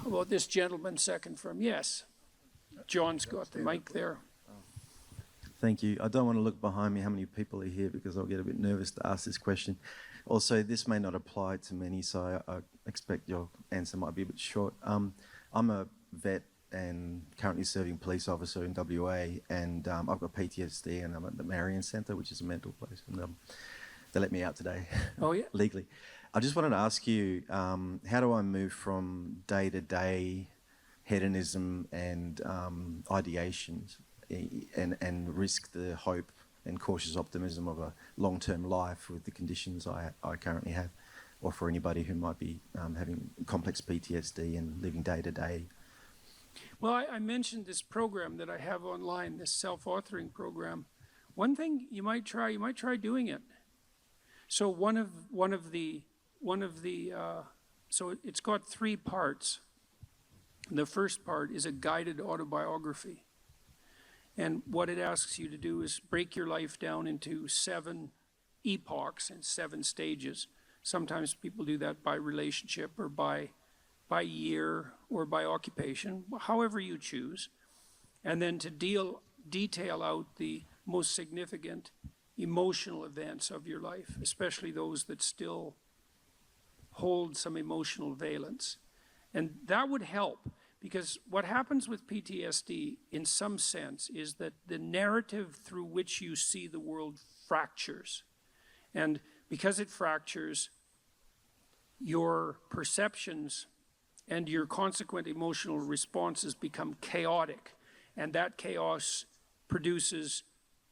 How about this gentleman second from, yes. John's got the mic there. Thank you. I don't want to look behind me how many people are here because I'll get a bit nervous to ask this question. Also, this may not apply to many, so I expect your answer might be a bit short. I'm a vet and currently serving police officer in WA, and I've got PTSD, and I'm at the Marion Centre, which is a mental place, and they let me out today. Oh, yeah? Legally. I just wanted to ask you, how do I move from day-to-day hedonism and ideations and risk the hope and cautious optimism of a long-term life with the conditions I currently have, or for anybody who might be having complex PTSD and living day-to-day? Well, I mentioned this program that I have online, this self-authoring program. One thing you might try doing it. So so it's got 3 parts. The first part is a guided autobiography. And what it asks you to do is break your life down into 7 epochs and 7 stages. Sometimes people do that by relationship or by year or by occupation, however you choose. And then to detail out the most significant emotional events of your life, especially those that still hold some emotional valence. And that would help, because what happens with PTSD in some sense is that the narrative through which you see the world fractures. And because it fractures, your perceptions and your consequent emotional responses become chaotic. And that chaos produces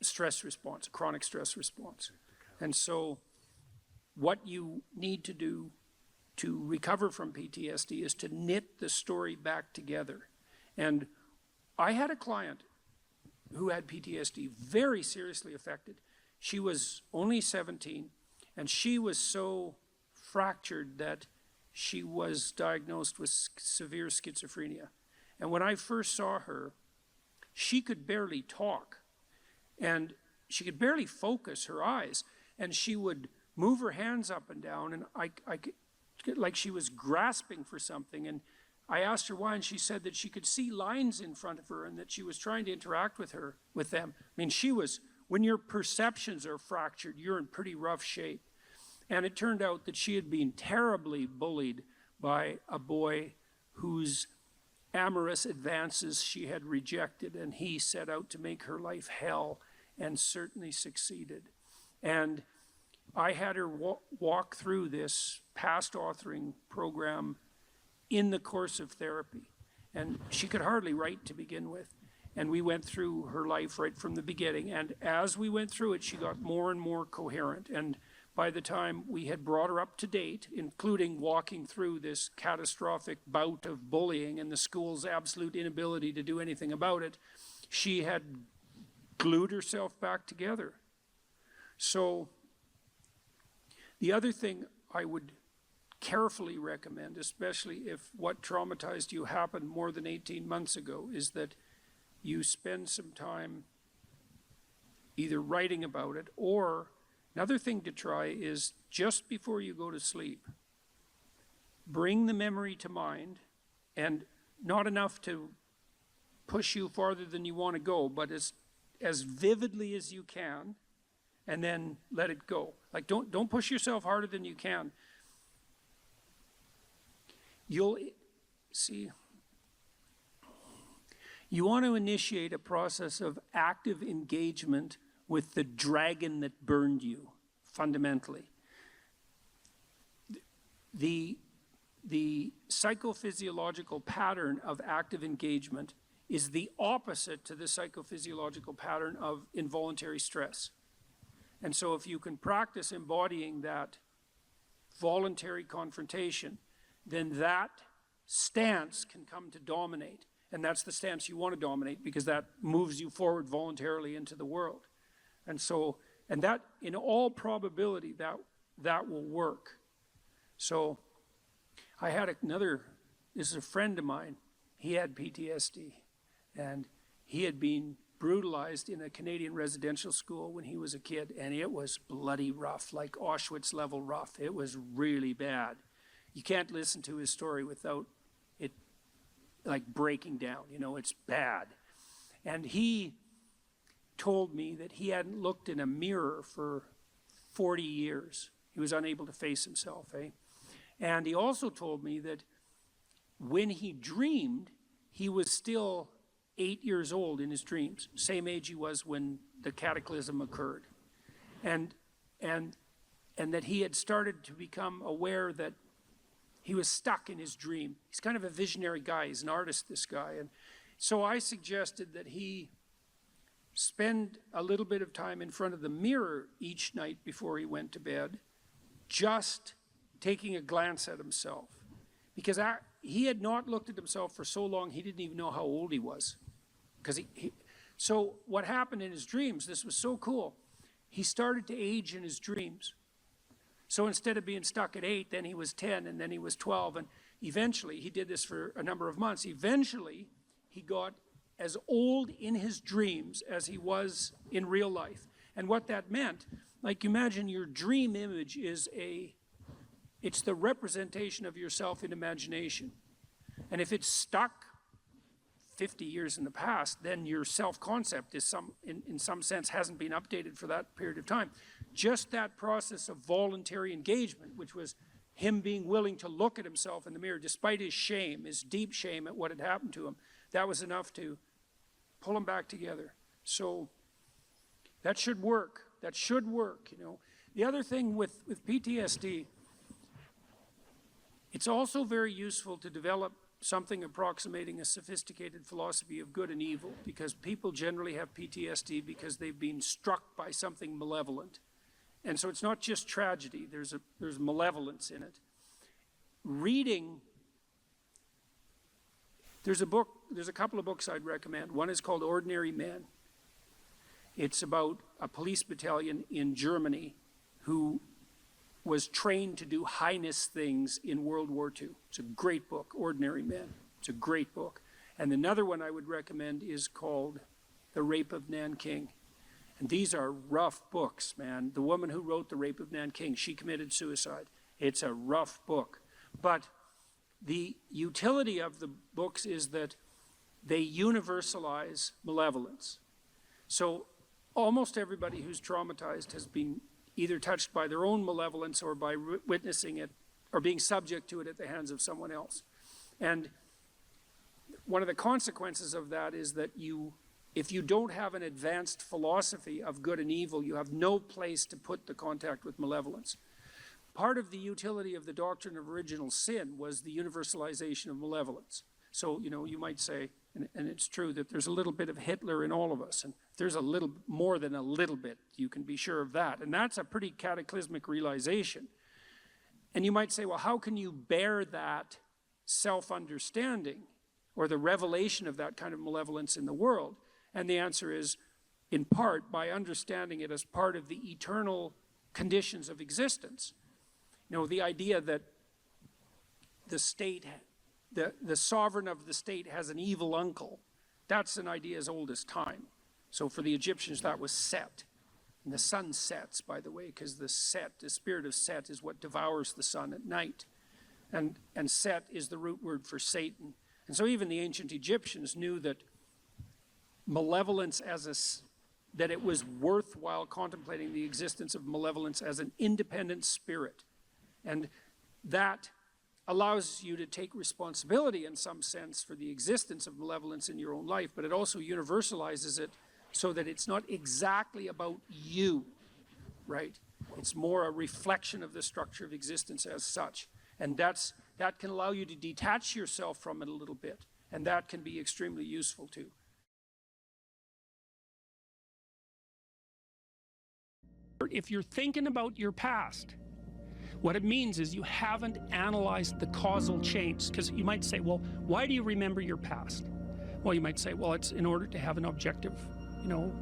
a stress response, a chronic stress response. And so what you need to do to recover from PTSD is to knit the story back together. And I had a client who had PTSD, very seriously affected. She was only 17, and she was so fractured that she was diagnosed with severe schizophrenia. And when I first saw her, she could barely talk, and she could barely focus her eyes, and she would move her hands up and down, and I could, like she was grasping for something. And I asked her why, and she said that she could see lines in front of her and that she was trying to interact with them. I mean, when your perceptions are fractured, you're in pretty rough shape. And it turned out that she had been terribly bullied by a boy whose amorous advances she had rejected, and he set out to make her life hell and certainly succeeded. And I had her walk through this past authoring program in the course of therapy. And she could hardly write to begin with. And we went through her life right from the beginning. And as we went through it, she got more and more coherent. And by the time we had brought her up to date, including walking through this catastrophic bout of bullying and the school's absolute inability to do anything about it, she had glued herself back together. So the other thing I would carefully recommend, especially if what traumatized you happened more than 18 months ago, is that you spend some time either writing about it, or another thing to try is just before you go to sleep, bring the memory to mind, and not enough to push you farther than you want to go, but as vividly as you can, and then let it go. Like don't push yourself harder than you can. You'll see, you want to initiate a process of active engagement with the dragon that burned you, fundamentally. The psychophysiological pattern of active engagement is the opposite to the psychophysiological pattern of involuntary stress. And so if you can practice embodying that voluntary confrontation, then that stance can come to dominate. And that's the stance you want to dominate, because that moves you forward voluntarily into the world. And so, and that, in all probability, that will work. So I had this is a friend of mine, he had PTSD, and he had been brutalized in a Canadian residential school when he was a kid, and it was bloody rough, like Auschwitz level rough. It was really bad. You can't listen to his story without it like breaking down, you know, it's bad. And he told me that he hadn't looked in a mirror for 40 years. He was unable to face himself, eh? And he also told me that when he dreamed, he was still 8 years old in his dreams, same age he was when the cataclysm occurred. And that he had started to become aware that he was stuck in his dream. He's kind of a visionary guy. He's an artist, this guy. And so I suggested that he spend a little bit of time in front of the mirror each night before he went to bed, just taking a glance at himself. Because he had not looked at himself for so long, he didn't even know how old he was. So what happened in his dreams, this was so cool, he started to age in his dreams. So instead of being stuck at 8, then he was 10, and then he was 12, and eventually, he did this for a number of months, eventually he got as old in his dreams as he was in real life. And what that meant, like imagine your dream image is it's the representation of yourself in imagination. And if it's stuck 50 years in the past, then your self-concept is in some sense hasn't been updated for that period of time. Just that process of voluntary engagement, which was him being willing to look at himself in the mirror, despite his shame, his deep shame at what had happened to him, that was enough to pull him back together. So that should work. That should work, you know. The other thing with PTSD, it's also very useful to develop something approximating a sophisticated philosophy of good and evil, because people generally have PTSD because they've been struck by something malevolent. And so it's not just tragedy, there's malevolence in it. Reading, there's a couple of books I'd recommend. One is called Ordinary Men. It's about a police battalion in Germany who was trained to do heinous things in World War II. It's a great book, Ordinary Men. It's a great book. And another one I would recommend is called The Rape of Nanking. And these are rough books, man. The woman who wrote The Rape of Nanking, she committed suicide. It's a rough book. But the utility of the books is that they universalize malevolence. So almost everybody who's traumatized has been either touched by their own malevolence or by witnessing it or being subject to it at the hands of someone else. And one of the consequences of that is that if you don't have an advanced philosophy of good and evil, you have no place to put the contact with malevolence. Part of the utility of the doctrine of original sin was the universalization of malevolence. So, you know, you might say, and it's true, that there's a little bit of Hitler in all of us, and there's a little more than a little bit, you can be sure of that. And that's a pretty cataclysmic realization. And you might say, well, how can you bear that self-understanding or the revelation of that kind of malevolence in the world? And the answer is, in part, by understanding it as part of the eternal conditions of existence. You know, the idea that the state, the sovereign of the state has an evil uncle, that's an idea as old as time. So for the Egyptians, that was Set. And the sun sets, by the way, because the spirit of Set is what devours the sun at night. And Set is the root word for Satan. And so even the ancient Egyptians knew that malevolence that it was worthwhile contemplating the existence of malevolence as an independent spirit. And that allows you to take responsibility in some sense for the existence of malevolence in your own life, but it also universalizes it so that it's not exactly about you, right? It's more a reflection of the structure of existence as such. And that can allow you to detach yourself from it a little bit, and that can be extremely useful too. If you're thinking about your past, what it means is you haven't analyzed the causal chains. Because you might say, well, why do you remember your past? Well, you might say, well, it's in order to have an objective,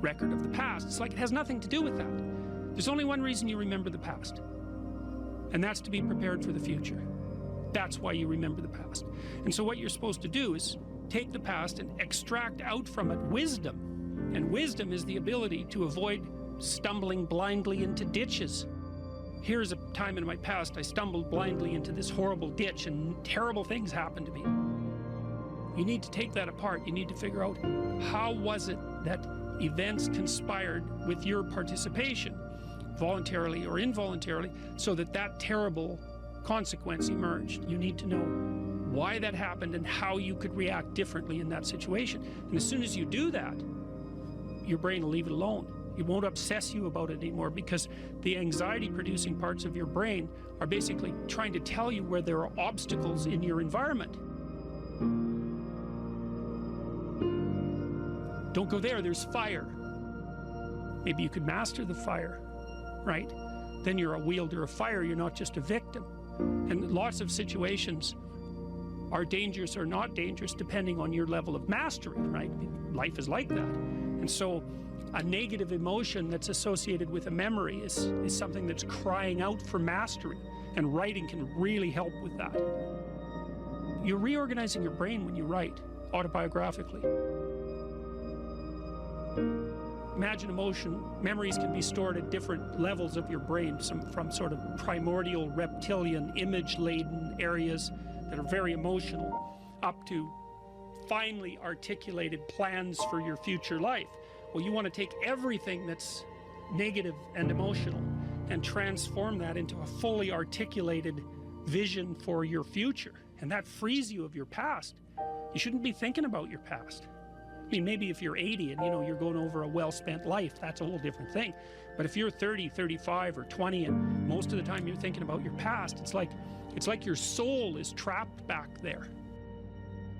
record of the past. It's like it has nothing to do with that. There's only one reason you remember the past, and that's to be prepared for the future. That's why you remember the past. And so what you're supposed to do is take the past and extract out from it wisdom. And wisdom is the ability to avoid stumbling blindly into ditches. Here's a time in my past I stumbled blindly into this horrible ditch and terrible things happened to me. You need to take that apart. You need to figure out, how was it that events conspired with your participation, voluntarily or involuntarily, so that that terrible consequence emerged. You need to know why that happened and how you could react differently in that situation. And as soon as you do that, your brain will leave it alone. It won't obsess you about it anymore, because the anxiety-producing parts of your brain are basically trying to tell you where there are obstacles in your environment. Don't go there, there's fire. Maybe you could master the fire, right? Then you're a wielder of fire, you're not just a victim. And lots of situations are dangerous or not dangerous depending on your level of mastery, right? Life is like that. And so a negative emotion that's associated with a memory is something that's crying out for mastery, and writing can really help with that. You're reorganizing your brain when you write autobiographically. Imagine emotion. Memories can be stored at different levels of your brain, from sort of primordial reptilian image-laden areas that are very emotional, up to finely articulated plans for your future life. Well, you want to take everything that's negative and emotional and transform that into a fully articulated vision for your future. And that frees you of your past. You shouldn't be thinking about your past. I mean, maybe if you're 80 and you're going over a well-spent life, that's a whole different thing. But if you're 30, 35, or 20, and most of the time you're thinking about your past, it's like your soul is trapped back there.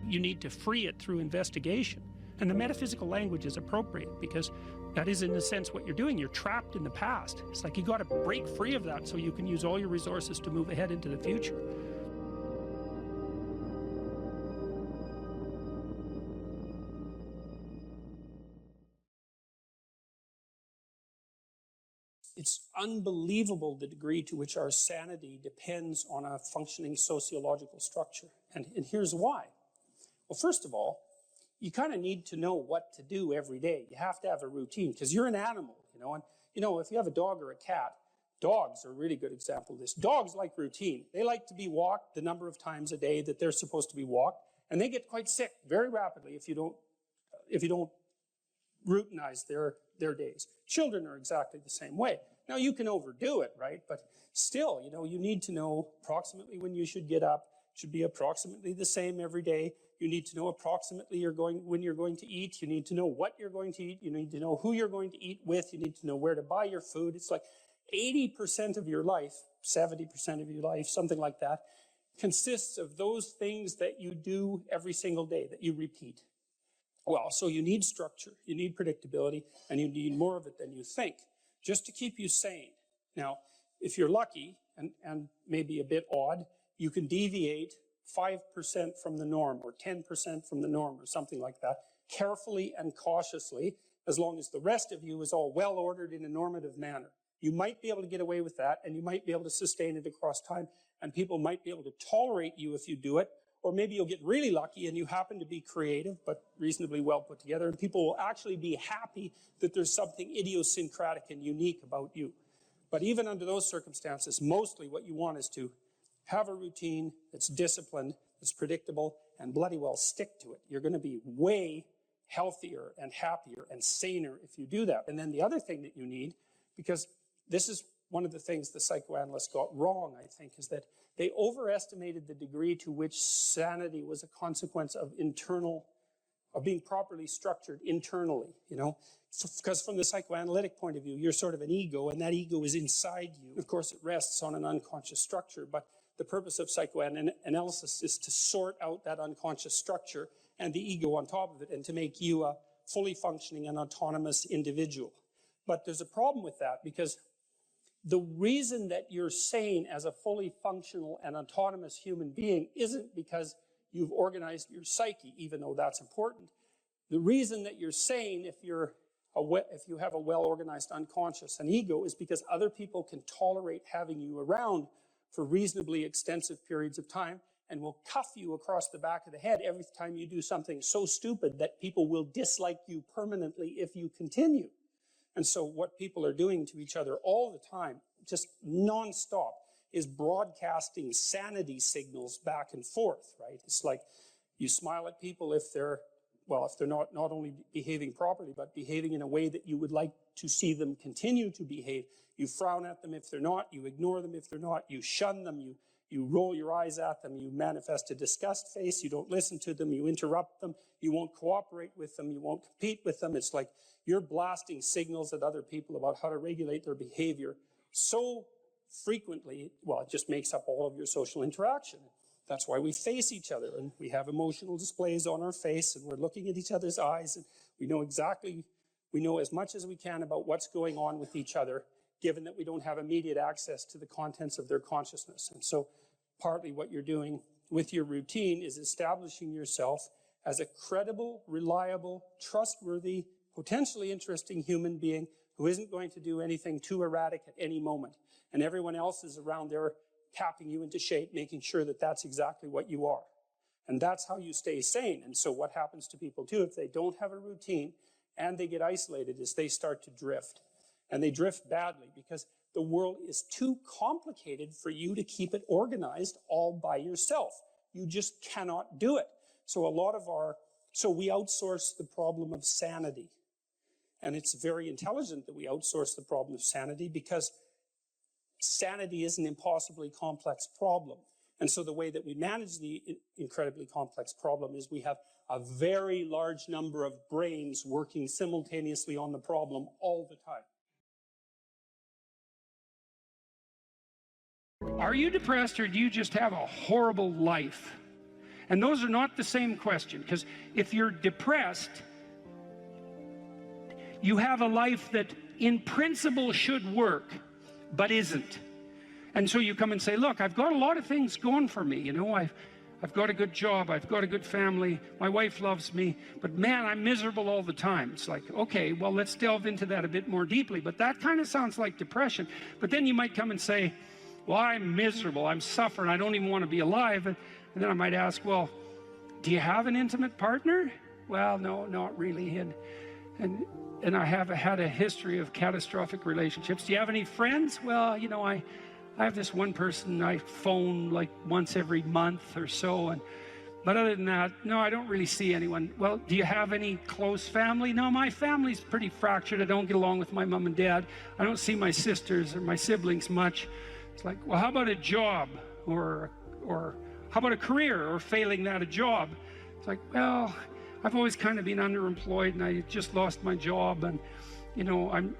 You need to free it through investigation. And the metaphysical language is appropriate, because that is, in a sense, what you're doing. You're trapped in the past. It's like you got to break free of that so you can use all your resources to move ahead into the future. It's unbelievable the degree to which our sanity depends on a functioning sociological structure. And here's why. Well, first of all, you kind of need to know what to do every day. You have to have a routine, because you're an animal, and if you have a dog or a cat, dogs are a really good example of this. Dogs like routine. They like to be walked the number of times a day that they're supposed to be walked, and they get quite sick very rapidly if you don't routinize their days. Children are exactly the same way. Now, you can overdo it, right? But still, you need to know approximately when you should get up. It should be approximately the same every day. You need to know approximately when you're going to eat. You need to know what you're going to eat. You need to know who you're going to eat with. You need to know where to buy your food. It's like 80% of your life, 70% of your life, something like that, consists of those things that you do every single day, that you repeat. Well, so you need structure, you need predictability, and you need more of it than you think, just to keep you sane. Now, if you're lucky, and maybe a bit odd, you can deviate 5% from the norm, or 10% from the norm, or something like that, carefully and cautiously, as long as the rest of you is all well ordered in a normative manner. You might be able to get away with that, and you might be able to sustain it across time, and people might be able to tolerate you if you do it. Or maybe you'll get really lucky and you happen to be creative, but reasonably well put together, and people will actually be happy that there's something idiosyncratic and unique about you. But even under those circumstances, mostly what you want is to have a routine that's disciplined, that's predictable, and bloody well stick to it. You're going to be way healthier and happier and saner if you do that. And then the other thing that you need, because this is one of the things the psychoanalysts got wrong, I think, is that they overestimated the degree to which sanity was a consequence of being properly structured internally, Because from the psychoanalytic point of view, you're sort of an ego, and that ego is inside you. Of course, it rests on an unconscious structure, but the purpose of psychoanalysis is to sort out that unconscious structure and the ego on top of it, and to make you a fully functioning and autonomous individual. But there's a problem with that, because the reason that you're sane as a fully functional and autonomous human being isn't because you've organized your psyche, even though that's important. The reason that you're sane, if you have a well-organized unconscious and ego, is because other people can tolerate having you around for reasonably extensive periods of time, and will cuff you across the back of the head every time you do something so stupid that people will dislike you permanently if you continue. And so what people are doing to each other all the time, just nonstop, is broadcasting sanity signals back and forth, right? It's like, You smile at people if they're not only behaving properly, but behaving in a way that you would like to see them continue to behave. You frown at them if they're not, you ignore them if they're not, you shun them, you roll your eyes at them, you manifest a disgust face, you don't listen to them, you interrupt them, you won't cooperate with them, you won't compete with them. It's like you're blasting signals at other people about how to regulate their behavior so frequently, well, it just makes up all of your social interaction. That's why we face each other and we have emotional displays on our face and we're looking at each other's eyes and we know as much as we can about what's going on with each other, given that we don't have immediate access to the contents of their consciousness. And so partly what you're doing with your routine is establishing yourself as a credible, reliable, trustworthy, potentially interesting human being who isn't going to do anything too erratic at any moment. And everyone else is around there tapping you into shape, making sure that that's exactly what you are. And that's how you stay sane. And so what happens to people too, if they don't have a routine and they get isolated, is they start to drift. And they drift badly because the world is too complicated for you to keep it organized all by yourself. You just cannot do it. So we outsource the problem of sanity. And it's very intelligent that we outsource the problem of sanity because sanity is an impossibly complex problem. And so the way that we manage the incredibly complex problem is we have a very large number of brains working simultaneously on the problem all the time. Are you depressed or do you just have a horrible life? And those are not the same question, because if you're depressed, you have a life that in principle should work, but isn't. And so you come and say, look, I've got a lot of things going for me. You know, I've got a good job. I've got a good family. My wife loves me. But man, I'm miserable all the time. It's like, okay, well, let's delve into that a bit more deeply. But that kind of sounds like depression. But then you might come and say, well, I'm miserable. I'm suffering. I don't even want to be alive. And then I might ask, well, do you have an intimate partner? Well, no, not really. And I have had a history of catastrophic relationships. Do you have any friends? Well, you know, I have this one person I phone like once every month or so. But other than that, no, I don't really see anyone. Well, do you have any close family? No, my family's pretty fractured. I don't get along with my mom and dad. I don't see my sisters or my siblings much. It's like, well, how about a job? Or how about a career? Or failing that, a job? It's like, well, I've always kind of been underemployed and I just lost my job and, you know,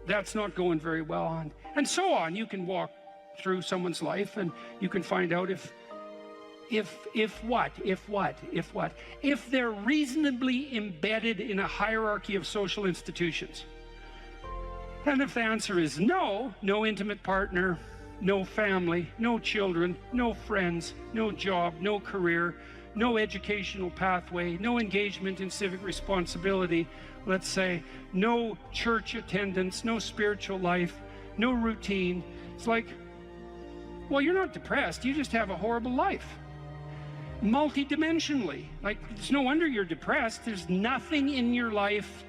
that's not going very well. And so on. You can walk through someone's life and you can find out if they're reasonably embedded in a hierarchy of social institutions. And if the answer is no, no intimate partner, no family, no children, no friends, no job, no career, no educational pathway, no engagement in civic responsibility, let's say, no church attendance, no spiritual life, no routine. It's like, well, you're not depressed, you just have a horrible life. Multidimensionally. Like, it's no wonder you're depressed. There's nothing in your life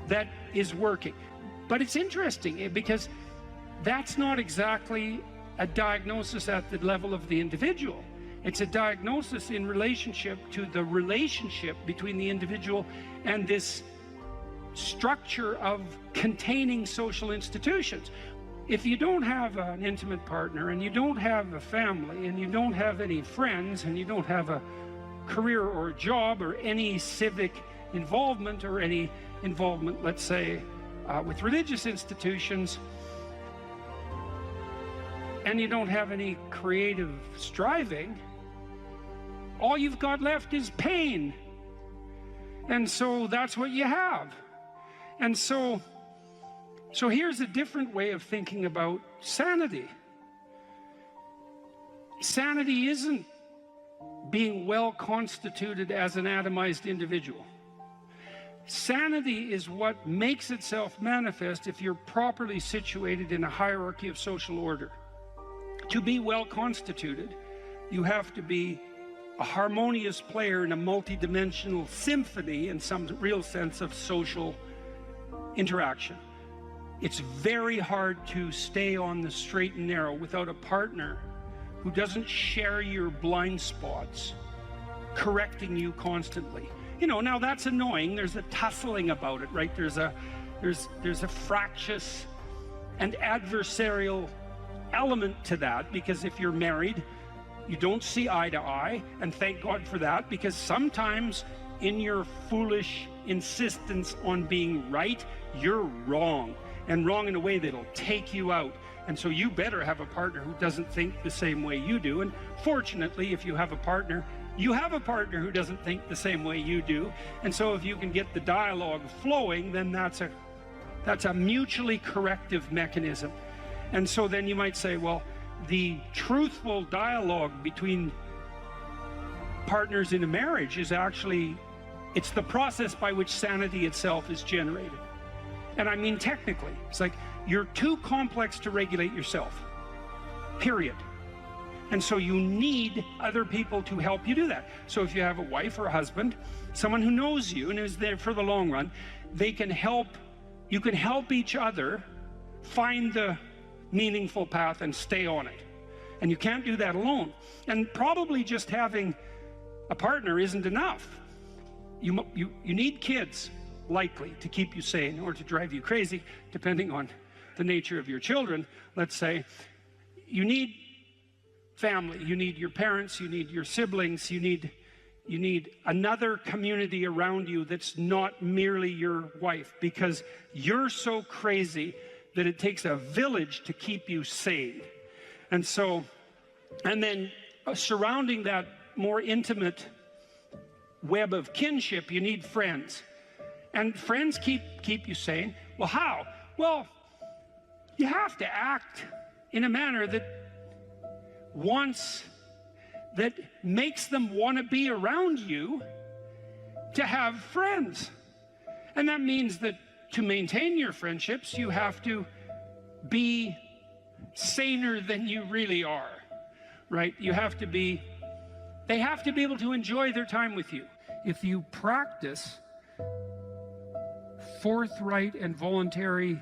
that is working. But it's interesting because that's not exactly a diagnosis at the level of the individual. It's a diagnosis in relationship to the relationship between the individual and this structure of containing social institutions. If you don't have an intimate partner and you don't have a family and you don't have any friends and you don't have a career or a job or any civic involvement or any involvement, let's say, with religious institutions, and you don't have any creative striving, all you've got left is pain. And so that's what you have. And so here's a different way of thinking about sanity. Sanity isn't being well constituted as an atomized individual. Sanity is what makes itself manifest if you're properly situated in a hierarchy of social order. To be well constituted, you have to be a harmonious player in a multidimensional symphony in some real sense of social interaction. It's very hard to stay on the straight and narrow without a partner who doesn't share your blind spots correcting you constantly. You know, now that's annoying. There's a tussling about it, right? There's a fractious and adversarial element to that, because if you're married, you don't see eye to eye, and thank God for that, because sometimes in your foolish insistence on being right, you're wrong, and wrong in a way that'll take you out. And so you better have a partner who doesn't think the same way you do. And fortunately, if you have a partner, you have a partner who doesn't think the same way you do. And so if you can get the dialogue flowing, then that's a mutually corrective mechanism. And so then you might say, well, the truthful dialogue between partners in a marriage is actually, it's the process by which sanity itself is generated. And I mean technically, it's like you're too complex to regulate yourself, period. And so you need other people to help you do that. So if you have a wife or a husband, someone who knows you and is there for the long run, they can help, you can help each other find the meaningful path and stay on it. And you can't do that alone. And probably just having a partner isn't enough. You need kids, likely, to keep you sane or to drive you crazy, depending on the nature of your children. Let's say you need family, you need your parents, you need your siblings, you need another community around you that's not merely your wife, because you're so crazy that it takes a village to keep you sane. And so, and then surrounding that more intimate web of kinship, you need friends. And friends keep you sane. Well, how? Well, you have to act in a manner that makes them want to be around you to have friends. And that means that to maintain your friendships, you have to be saner than you really are, right? You have to be, they have to be able to enjoy their time with you. If you practice forthright and voluntary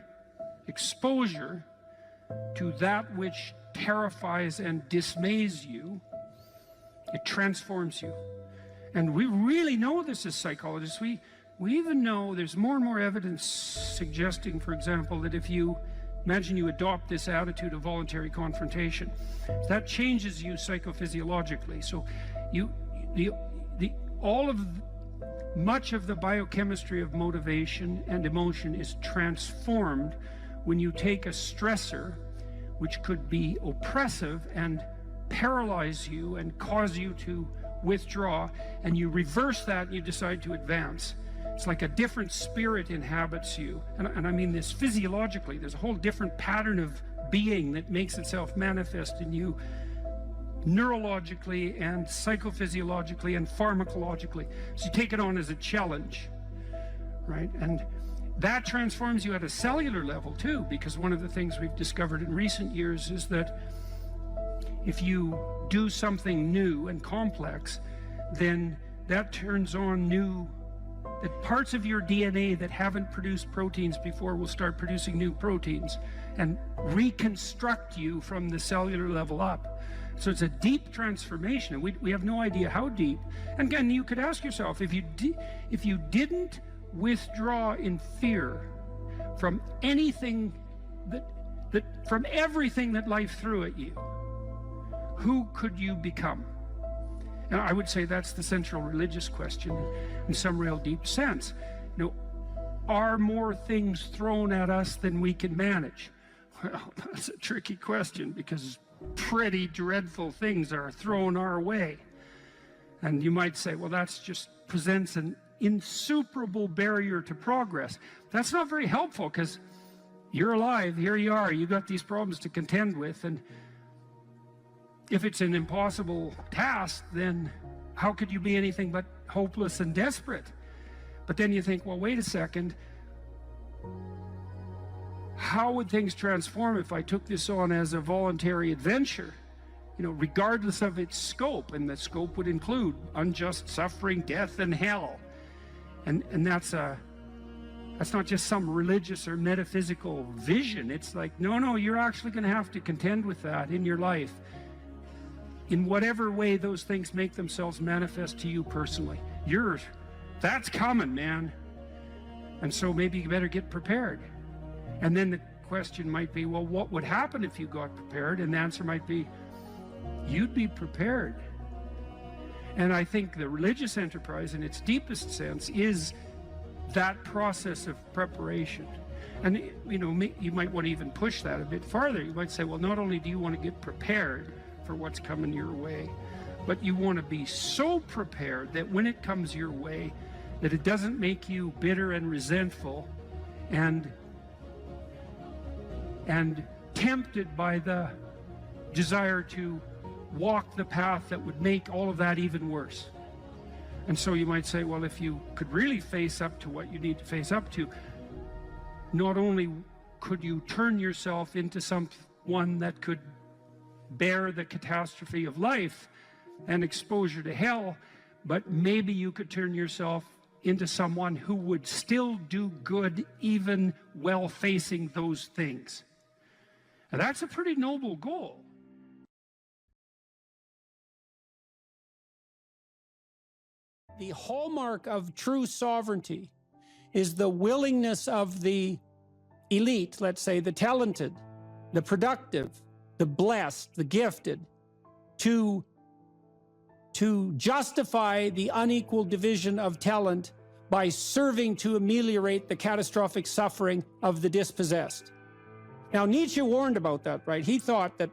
exposure to that which terrifies and dismays you, it transforms you. And we really know this as psychologists. We even know there's more and more evidence suggesting, for example, that if you imagine you adopt this attitude of voluntary confrontation, that changes you psychophysiologically. So much of the biochemistry of motivation and emotion is transformed when you take a stressor which could be oppressive and paralyze you and cause you to withdraw, and you reverse that and you decide to advance. It's like a different spirit inhabits you. And I mean this physiologically. There's a whole different pattern of being that makes itself manifest in you neurologically and psychophysiologically and pharmacologically. So you take it on as a challenge, right? And that transforms you at a cellular level too, because one of the things we've discovered in recent years is that if you do something new and complex, then that turns on that parts of your DNA that haven't produced proteins before will start producing new proteins and reconstruct you from the cellular level up. So it's a deep transformation, and we have no idea how deep. And again, you could ask yourself, if you didn't withdraw in fear from anything from everything that life threw at you, who could you become? And I would say that's the central religious question in some real deep sense. You know, are more things thrown at us than we can manage? Well, that's a tricky question, because pretty dreadful things are thrown our way. And you might say, well, that's just presents an insuperable barrier to progress. That's not very helpful, because you're alive, here you are, you got these problems to contend with, and if it's an impossible task, then how could you be anything but hopeless and desperate? But then you think, well, wait a second, how would things transform if I took this on as a voluntary adventure, you know, regardless of its scope? And the scope would include unjust suffering, death, and hell. And that's not just some religious or metaphysical vision. It's like, no, you're actually going to have to contend with that in your life. in whatever way those things make themselves manifest to you personally. That's coming, man. And so maybe you better get prepared. And then the question might be, well, what would happen if you got prepared? And the answer might be, you'd be prepared. And I think the religious enterprise in its deepest sense is that process of preparation. And you might want to even push that a bit farther. You might say, well, not only do you want to get prepared for what's coming your way, but you want to be so prepared that when it comes your way, that it doesn't make you bitter and resentful and tempted by the desire to walk the path that would make all of that even worse. And so you might say, well, if you could really face up to what you need to face up to, not only could you turn yourself into someone that could bear the catastrophe of life and exposure to hell, but maybe you could turn yourself into someone who would still do good even while facing those things. And that's a pretty noble goal. The hallmark of true sovereignty is the willingness of the elite, let's say the talented, the productive, the blessed, the gifted, to justify the unequal division of talent by serving to ameliorate the catastrophic suffering of the dispossessed. Now, Nietzsche warned about that, right? He thought that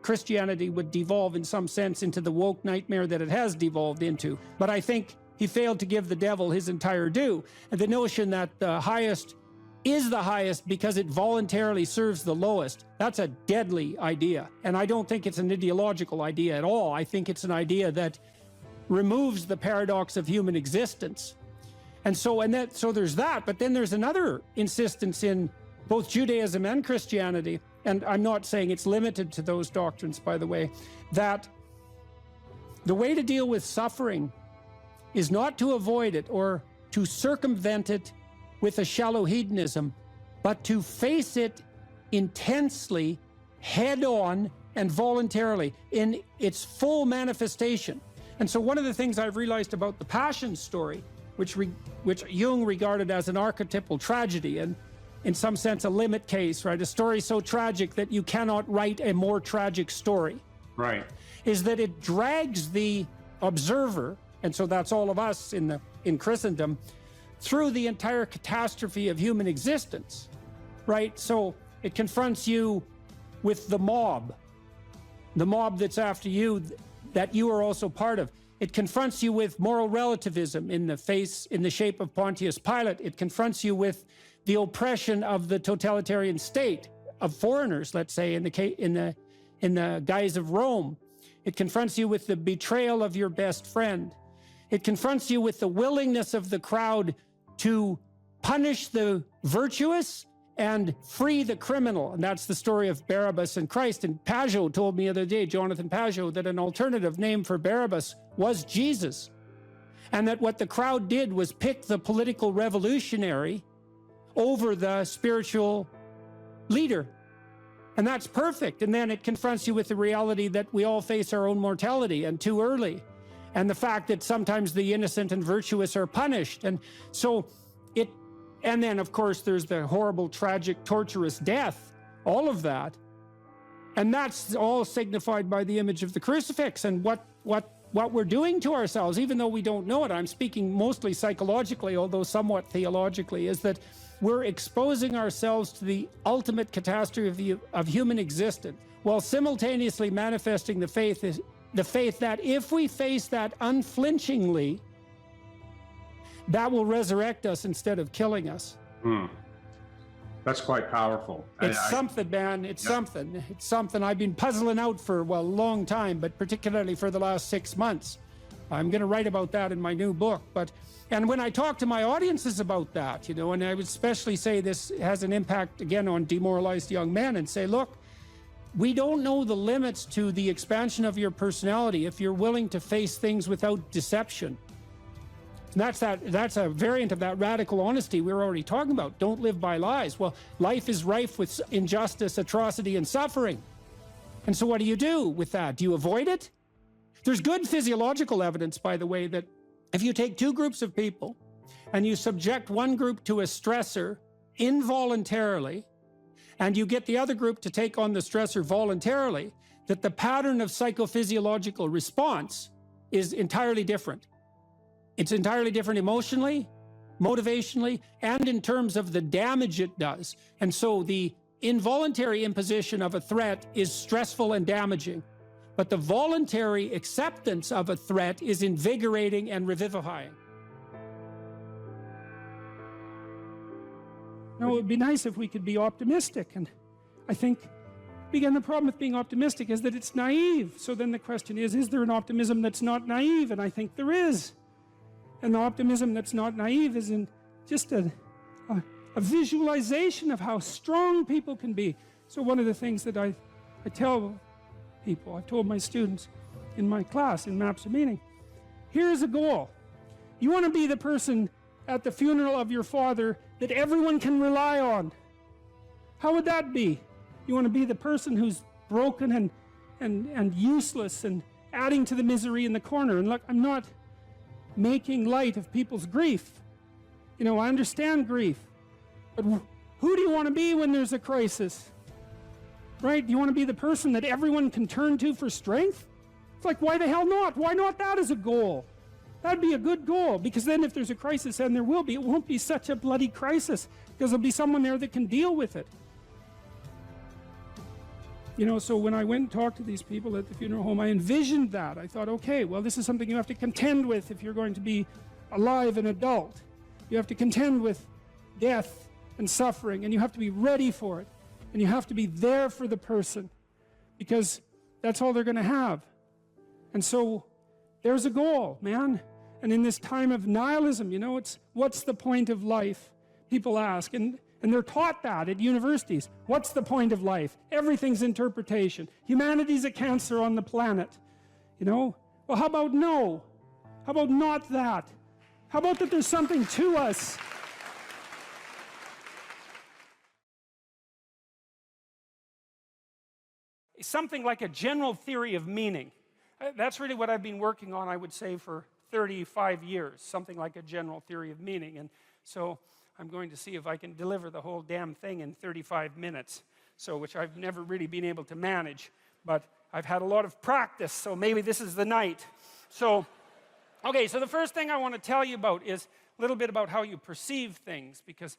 Christianity would devolve in some sense into the woke nightmare that it has devolved into. But I think he failed to give the devil his entire due. And the notion that the highest is the highest because it voluntarily serves the lowest, that's a deadly idea. And I don't think it's an ideological idea at all. I think it's an idea that removes the paradox of human existence. And so there's that, but then there's another insistence in both Judaism and Christianity, and I'm not saying it's limited to those doctrines, by the way, that the way to deal with suffering is not to avoid it or to circumvent it with a shallow hedonism, but to face it intensely, head on, and voluntarily in its full manifestation. And so one of the things I've realized about the Passion story, which Jung regarded as an archetypal tragedy, and in some sense a limit case, right? A story so tragic that you cannot write a more tragic story. Right. Is that it drags the observer, and so that's all of us in Christendom, through the entire catastrophe of human existence, right? So it confronts you with the mob that's after you, that you are also part of. It confronts you with moral relativism in the shape of Pontius Pilate. It confronts you with the oppression of the totalitarian state of foreigners, let's say, in the guise of Rome. It confronts you with the betrayal of your best friend. It confronts you with the willingness of the crowd to punish the virtuous and free the criminal. And that's the story of Barabbas and Christ. And Pajot told me the other day, Jonathan Pajot, that an alternative name for Barabbas was Jesus. And that what the crowd did was pick the political revolutionary over the spiritual leader. And that's perfect. And then it confronts you with the reality that we all face our own mortality, and too early. And the fact that sometimes the innocent and virtuous are punished. And so and then of course there's the horrible, tragic, torturous death, all of that. And that's all signified by the image of the crucifix and what we're doing to ourselves, even though we don't know it. I'm speaking mostly psychologically, although somewhat theologically, is that we're exposing ourselves to the ultimate catastrophe of human existence, while simultaneously manifesting the faith that if we face that unflinchingly, that will resurrect us instead of killing us. That's quite powerful. It's something, man. It's something. It's something I've been puzzling out for a long time, but particularly for the last 6 months. I'm going to write about that in my new book. And when I talk to my audiences about that, and I would especially say this has an impact, again, on demoralized young men, and say, look, we don't know the limits to the expansion of your personality if you're willing to face things without deception. And that's a variant of that radical honesty we were already talking about. Don't live by lies. Well, life is rife with injustice, atrocity, and suffering. And so what do you do with that? Do you avoid it? There's good physiological evidence, by the way, that if you take two groups of people and you subject one group to a stressor involuntarily, and you get the other group to take on the stressor voluntarily, that the pattern of psychophysiological response is entirely different. It's entirely different emotionally, motivationally, and in terms of the damage it does. And so the involuntary imposition of a threat is stressful and damaging, but the voluntary acceptance of a threat is invigorating and revivifying. Now, it would be nice if we could be optimistic, and I think, again, the problem with being optimistic is that it's naive. So then the question is there an optimism that's not naive? And I think there is. And the optimism that's not naive is in just a visualization of how strong people can be. So one of the things that I tell people, I've told my students in my class, in Maps of Meaning, here's a goal. You want to be the person at the funeral of your father that everyone can rely on. How would that be? You want to be the person who's broken and useless and adding to the misery in the corner. And look, I'm not making light of people's grief. You know, I understand grief. But who do you want to be when there's a crisis? Right? Do you want to be the person that everyone can turn to for strength? It's like, why the hell not? Why not that as a goal? That'd be a good goal, because then if there's a crisis, and there will be, it won't be such a bloody crisis, because there'll be someone there that can deal with it. You know, so when I went and talked to these people at the funeral home, I envisioned that. I thought, okay, well, this is something you have to contend with if you're going to be alive and adult. You have to contend with death and suffering, and you have to be ready for it. And you have to be there for the person, because that's all they're going to have. And so there's a goal, man. And in this time of nihilism, you know, it's what's the point of life? People ask, and they're taught that at universities. What's the point of life? Everything's interpretation. Humanity's a cancer on the planet. You know? Well, how about no? How about not that? How about that there's something to us? Something like a general theory of meaning. That's really what I've been working on, I would say, for 35 years. Something like a general theory of meaning. And so I'm going to see if I can deliver the whole damn thing in 35 minutes. So, which I've never really been able to manage. But I've had a lot of practice, so maybe this is the night. So, okay, so the first thing I want to tell you about is a little bit about how you perceive things, because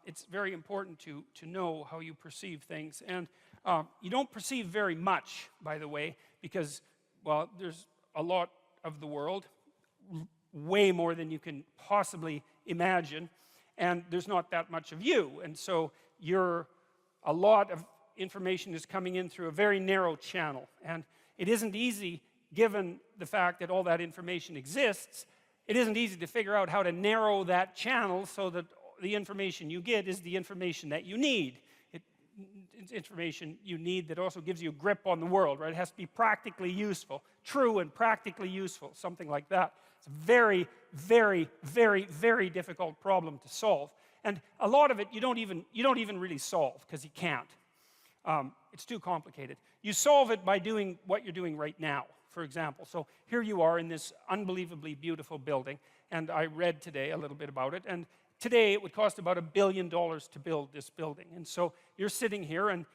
it's very important to know how you perceive things. And you don't perceive very much, by the way, because, well, there's a lot of the world, way more than you can possibly imagine, and there's not that much of you. And so a lot of information is coming in through a very narrow channel. And it isn't easy, given the fact that all that information exists, it isn't easy to figure out how to narrow that channel so that the information you get is the information that you need. It's information you need that also gives you a grip on the world, right? It has to be practically useful, true and practically useful, something like that. It's a very, very, very, very difficult problem to solve. And a lot of it you don't even really solve, because you can't. It's too complicated. You solve it by doing what you're doing right now, for example. So here you are in this unbelievably beautiful building, and I read today a little bit about it, and today it would cost about $1 billion to build this building. And so you're sitting here, and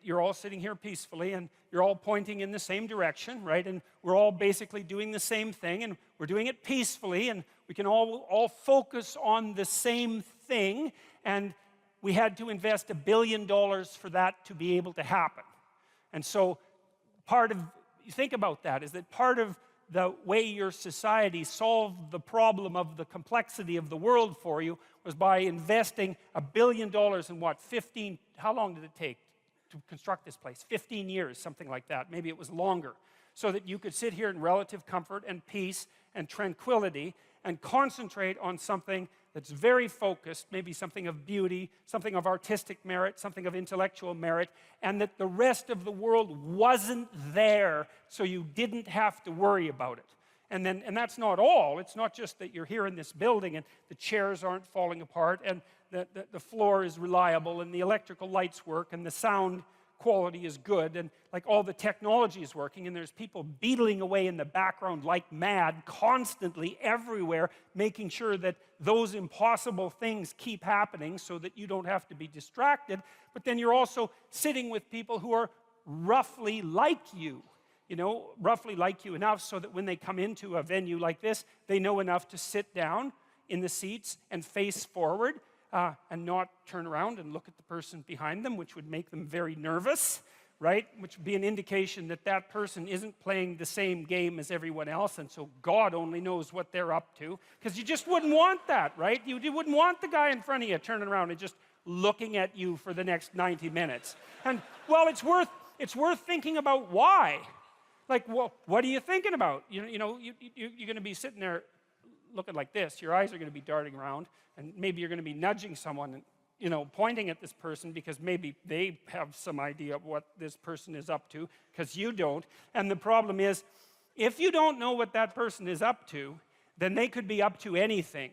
you're all sitting here peacefully, and you're all pointing in the same direction, right? And we're all basically doing the same thing, and we're doing it peacefully, and we can all focus on the same thing, and we had to invest $1 billion for that to be able to happen. And so you think about that, is that part of the way your society solved the problem of the complexity of the world for you was by investing $1 billion in what, how long did it take to construct this place? 15 years, something like that. Maybe it was longer. So that you could sit here in relative comfort and peace and tranquility and concentrate on something that's very focused, maybe something of beauty, something of artistic merit, something of intellectual merit, and that the rest of the world wasn't there, so you didn't have to worry about it. And that's not all. It's not just that you're here in this building and the chairs aren't falling apart and the floor is reliable and the electrical lights work and the sound quality is good, and like all the technology is working, and there's people beetling away in the background like mad, constantly, everywhere, making sure that those impossible things keep happening so that you don't have to be distracted. But then you're also sitting with people who are roughly like you, roughly like you enough so that when they come into a venue like this, they know enough to sit down in the seats and face forward, and not turn around and look at the person behind them, which would make them very nervous, right? Which would be an indication that that person isn't playing the same game as everyone else, and so God only knows what they're up to. Because you just wouldn't want that, right? You wouldn't want the guy in front of you turning around and just looking at you for the next 90 minutes. And, well, it's worth thinking about why. Like, well, what are you thinking about? You're going to be sitting there looking like this. Your eyes are going to be darting around, and maybe you're going to be nudging someone and pointing at this person because maybe they have some idea of what this person is up to because you don't. And the problem is, if you don't know what that person is up to, then they could be up to anything.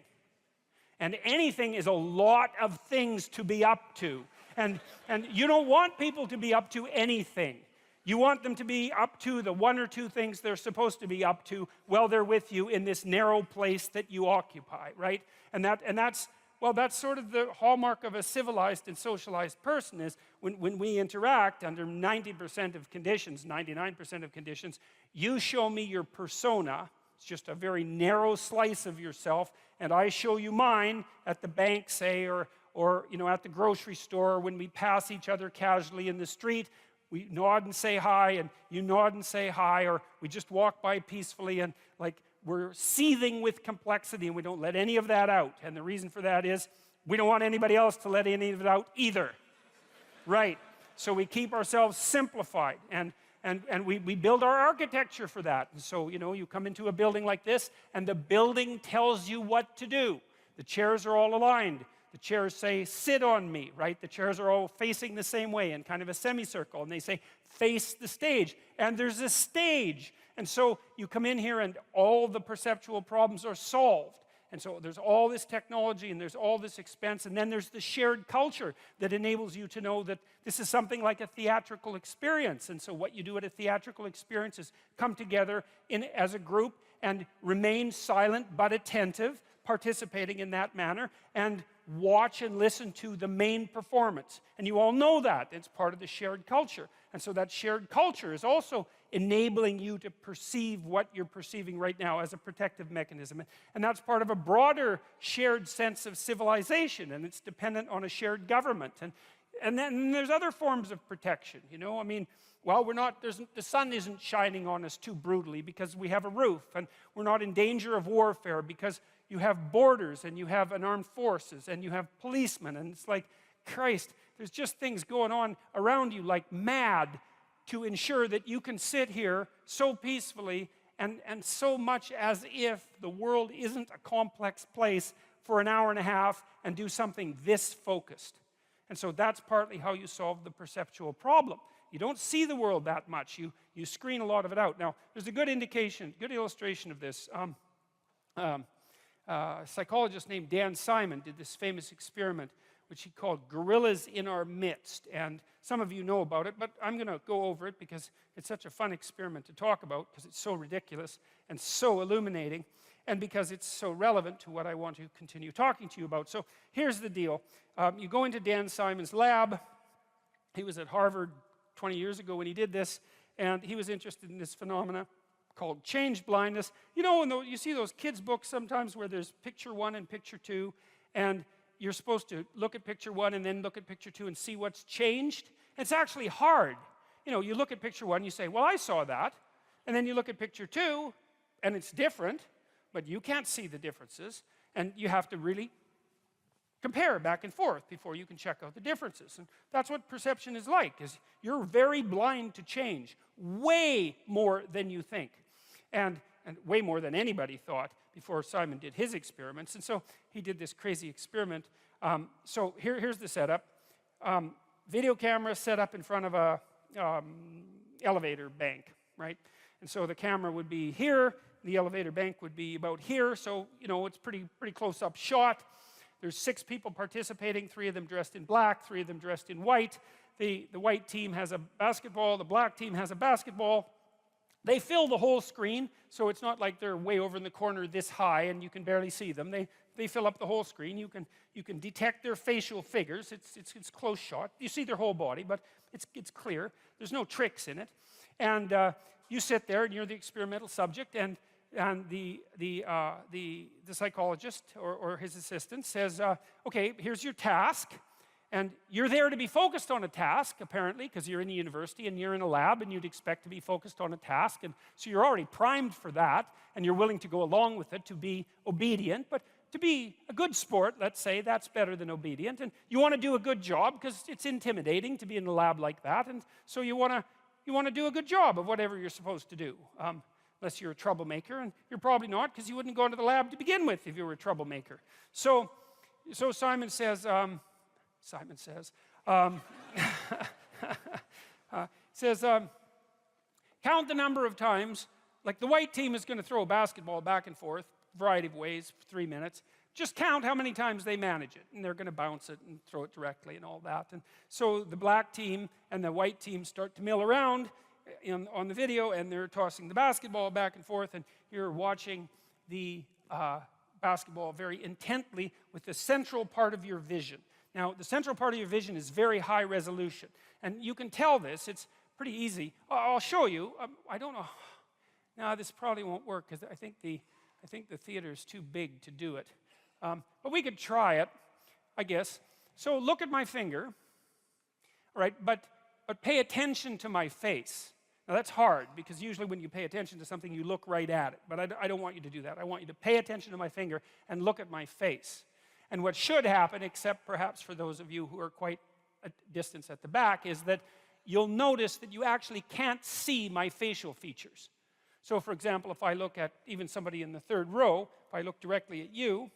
And anything is a lot of things to be up to. And you don't want people to be up to anything. You want them to be up to the one or two things they're supposed to be up to while they're with you in this narrow place that you occupy, right? And that's sort of the hallmark of a civilized and socialized person is when we interact under 90% of conditions, 99% of conditions, you show me your persona. It's just a very narrow slice of yourself, and I show you mine at the bank, say, or at the grocery store, when we pass each other casually in the street. We nod and say hi, and you nod and say hi, or we just walk by peacefully, and like we're seething with complexity, and we don't let any of that out. And the reason for that is we don't want anybody else to let any of it out either. Right? So we keep ourselves simplified, and we build our architecture for that. And so, you come into a building like this, and the building tells you what to do. The chairs are all aligned. The chairs say, sit on me, right? The chairs are all facing the same way in kind of a semicircle, and they say, face the stage. And there's a stage. And so you come in here, and all the perceptual problems are solved. And so there's all this technology, and there's all this expense, and then there's the shared culture that enables you to know that this is something like a theatrical experience. And so what you do at a theatrical experience is come together as a group and remain silent but attentive, participating in that manner, and watch and listen to the main performance. And you all know that. It's part of the shared culture. And so that shared culture is also enabling you to perceive what you're perceiving right now as a protective mechanism. And that's part of a broader shared sense of civilization, and it's dependent on a shared government. And then there's other forms of protection, I mean, well, the sun isn't shining on us too brutally because we have a roof, and we're not in danger of warfare because you have borders, and you have an armed forces, and you have policemen, and it's like, Christ, there's just things going on around you like mad to ensure that you can sit here so peacefully and so much as if the world isn't a complex place for an hour and a half and do something this focused. And so that's partly how you solve the perceptual problem. You don't see the world that much. You screen a lot of it out. Now, there's a good illustration of this. A psychologist named Dan Simon did this famous experiment which he called Gorillas in Our Midst. And some of you know about it, but I'm going to go over it because it's such a fun experiment to talk about, because it's so ridiculous and so illuminating, and because it's so relevant to what I want to continue talking to you about. So here's the deal. You go into Dan Simon's lab. He was at Harvard 20 years ago when he did this, and he was interested in this phenomena called change blindness. You see those kids' books sometimes where there's picture 1 and picture 2, and you're supposed to look at picture 1 and then look at picture 2 and see what's changed. It's actually hard. You look at picture 1, you say, well, I saw that. And then you look at picture 2, and it's different, but you can't see the differences. And you have to really compare back and forth before you can check out the differences. And that's what perception is like, is you're very blind to change, way more than you think. And way more than anybody thought before Simon did his experiments. And so he did this crazy experiment. So here's the setup. Video camera set up in front of a elevator bank, right? And so the camera would be here, the elevator bank would be about here, so it's pretty close-up shot. There's 6 people participating, 3 of them dressed in black, 3 of them dressed in white. the white team has a basketball, the black team has a basketball. They fill the whole screen, so it's not like they're way over in the corner this high and you can barely see them. They fill up the whole screen. You can detect their facial figures. It's close shot. You see their whole body, but it's clear. There's no tricks in it. And you sit there and you're the experimental subject, and the psychologist or his assistant says, okay, here's your task. And you're there to be focused on a task, apparently, because you're in a university and you're in a lab and you'd expect to be focused on a task. And so you're already primed for that and you're willing to go along with it to be obedient. But to be a good sport, let's say, that's better than obedient. And you want to do a good job because it's intimidating to be in a lab like that. And so you want to do a good job of whatever you're supposed to do. Unless you're a troublemaker, and you're probably not, because you wouldn't go into the lab to begin with if you were a troublemaker. So Simon says, count the number of times, like the white team is going to throw a basketball back and forth, variety of ways, for 3 minutes. Just count how many times they manage it, and they're going to bounce it and throw it directly and all that. And so the black team and the white team start to mill around on the video, and they're tossing the basketball back and forth, and you're watching the basketball very intently with the central part of your vision. Now, the central part of your vision is very high resolution, and you can tell this. It's pretty easy. I'll show you. I don't know. Now, this probably won't work because I think the theater is too big to do it. But we could try it, I guess. So look at my finger, all right? But pay attention to my face. Now, that's hard because usually when you pay attention to something, you look right at it. But I don't want you to do that. I want you to pay attention to my finger and look at my face. And what should happen, except perhaps for those of you who are quite a distance at the back, is that you'll notice that you actually can't see my facial features. So, for example, if I look at even somebody in the third row, if I look directly at you,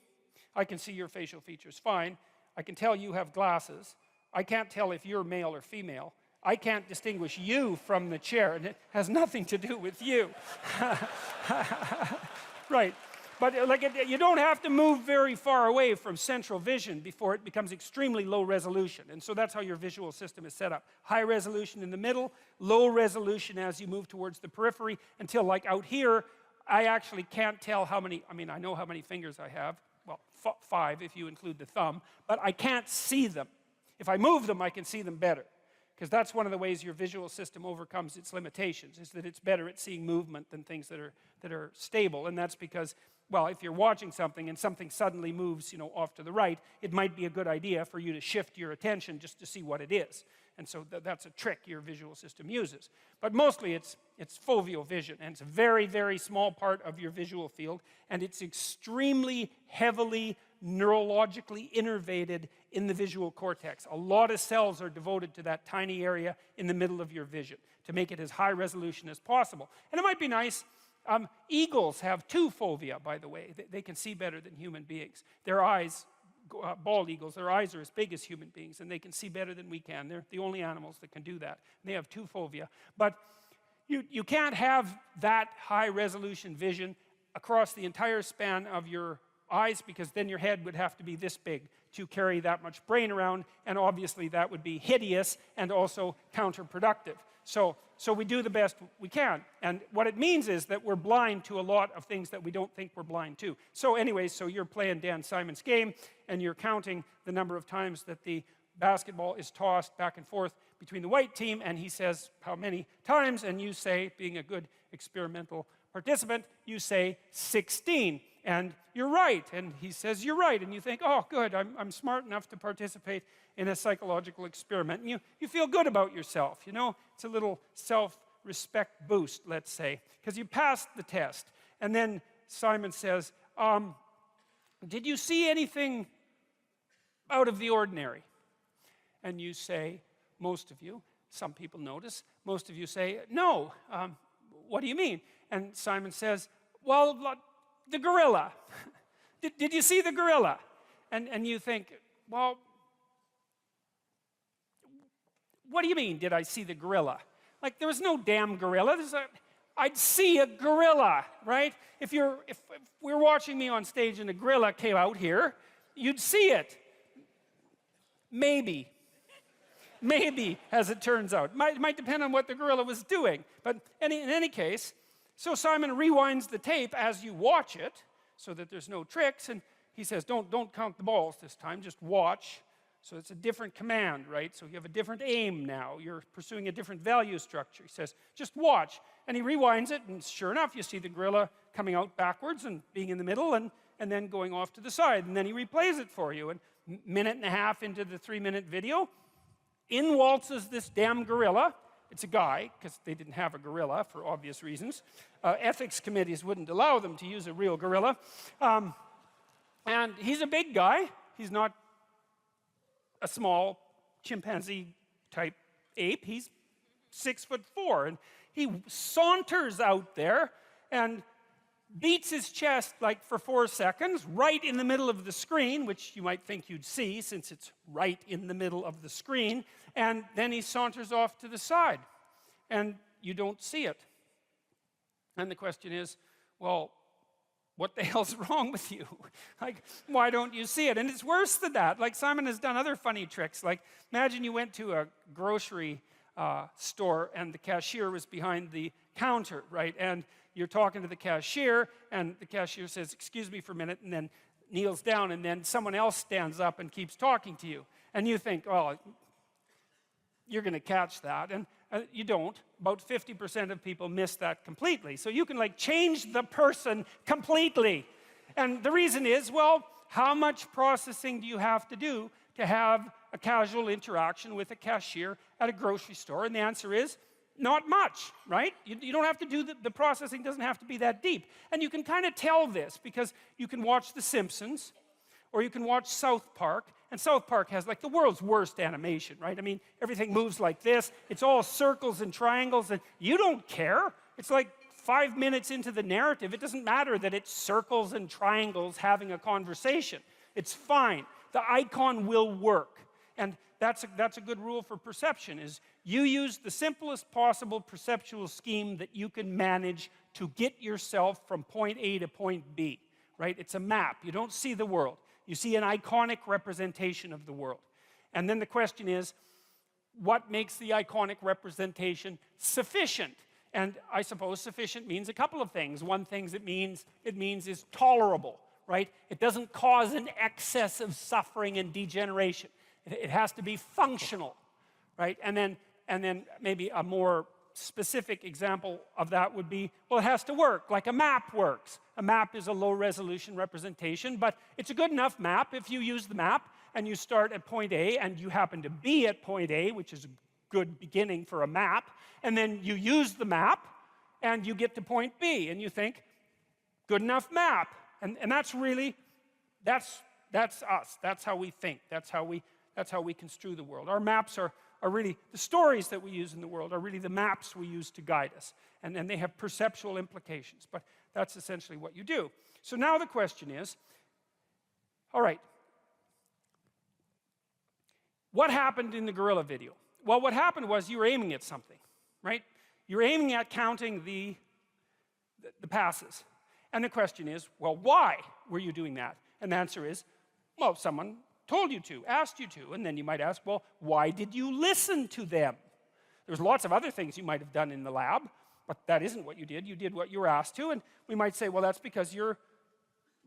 I can see your facial features fine. I can tell you have glasses. I can't tell if you're male or female. I can't distinguish you from the chair, and it has nothing to do with you. Right. But you don't have to move very far away from central vision before it becomes extremely low resolution. And so that's how your visual system is set up. High resolution in the middle, low resolution as you move towards the periphery, until like out here, I actually can't tell how many, I know how many fingers I have. Well, 5 if you include the thumb, but I can't see them. If I move them, I can see them better. Because that's one of the ways your visual system overcomes its limitations, is that it's better at seeing movement than things that are stable. And that's because, well, if you're watching something and something suddenly moves, off to the right, it might be a good idea for you to shift your attention just to see what it is. And so that's a trick your visual system uses. But mostly it's foveal vision, and it's a very, very small part of your visual field, and it's extremely heavily neurologically innervated in the visual cortex. A lot of cells are devoted to that tiny area in the middle of your vision to make it as high resolution as possible. And it might be nice. Eagles have 2 fovea, by the way. They can see better than human beings. Their eyes, bald eagles, their eyes are as big as human beings, and they can see better than we can. They're the only animals that can do that. They have 2 fovea. But you can't have that high resolution vision across the entire span of your eyes, because then your head would have to be this big to carry that much brain around, and obviously that would be hideous and also counterproductive. So we do the best we can, and what it means is that we're blind to a lot of things that we don't think we're blind to. So anyways, so you're playing Dan Simon's game, and you're counting the number of times that the basketball is tossed back and forth between the white team, and he says how many times, and you say, being a good experimental participant, you say 16. And you're right, and he says you're right, and you think, oh, good, I'm smart enough to participate in a psychological experiment. And you feel good about yourself, It's a little self-respect boost, let's say, because you passed the test. And then Simon says, did you see anything out of the ordinary? And you say, most of you, some people notice, most of you say, no. What do you mean? And Simon says, well, the gorilla. Did you see the gorilla? And you think, well, what do you mean, did I see the gorilla? Like, there was no damn gorilla. I'd see a gorilla, right? If we're watching me on stage and a gorilla came out here, you'd see it. Maybe. Maybe, as it turns out. It might depend on what the gorilla was doing. But in any case, so Simon rewinds the tape as you watch it so that there's no tricks. And he says, don't count the balls this time, just watch. So it's a different command, right? So you have a different aim now. You're pursuing a different value structure. He says, just watch. And he rewinds it, and sure enough, you see the gorilla coming out backwards and being in the middle and then going off to the side. And then he replays it for you. And minute and a half into the 3-minute video, in waltzes this damn gorilla. It's a guy, because they didn't have a gorilla for obvious reasons. Ethics committees wouldn't allow them to use a real gorilla. And he's a big guy. He's not a small chimpanzee-type ape. He's 6'4", and he saunters out there and beats his chest like for 4 seconds, right in the middle of the screen, which you might think you'd see since it's right in the middle of the screen, and then he saunters off to the side, and you don't see it. And the question is, well, what the hell's wrong with you? Like, why don't you see it? And it's worse than that. Like, Simon has done other funny tricks. Like, imagine you went to a grocery store and the cashier was behind the counter, right? And you're talking to the cashier, and the cashier says, excuse me for a minute, and then kneels down, and then someone else stands up and keeps talking to you. And you think, oh, you're going to catch that. And you don't. About 50% of people miss that completely. So you can like change the person completely. And the reason is, well, how much processing do you have to do to have a casual interaction with a cashier at a grocery store? And the answer is, not much, right? You don't have to do the processing doesn't have to be that deep. And you can kind of tell this because you can watch The Simpsons, or you can watch South Park, and South Park has like the world's worst animation, right? I mean, everything moves like this. It's all circles and triangles, and you don't care. It's like 5 minutes into the narrative. It doesn't matter that it's circles and triangles having a conversation. It's fine. The icon will work. And that's a good rule for perception, is you use the simplest possible perceptual scheme that you can manage to get yourself from point A to point B, right? It's a map. You don't see the world. You see an iconic representation of the world. And then the question is, what makes the iconic representation sufficient? And I suppose sufficient means a couple of things. One thing it means is tolerable, right? It doesn't cause an excess of suffering and degeneration. It has to be functional, right? And then maybe a more specific example of that would be, well, it has to work, like a map works. A map is a low-resolution representation, but it's a good enough map if you use the map and you start at point A and you happen to be at point A, which is a good beginning for a map, and then you use the map and you get to point B and you think, good enough map. And that's really, that's us. That's how we think. That's how we construe the world. Our maps are really, the stories that we use in the world are really the maps we use to guide us. And they have perceptual implications. But that's essentially what you do. So now the question is, all right, what happened in the gorilla video? Well, what happened was you were aiming at something, right? You're aiming at counting the passes. And the question is, well, why were you doing that? And the answer is, well, someone told you to, asked you to. And then you might ask, well, why did you listen to them? There's lots of other things you might have done in the lab, but that isn't what you did. You did what you were asked to. And we might say, well, that's because you're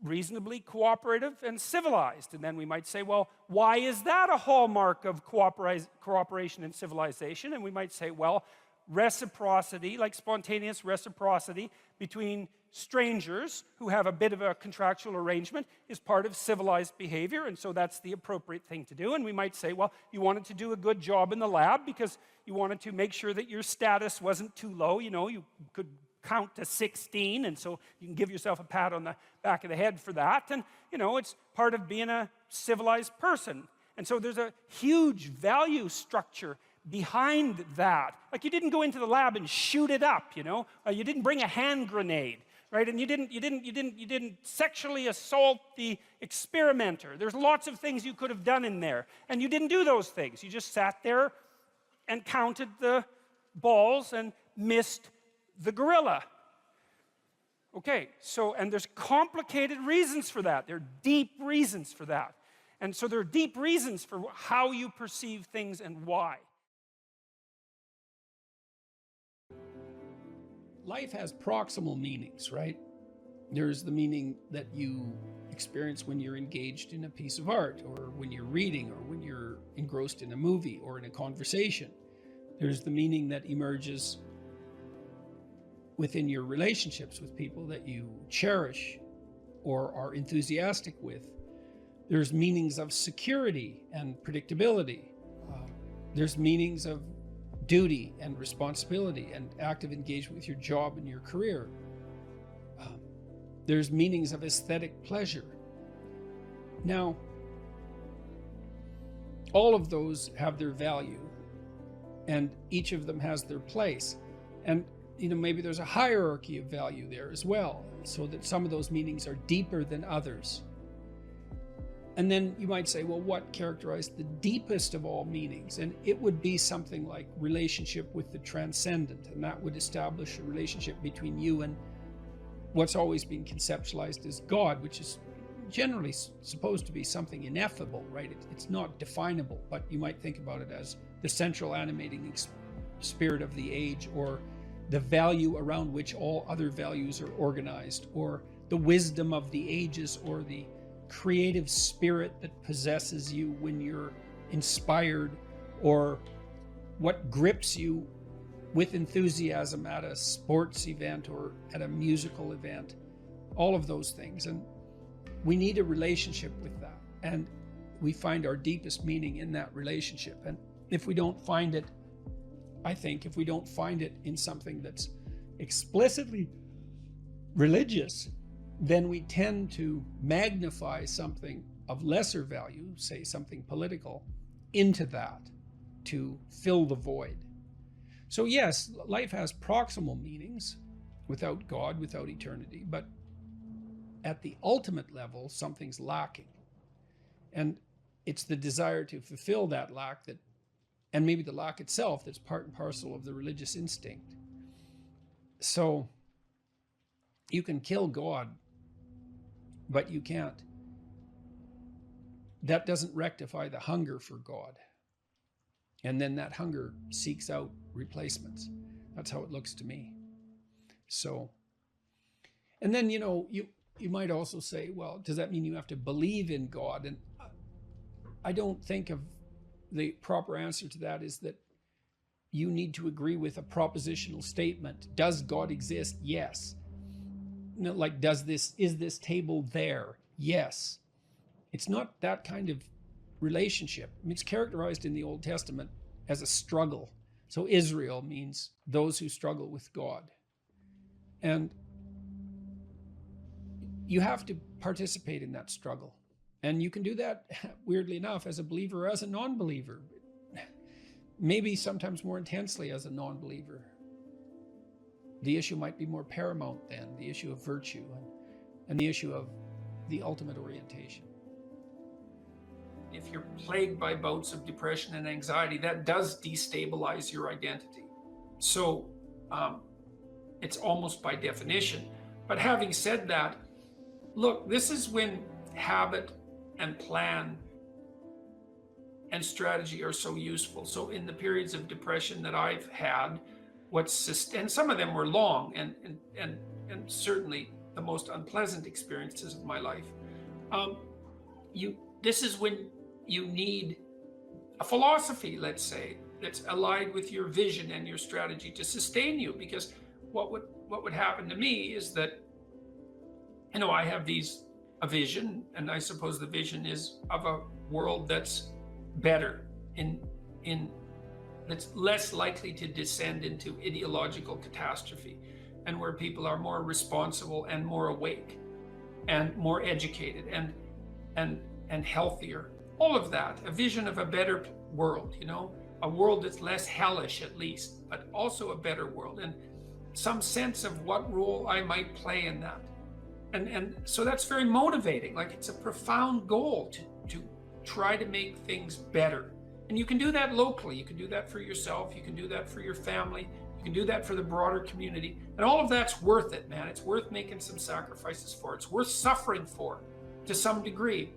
reasonably cooperative and civilized. And then we might say, well, why is that a hallmark of cooperation and civilization? And we might say, well, reciprocity, like spontaneous reciprocity between strangers who have a bit of a contractual arrangement is part of civilized behavior, and so that's the appropriate thing to do. And we might say, well, you wanted to do a good job in the lab because you wanted to make sure that your status wasn't too low. You know, you could count to 16, and so you can give yourself a pat on the back of the head for that. And, you know, it's part of being a civilized person. And so there's a huge value structure behind that. Like, you didn't go into the lab and shoot it up, you know. You didn't bring a hand grenade, right? And you didn't sexually assault the experimenter. There's lots of things you could have done in there, and you didn't do those things. You just sat there and counted the balls and missed the gorilla. Okay, so, and there's complicated reasons for that. There are deep reasons for that. And so there are deep reasons for how you perceive things and why. Life has proximal meanings, right? There's the meaning that you experience when you're engaged in a piece of art, or when you're reading, or when you're engrossed in a movie or in a conversation. There's the meaning that emerges within your relationships with people that you cherish or are enthusiastic with. There's meanings of security and predictability. There's meanings of duty and responsibility and active engagement with your job and your career. There's meanings of aesthetic pleasure. Now, all of those have their value, and each of them has their place. And maybe there's a hierarchy of value there as well, so that some of those meanings are deeper than others. And then you might say, well, what characterized the deepest of all meanings? And it would be something like relationship with the transcendent, and that would establish a relationship between you and what's always been conceptualized as God, which is generally supposed to be something ineffable, right? It's not definable, but you might think about it as the central animating spirit of the age, or the value around which all other values are organized, or the wisdom of the ages, or the creative spirit that possesses you when you're inspired, or what grips you with enthusiasm at a sports event or at a musical event. All of those things. And we need a relationship with that. And we find our deepest meaning in that relationship. And if we don't find it, I think, if we don't find it in something that's explicitly religious, then we tend to magnify something of lesser value, say something political, into that to fill the void. So yes, life has proximal meanings without God, without eternity, but at the ultimate level, something's lacking. And it's the desire to fulfill that lack that, and maybe the lack itself, that's part and parcel of the religious instinct. So you can kill God, but you can't. That doesn't rectify the hunger for God. And then that hunger seeks out replacements. That's how it looks to me. So, and then, you might also say, well, does that mean you have to believe in God? And I don't think of the proper answer to that is that you need to agree with a propositional statement. Does God exist? Yes. Like, is this table there? Yes. It's not that kind of relationship. I mean, it's characterized in the Old Testament as a struggle. So Israel means those who struggle with God. And you have to participate in that struggle. And you can do that, weirdly enough, as a believer or as a non-believer. Maybe sometimes more intensely as a non-believer. The issue might be more paramount then, the issue of virtue and the issue of the ultimate orientation. If you're plagued by bouts of depression and anxiety, that does destabilize your identity. So it's almost by definition. But having said that, look, this is when habit and plan and strategy are so useful. So in the periods of depression that I've had, and some of them were long and certainly the most unpleasant experiences of my life. This is when you need a philosophy, let's say, that's allied with your vision and your strategy to sustain you. Because what would happen to me is that, I have a vision, and I suppose the vision is of a world that's better, that's less likely to descend into ideological catastrophe, and where people are more responsible and more awake and more educated and healthier. All of that, a vision of a better world, a world that's less hellish at least, but also a better world, and some sense of what role I might play in that. And so that's very motivating. Like, it's a profound goal to try to make things better. And you can do that locally. You can do that for yourself. You can do that for your family. You can do that for the broader community. And all of that's worth it, man. It's worth making some sacrifices for. It's worth suffering for to some degree.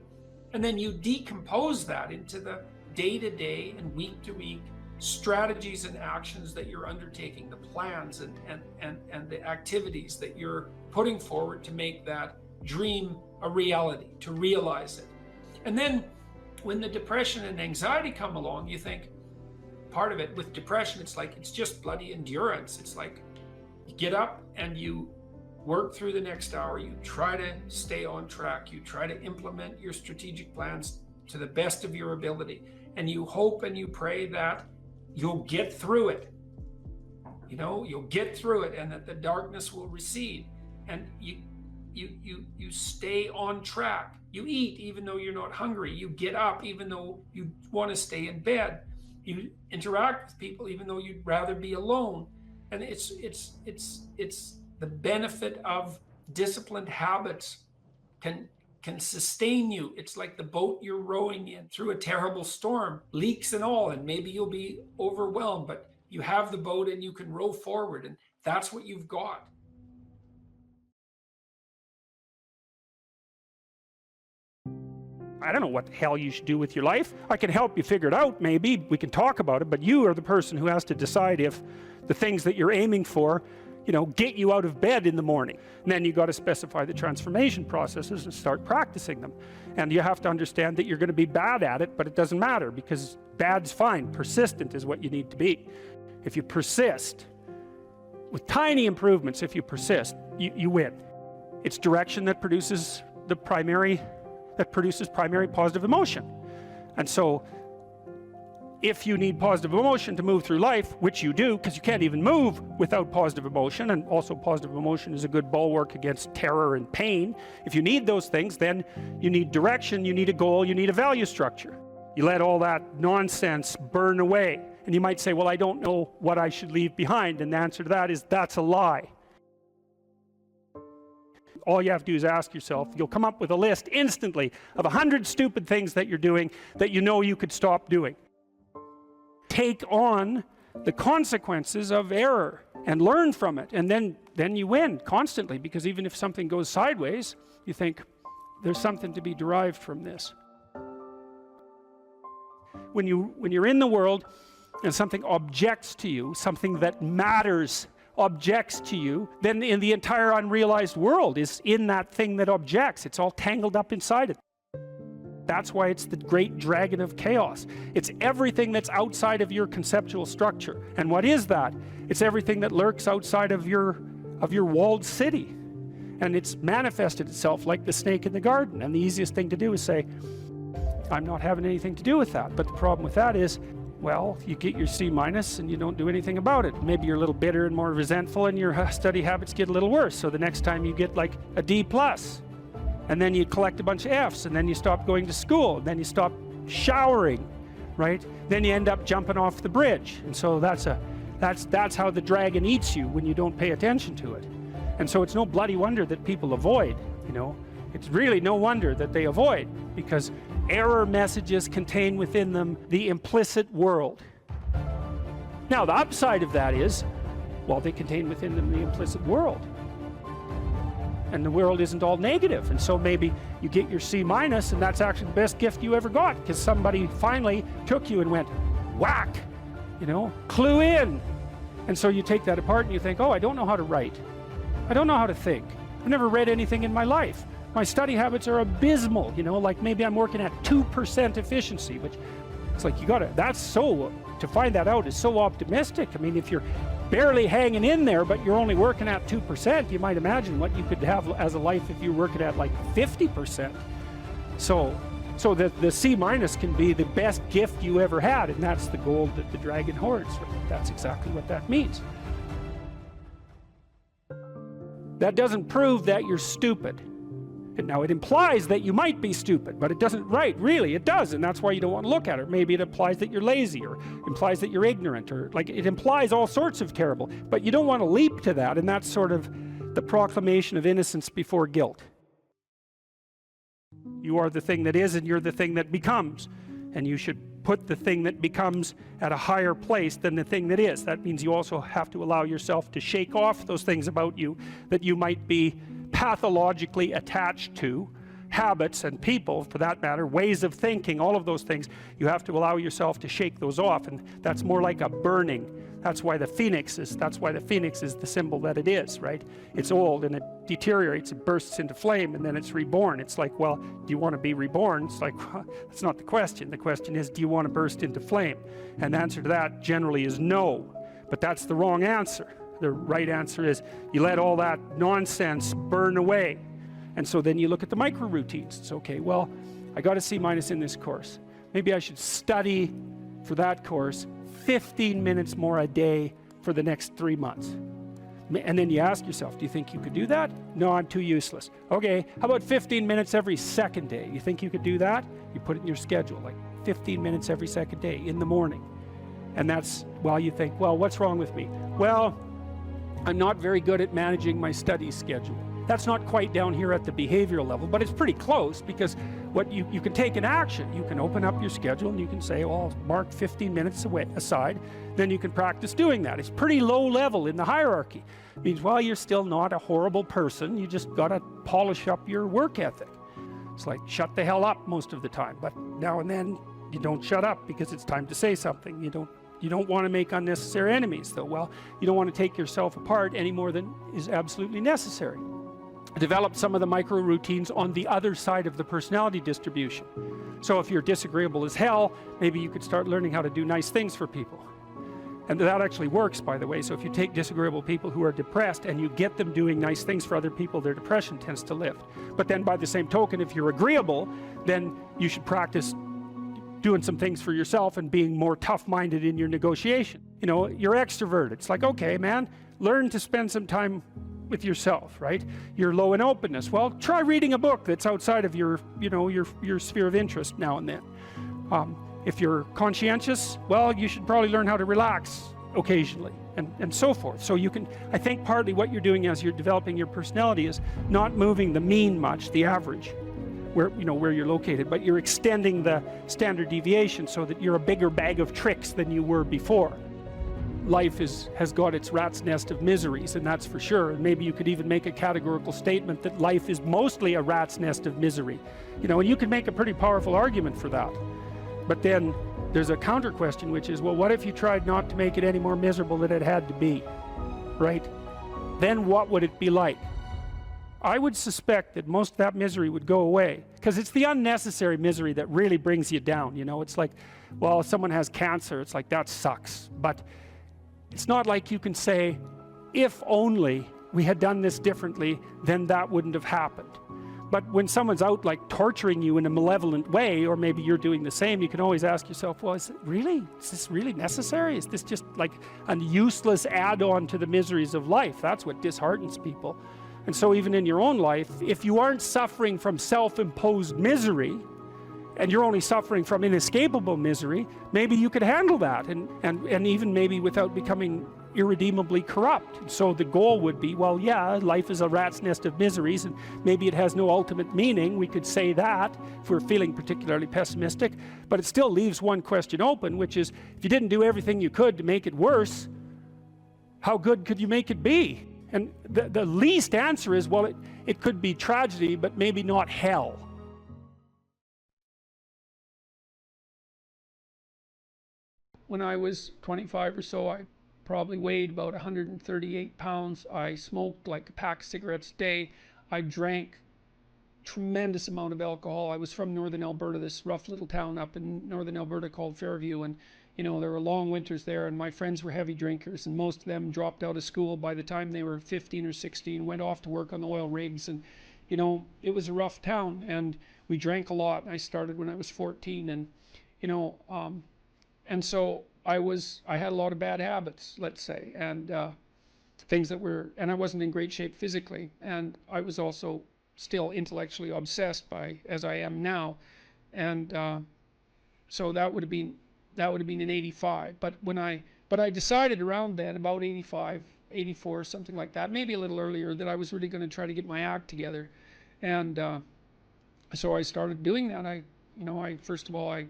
And then you decompose that into the day-to-day and week-to-week strategies and actions that you're undertaking, the plans and the activities that you're putting forward to make that dream a reality, to realize it. And then when the depression and anxiety come along, you think, part of it with depression, it's just bloody endurance. It's like you get up and you work through the next hour, you try to stay on track, you try to implement your strategic plans to the best of your ability, and you hope and you pray that you'll get through it. You'll get through it, and that the darkness will recede, and you stay on track. You eat even though you're not hungry. You get up even though you want to stay in bed. You interact with people even though you'd rather be alone. And it's the benefit of disciplined habits can sustain you. It's like the boat you're rowing in through a terrible storm, leaks and all, and maybe you'll be overwhelmed, but you have the boat and you can row forward, and that's what you've got. I don't know what the hell you should do with your life. I can help you figure it out, maybe. We can talk about it, but you are the person who has to decide if the things that you're aiming for, get you out of bed in the morning. And then you got to specify the transformation processes and start practicing them. And you have to understand that you're going to be bad at it, but it doesn't matter, because bad's fine. Persistent is what you need to be. If you persist, with tiny improvements, if you persist, you win. It's direction that produces primary positive emotion. And so if you need positive emotion to move through life, which you do, because you can't even move without positive emotion, and also positive emotion is a good bulwark against terror and pain. If you need those things, then you need direction, you need a goal, you need a value structure. You let all that nonsense burn away. And you might say, well, I don't know what I should leave behind. And the answer to that is, that's a lie. All you have to do is ask yourself, you'll come up with a list instantly of 100 stupid things that you're doing that you could stop doing. Take on the consequences of error and learn from it, and then you win constantly, because even if something goes sideways, you think there's something to be derived from this. When you're in the world and something objects to you, something that matters objects to you, then in the entire unrealized world is in that thing that objects. It's all tangled up inside it. That's why it's the great dragon of chaos. It's everything that's outside of your conceptual structure. And what is that? It's everything that lurks outside of your walled city. And it's manifested itself like the snake in the garden. And the easiest thing to do is say, I'm not having anything to do with that. But the problem with that is, well, you get your C- and you don't do anything about it. Maybe you're a little bitter and more resentful, and your study habits get a little worse. So the next time you get like a D+, and then you collect a bunch of Fs, and then you stop going to school, and then you stop showering, right? Then you end up jumping off the bridge. And so that's how the dragon eats you when you don't pay attention to it. And so it's no bloody wonder that people avoid, It's really no wonder that they avoid, because error messages contain within them the implicit world. Now, the upside of that is, well, they contain within them the implicit world. And the world isn't all negative. And so maybe you get your C-, and that's actually the best gift you ever got, because somebody finally took you and went, whack, clue in. And so you take that apart and you think, oh, I don't know how to write. I don't know how to think. I've never read anything in my life. My study habits are abysmal, like maybe I'm working at 2% efficiency, which it's like to find that out is so optimistic. I mean, if you're barely hanging in there, but you're only working at 2%, you might imagine what you could have as a life if you're working at like 50%. So the C- can be the best gift you ever had, and that's the gold that the dragon hoards. That's exactly what that means. That doesn't prove that you're stupid. Now, it implies that you might be stupid, but it doesn't, really, it does, and that's why you don't want to look at it. Maybe it implies that you're lazy, or implies that you're ignorant, or it implies all sorts of terrible, but you don't want to leap to that, and that's sort of the proclamation of innocence before guilt. You are the thing that is, and you're the thing that becomes, and you should put the thing that becomes at a higher place than the thing that is. That means you also have to allow yourself to shake off those things about you that you might be pathologically attached to, habits and people, for that matter, ways of thinking, all of those things, you have to allow yourself to shake those off, and that's more like a burning. That's why the phoenix is the symbol that it is, right? It's old and it deteriorates, it bursts into flame, and then it's reborn. It's like, well, do you want to be reborn? It's like, well, that's not the question. The question is, do you want to burst into flame? And the answer to that generally is no, but that's the wrong answer. The right answer is, you let all that nonsense burn away. And so then you look at the micro routines. It's okay, well, I got a C- in this course. Maybe I should study for that course 15 minutes more a day for the next 3 months. And then you ask yourself, do you think you could do that? No, I'm too useless. Okay, how about 15 minutes every second day? You think you could do that? You put it in your schedule, like 15 minutes every second day in the morning. And that's while you think, well, what's wrong with me? Well, I'm not very good at managing my study schedule. That's not quite down here at the behavioral level, but it's pretty close, because what you can take an action. You can open up your schedule and you can say, well, I'll mark 15 minutes aside. Then you can practice doing that. It's pretty low level in the hierarchy. It means, well, you're still not a horrible person. You just got to polish up your work ethic. It's like, shut the hell up most of the time. But now and then you don't shut up because it's time to say something. You don't want to make unnecessary enemies, though. Well, you don't want to take yourself apart any more than is absolutely necessary. Develop some of the micro routines on the other side of the personality distribution. So if you're disagreeable as hell, maybe you could start learning how to do nice things for people. And that actually works, by the way. So if you take disagreeable people who are depressed and you get them doing nice things for other people, their depression tends to lift. But then by the same token, if you're agreeable, then you should practice doing some things for yourself and being more tough-minded in your negotiation. You know, you're extroverted. It's like, okay, man, learn to spend some time with yourself, right? You're low in openness. Well, try reading a book that's outside of your, your sphere of interest now and then. If you're conscientious, well, you should probably learn how to relax occasionally, and so forth. So you can, I think partly what you're doing as you're developing your personality is not moving the mean much, the average, where you're located, but you're extending the standard deviation so that you're a bigger bag of tricks than you were before. Life has got its rat's nest of miseries, and that's for sure. And maybe you could even make a categorical statement that life is mostly a rat's nest of misery. And you could make a pretty powerful argument for that. But then there's a counter question, which is, well, what if you tried not to make it any more miserable than it had to be, right? Then what would it be like? I would suspect that most of that misery would go away, because it's the unnecessary misery that really brings you down. It's like, well, if someone has cancer, it's like, that sucks. But it's not like you can say, if only we had done this differently, then that wouldn't have happened. But when someone's out like torturing you in a malevolent way, or maybe you're doing the same, you can always ask yourself, well, is this really necessary? Is this just like a useless add-on to the miseries of life? That's what disheartens people. And so even in your own life, if you aren't suffering from self-imposed misery, and you're only suffering from inescapable misery, maybe you could handle that, and even maybe without becoming irredeemably corrupt. So the goal would be, well, yeah, life is a rat's nest of miseries, and maybe it has no ultimate meaning. We could say that if we're feeling particularly pessimistic, but it still leaves one question open, which is, if you didn't do everything you could to make it worse, how good could you make it be? And the least answer is, well, it could be tragedy, but maybe not hell. When I was 25 or so, I probably weighed about 138 pounds. I smoked like a pack of cigarettes a day. I drank tremendous amount of alcohol. I was from northern Alberta, this rough little town up in northern Alberta called Fairview, and there were long winters there, and my friends were heavy drinkers, and most of them dropped out of school by the time they were 15 or 16, went off to work on the oil rigs, and it was a rough town, and we drank a lot. I started when I was 14, and and so I had a lot of bad habits, let's say, and things that were, and I wasn't in great shape physically, and I was also still intellectually obsessed as I am now, and so that would have been in 85. But I decided around then, about 85, 84, something like that, maybe a little earlier, that I was really going to try to get my act together, and so I started doing that. First of all, I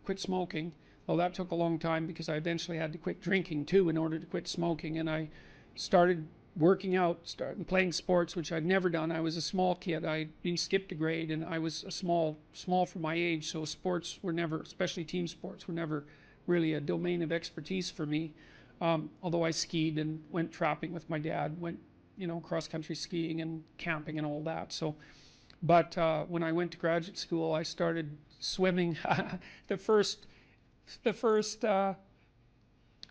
quit smoking. Well, that took a long time because I eventually had to quit drinking too in order to quit smoking, and I started working out, starting playing sports, which I'd never done. I was a small kid. I'd been skipped a grade, and I was a small for my age. So sports were never, especially team sports, were never really a domain of expertise for me. Although I skied and went trapping with my dad, went, cross country skiing and camping and all that. So, but when I went to graduate school, I started swimming. the first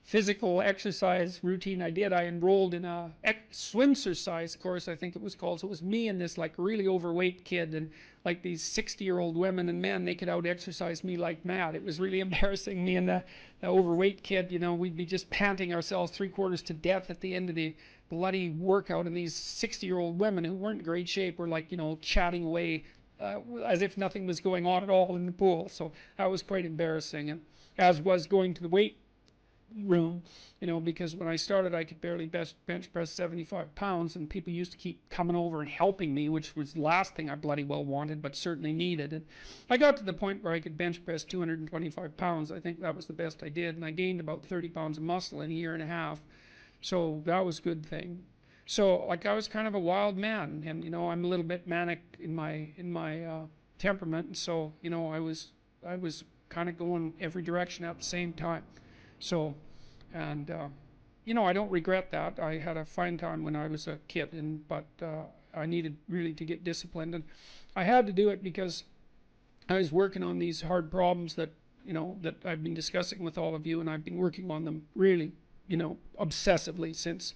physical exercise routine I did, I enrolled in a swimsercise course, I think it was called. So it was me and this like really overweight kid, and like these 60-year-old women and men, they could out exercise me like mad. It was really embarrassing. Me and the overweight kid, we'd be just panting ourselves 3/4 to death at the end of the bloody workout, and these 60-year-old women who weren't in great shape were like, chatting away as if nothing was going on at all in the pool. So that was quite embarrassing, and as was going to the weight room, because when I started I could barely bench press 75 pounds, and people used to keep coming over and helping me, which was the last thing I bloody well wanted, but certainly needed. And I got to the point where I could bench press 225 pounds. I think that was the best I did, and I gained about 30 pounds of muscle in a year and a half. So that was a good thing. So like I was kind of a wild man, and I'm a little bit manic in my temperament, and so I was kind of going every direction at the same time. So, and I don't regret that. I had a fine time when I was a kid, but I needed really to get disciplined, and I had to do it because I was working on these hard problems that that I've been discussing with all of you, and I've been working on them really obsessively since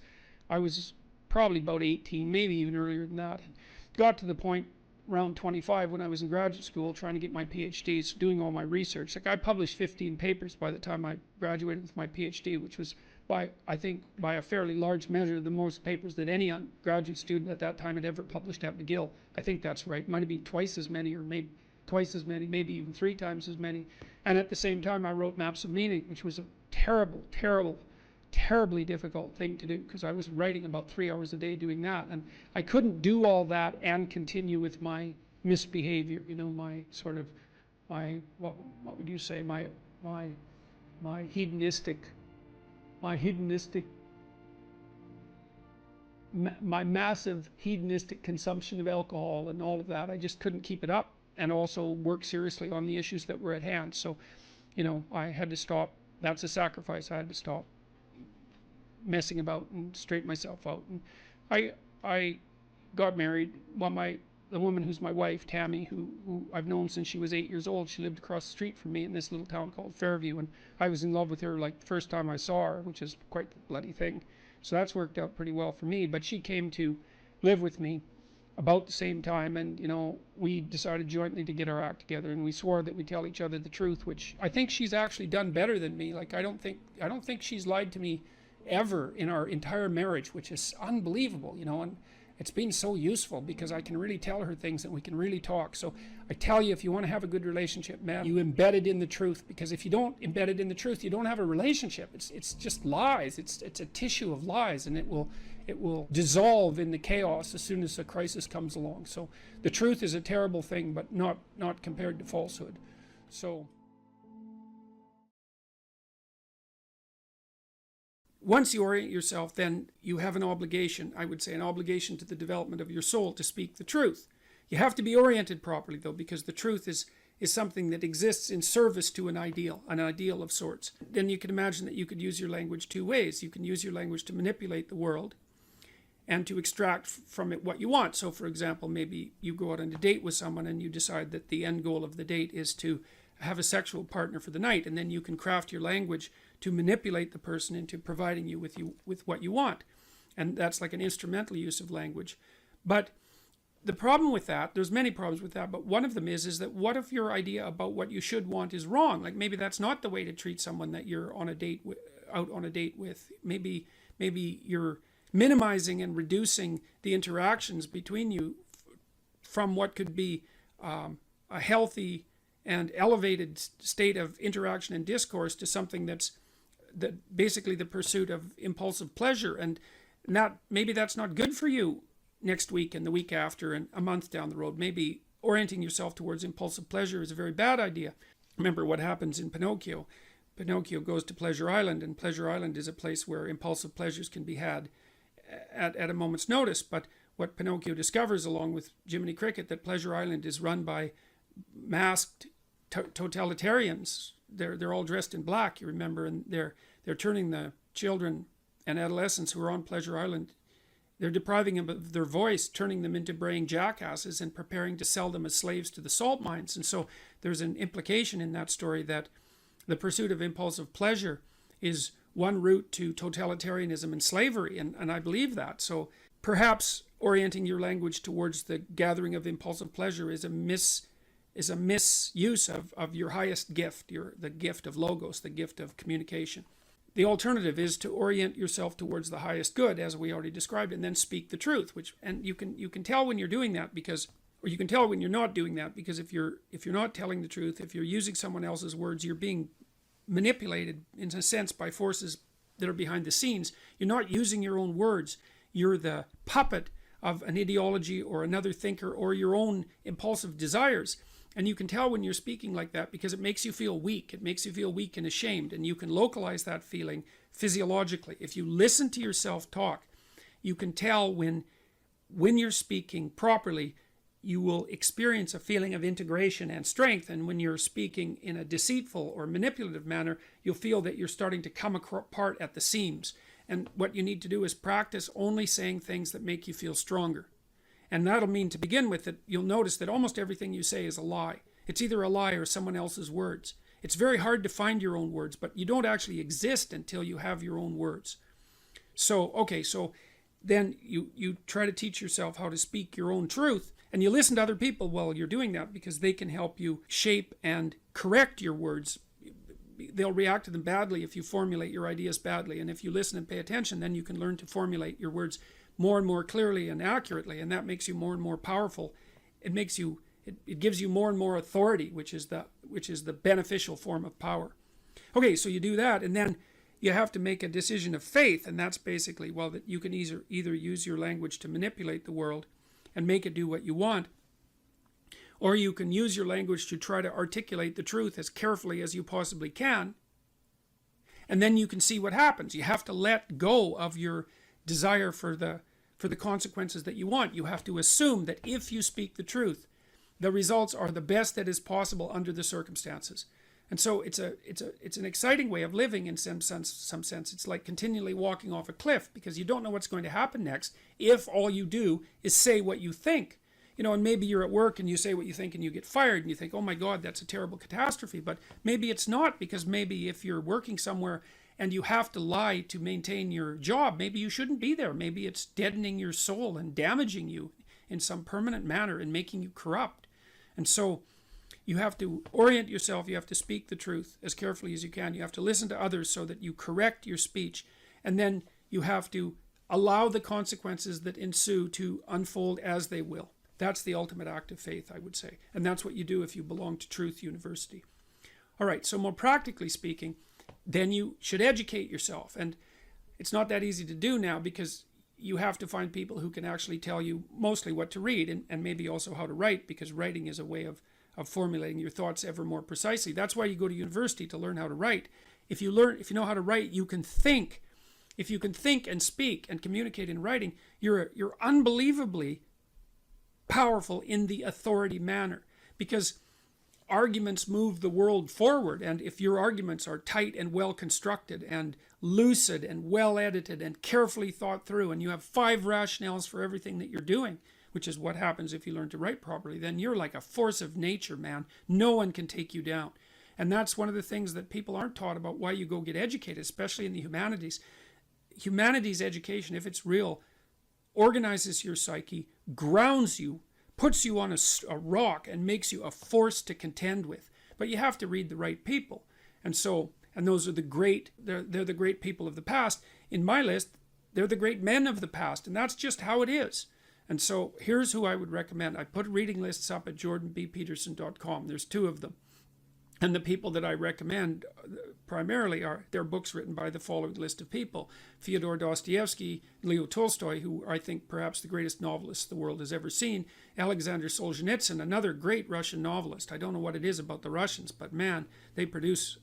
I was probably about 18, maybe even earlier than that. Got to the point around 25 when I was in graduate school trying to get my PhD, doing all my research. Like I published 15 papers by the time I graduated with my PhD, which was I think by a fairly large measure the most papers that any graduate student at that time had ever published at McGill. I think that's right. It might have been twice as many, or maybe twice as many, maybe even 3 times as many. And at the same time I wrote Maps of Meaning, which was a terribly difficult thing to do, because I was writing about 3 hours a day doing that, and I couldn't do all that and continue with my misbehavior, my sort of what would you say, my hedonistic my massive hedonistic consumption of alcohol and all of that. I just couldn't keep it up and also work seriously on the issues that were at hand. So I had to stop. That's a sacrifice. I had to stop messing about and straighten myself out. And I got married. Well, the woman who's my wife, Tammy, who I've known since she was 8 years old, she lived across the street from me in this little town called Fairview, and I was in love with her like the first time I saw her, which is quite the bloody thing. So that's worked out pretty well for me. But she came to live with me about the same time, and we decided jointly to get our act together, and we swore that we'd tell each other the truth, which I think she's actually done better than me. Like I don't think she's lied to me ever in our entire marriage, which is unbelievable, and it's been so useful because I can really tell her things and we can really talk. So I tell you, if you want to have a good relationship, man, you embed it in the truth, because if you don't embed it in the truth, you don't have a relationship. It's just lies. It's a tissue of lies, and it will dissolve in the chaos as soon as a crisis comes along. So the truth is a terrible thing, but not compared to falsehood. So once you orient yourself, then you have an obligation, I would say, an obligation to the development of your soul to speak the truth. You have to be oriented properly, though, because the truth is something that exists in service to an ideal of sorts. Then you can imagine that you could use your language 2 ways. You can use your language to manipulate the world and to extract from it what you want. So, for example, maybe you go out on a date with someone and you decide that the end goal of the date is to have a sexual partner for the night, and then you can craft your language to manipulate the person into providing you with what you want. And that's like an instrumental use of language. But the problem with that, there's many problems with that, but one of them is that what if your idea about what you should want is wrong? Like maybe that's not the way to treat someone that you're on a date with, out on a date with. Maybe you're minimizing and reducing the interactions between you from what could be a healthy and elevated state of interaction and discourse to something that basically the pursuit of impulsive pleasure, and maybe that's not good for you next week and the week after and a month down the road. Maybe orienting yourself towards impulsive pleasure is a very bad idea. Remember what happens in Pinocchio. Pinocchio goes to Pleasure Island, and Pleasure Island is a place where impulsive pleasures can be had at a moment's notice. But what Pinocchio discovers, along with Jiminy Cricket, that Pleasure Island is run by masked totalitarians. They're all dressed in black, you remember, and they're turning the children and adolescents who are on Pleasure Island, they're depriving them of their voice, turning them into braying jackasses, and preparing to sell them as slaves to the salt mines. And so there's an implication in that story that the pursuit of impulsive pleasure is one route to totalitarianism and slavery, and I believe that. So perhaps orienting your language towards the gathering of impulsive pleasure is a misuse of your highest gift, the gift of logos, the gift of communication. The alternative is to orient yourself towards the highest good, as we already described, and then speak the truth. And you can tell when you're doing that or you can tell when you're not doing that, because if you're not telling the truth, if you're using someone else's words, you're being manipulated in a sense by forces that are behind the scenes. You're not using your own words. You're the puppet of an ideology or another thinker or your own impulsive desires. And you can tell when you're speaking like that because it makes you feel weak. It makes you feel weak and ashamed. And you can localize that feeling physiologically. If you listen to yourself talk, you can tell when you're speaking properly, you will experience a feeling of integration and strength. And when you're speaking in a deceitful or manipulative manner, you'll feel that you're starting to come apart at the seams. And what you need to do is practice only saying things that make you feel stronger. And that'll mean, to begin with, that you'll notice that almost everything you say is a lie. It's either a lie or someone else's words. It's very hard to find your own words, but you don't actually exist until you have your own words. So then you try to teach yourself how to speak your own truth, and you listen to other people while you're doing that, because they can help you shape and correct your words. They'll react to them badly if you formulate your ideas badly, and if you listen and pay attention, then you can learn to formulate your words more and more clearly and accurately, and that makes you more and more powerful. It gives you more and more authority, which is the beneficial form of power. Okay, so you do that, and then you have to make a decision of faith, and that's basically, well, that you can either use your language to manipulate the world and make it do what you want, or you can use your language to try to articulate the truth as carefully as you possibly can, and then you can see what happens. You have to let go of your desire for the consequences that you want. You have to assume that if you speak the truth, the results are the best that is possible under the circumstances. And so it's an exciting way of living in some sense. It's like continually walking off a cliff, because you don't know what's going to happen next if all you do is say what you think. And maybe you're at work and you say what you think and you get fired, and you think, oh my God, that's a terrible catastrophe. But maybe it's not, because maybe if you're working somewhere and you have to lie to maintain your job, maybe you shouldn't be there. Maybe it's deadening your soul and damaging you in some permanent manner and making you corrupt. And so you have to orient yourself. You have to speak the truth as carefully as you can. You have to listen to others so that you correct your speech. And then you have to allow the consequences that ensue to unfold as they will. That's the ultimate act of faith, I would say. And that's what you do if you belong to Truth University. All right, so more practically speaking, then you should educate yourself. And it's not that easy to do now, because you have to find people who can actually tell you mostly what to read, and maybe also how to write, because writing is a way of formulating your thoughts ever more precisely. That's why you go to university, to learn how to write. If you know how to write, you can think. If you can think and speak and communicate in writing, you're unbelievably powerful in the authority manner, because arguments move the world forward. And if your arguments are tight and well constructed and lucid and well edited and carefully thought through, and you have 5 rationales for everything that you're doing, which is what happens if you learn to write properly, then you're like a force of nature, man. No one can take you down. And that's one of the things that people aren't taught about why you go get educated, especially in the humanities. Humanities education, if it's real, organizes your psyche, grounds you, puts you on a rock, and makes you a force to contend with. But you have to read the right people. And those are the great, they're the great people of the past. In my list, they're the great men of the past, and that's just how it is. And so here's who I would recommend. I put reading lists up at jordanbpeterson.com. There's 2 of them. And the people that I recommend primarily are their books written by the following list of people: Fyodor Dostoevsky, Leo Tolstoy, who I think perhaps the greatest novelist the world has ever seen, Alexander Solzhenitsyn, another great Russian novelist. I don't know what it is about the Russians, but man, they produce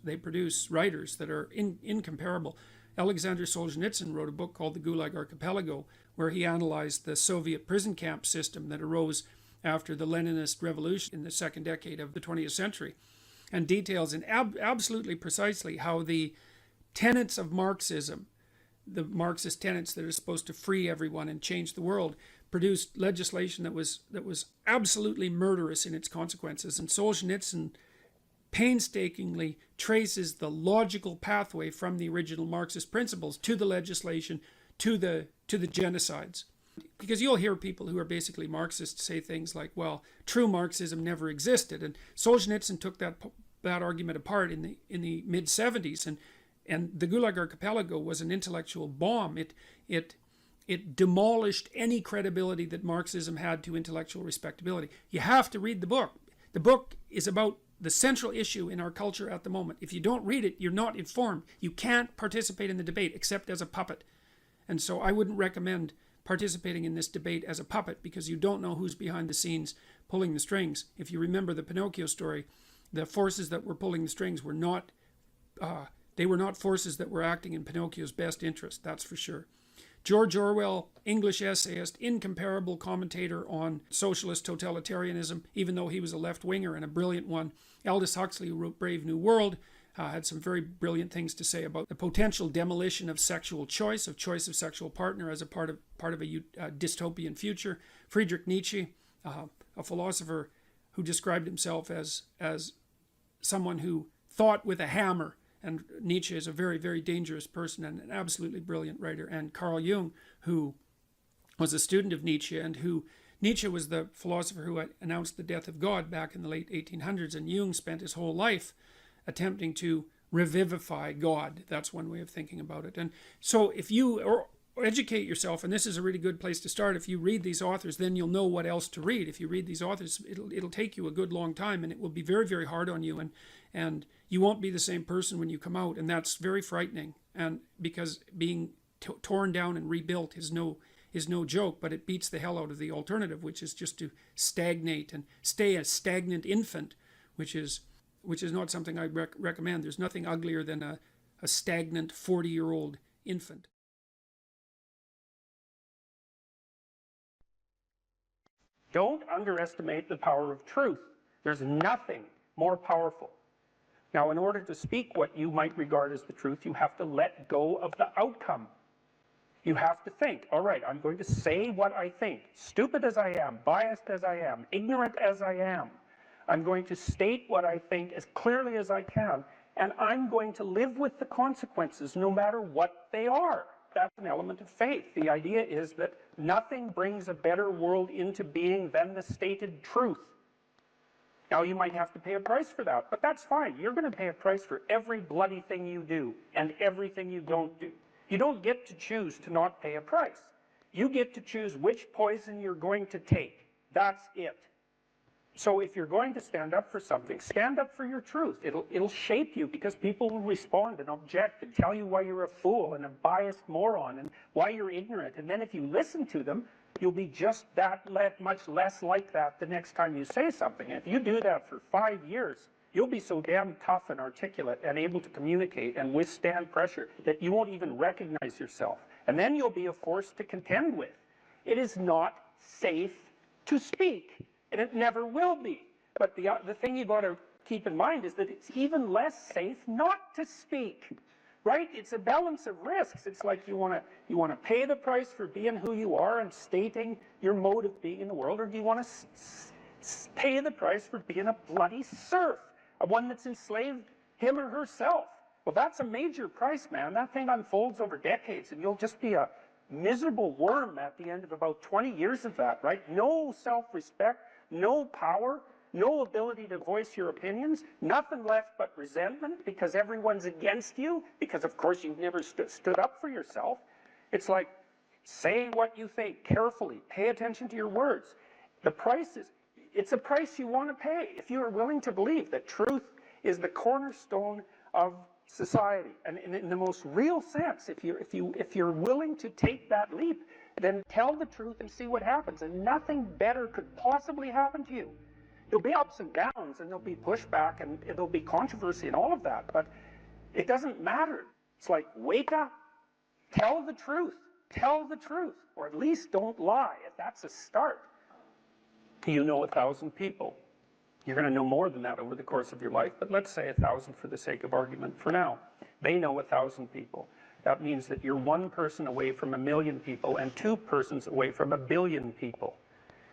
writers that are incomparable. Alexander Solzhenitsyn wrote a book called The Gulag Archipelago, where he analyzed the Soviet prison camp system that arose after the Leninist revolution in the second decade of the 20th century, and details in absolutely precisely how the tenets of Marxism, the Marxist tenets that are supposed to free everyone and change the world, produced legislation that was absolutely murderous in its consequences. And Solzhenitsyn painstakingly traces the logical pathway from the original Marxist principles to the legislation, to the genocides. Because you'll hear people who are basically Marxists say things like, well, true Marxism never existed. And Solzhenitsyn took that argument apart in the mid-70s, and the Gulag Archipelago was an intellectual bomb. It demolished any credibility that Marxism had to intellectual respectability. You have to read the book. The book is about the central issue in our culture at the moment. If you don't read it, you're not informed. You can't participate in the debate except as a puppet. And so I wouldn't recommend participating in this debate as a puppet, because you don't know who's behind the scenes pulling the strings. If you remember the Pinocchio story, the forces that were pulling the strings were not forces that were acting in Pinocchio's best interest, that's for sure. George Orwell, English essayist, incomparable commentator on socialist totalitarianism, even though he was a left-winger and a brilliant one. Aldous Huxley, who wrote Brave New World, had some very brilliant things to say about the potential demolition of sexual choice of sexual partner as a part of a dystopian future. Friedrich Nietzsche, a philosopher who described himself as someone who thought with a hammer. And Nietzsche is a very, very dangerous person and an absolutely brilliant writer. And Carl Jung, who was a student of Nietzsche, and who Nietzsche was the philosopher who announced the death of God back in the late 1800s, and Jung spent his whole life attempting to revivify God. That's one way of thinking about it. And so if you educate yourself, and this is a really good place to start, if you read these authors, then you'll know what else to read. If you read these authors, it'll take you a good long time, and it will be very, very hard on you, and you won't be the same person when you come out, and that's very frightening. And because being torn down and rebuilt is no joke, but it beats the hell out of the alternative, which is just to stagnate and stay a stagnant infant, which is not something I recommend. There's nothing uglier than a stagnant 40-year-old infant. Don't underestimate the power of truth. There's nothing more powerful. Now, in order to speak what you might regard as the truth, you have to let go of the outcome. You have to think, all right, I'm going to say what I think. Stupid as I am, biased as I am, ignorant as I am, I'm going to state what I think as clearly as I can, and I'm going to live with the consequences no matter what they are. That's an element of faith. The idea is that nothing brings a better world into being than the stated truth. Now, you might have to pay a price for that, but that's fine. You're going to pay a price for every bloody thing you do and everything you don't do. You don't get to choose to not pay a price. You get to choose which poison you're going to take. That's it. So if you're going to stand up for something, stand up for your truth. It'll shape you, because people will respond and object and tell you why you're a fool and a biased moron and why you're ignorant. And then if you listen to them, you'll be just that much less like that the next time you say something. And if you do that for 5 years, you'll be so damn tough and articulate and able to communicate and withstand pressure that you won't even recognize yourself. And then you'll be a force to contend with. It is not safe to speak, and it never will be. But the thing you got to keep in mind is that it's even less safe not to speak. Right? It's a balance of risks. It's like you want to pay the price for being who you are and stating your mode of being in the world, or do you want to pay the price for being a bloody serf, one that's enslaved him or herself? Well, that's a major price, man. That thing unfolds over decades, and you'll just be a miserable worm at the end of about 20 years of that, right? No self-respect, no power, no ability to voice your opinions, nothing left but resentment because everyone's against you, because of course you've never stood up for yourself. It's like, say what you think carefully, pay attention to your words. The price it's a price you want to pay if you are willing to believe that truth is the cornerstone of society. And in the most real sense, if you're willing to take that leap, then tell the truth and see what happens. And nothing better could possibly happen to you. There'll be ups and downs, and there'll be pushback, and there'll be controversy and all of that, but it doesn't matter. It's like, wake up, tell the truth, or at least don't lie. That's a start. You know 1,000 people. You're going to know more than that over the course of your life, but let's say 1,000 for the sake of argument for now. They know 1,000 people. That means that you're one person away from 1,000,000 people and 2 persons away from 1,000,000,000 people.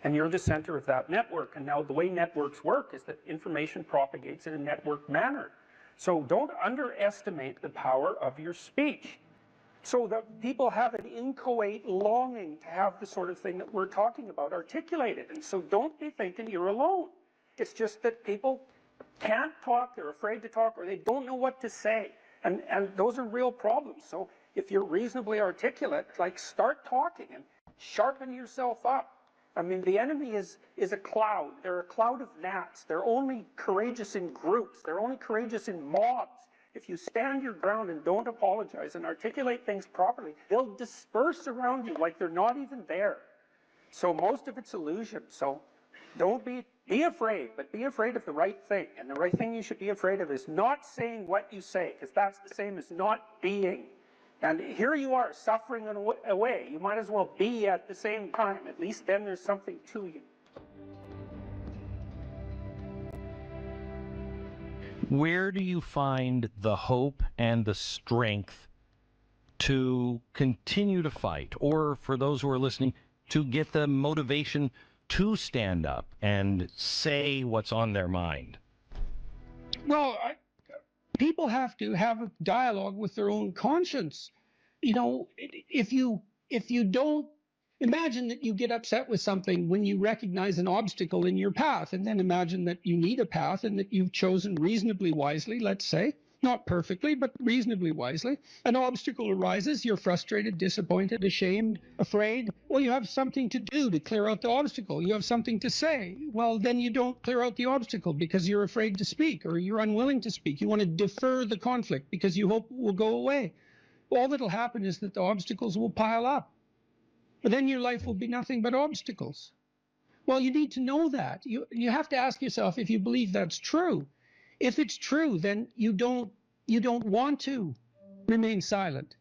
And you're the center of that network. And now the way networks work is that information propagates in a network manner. So don't underestimate the power of your speech. So that people have an inchoate longing to have the sort of thing that we're talking about articulated. And so don't be thinking you're alone. It's just that people can't talk, they're afraid to talk, or they don't know what to say. And those are real problems. So if you're reasonably articulate, like, start talking and sharpen yourself up. I mean, the enemy is a cloud. They're a cloud of gnats. They're only courageous in groups. They're only courageous in mobs. If you stand your ground and don't apologize and articulate things properly, they'll disperse around you like they're not even there. So most of it's illusion. So don't be afraid, but be afraid of the right thing. And the right thing you should be afraid of is not saying what you say, because that's the same as not being. And here you are, suffering away. You might as well be at the same time. At least then there's something to you. Where do you find the hope and the strength to continue to fight? Or for those who are listening, to get the motivation to stand up and say what's on their mind? Well, people have to have a dialogue with their own conscience. You know, if you don't imagine that you get upset with something when you recognize an obstacle in your path, and then imagine that you need a path and that you've chosen reasonably wisely, let's say, not perfectly, but reasonably wisely. An obstacle arises, you're frustrated, disappointed, ashamed, afraid. Well, you have something to do to clear out the obstacle. You have something to say. Well, then you don't clear out the obstacle because you're afraid to speak or you're unwilling to speak. You want to defer the conflict because you hope it will go away. All that'll happen is that the obstacles will pile up. But then your life will be nothing but obstacles. Well, you need to know that. You have to ask yourself if you believe that's true. If it's true, then you don't want to remain silent.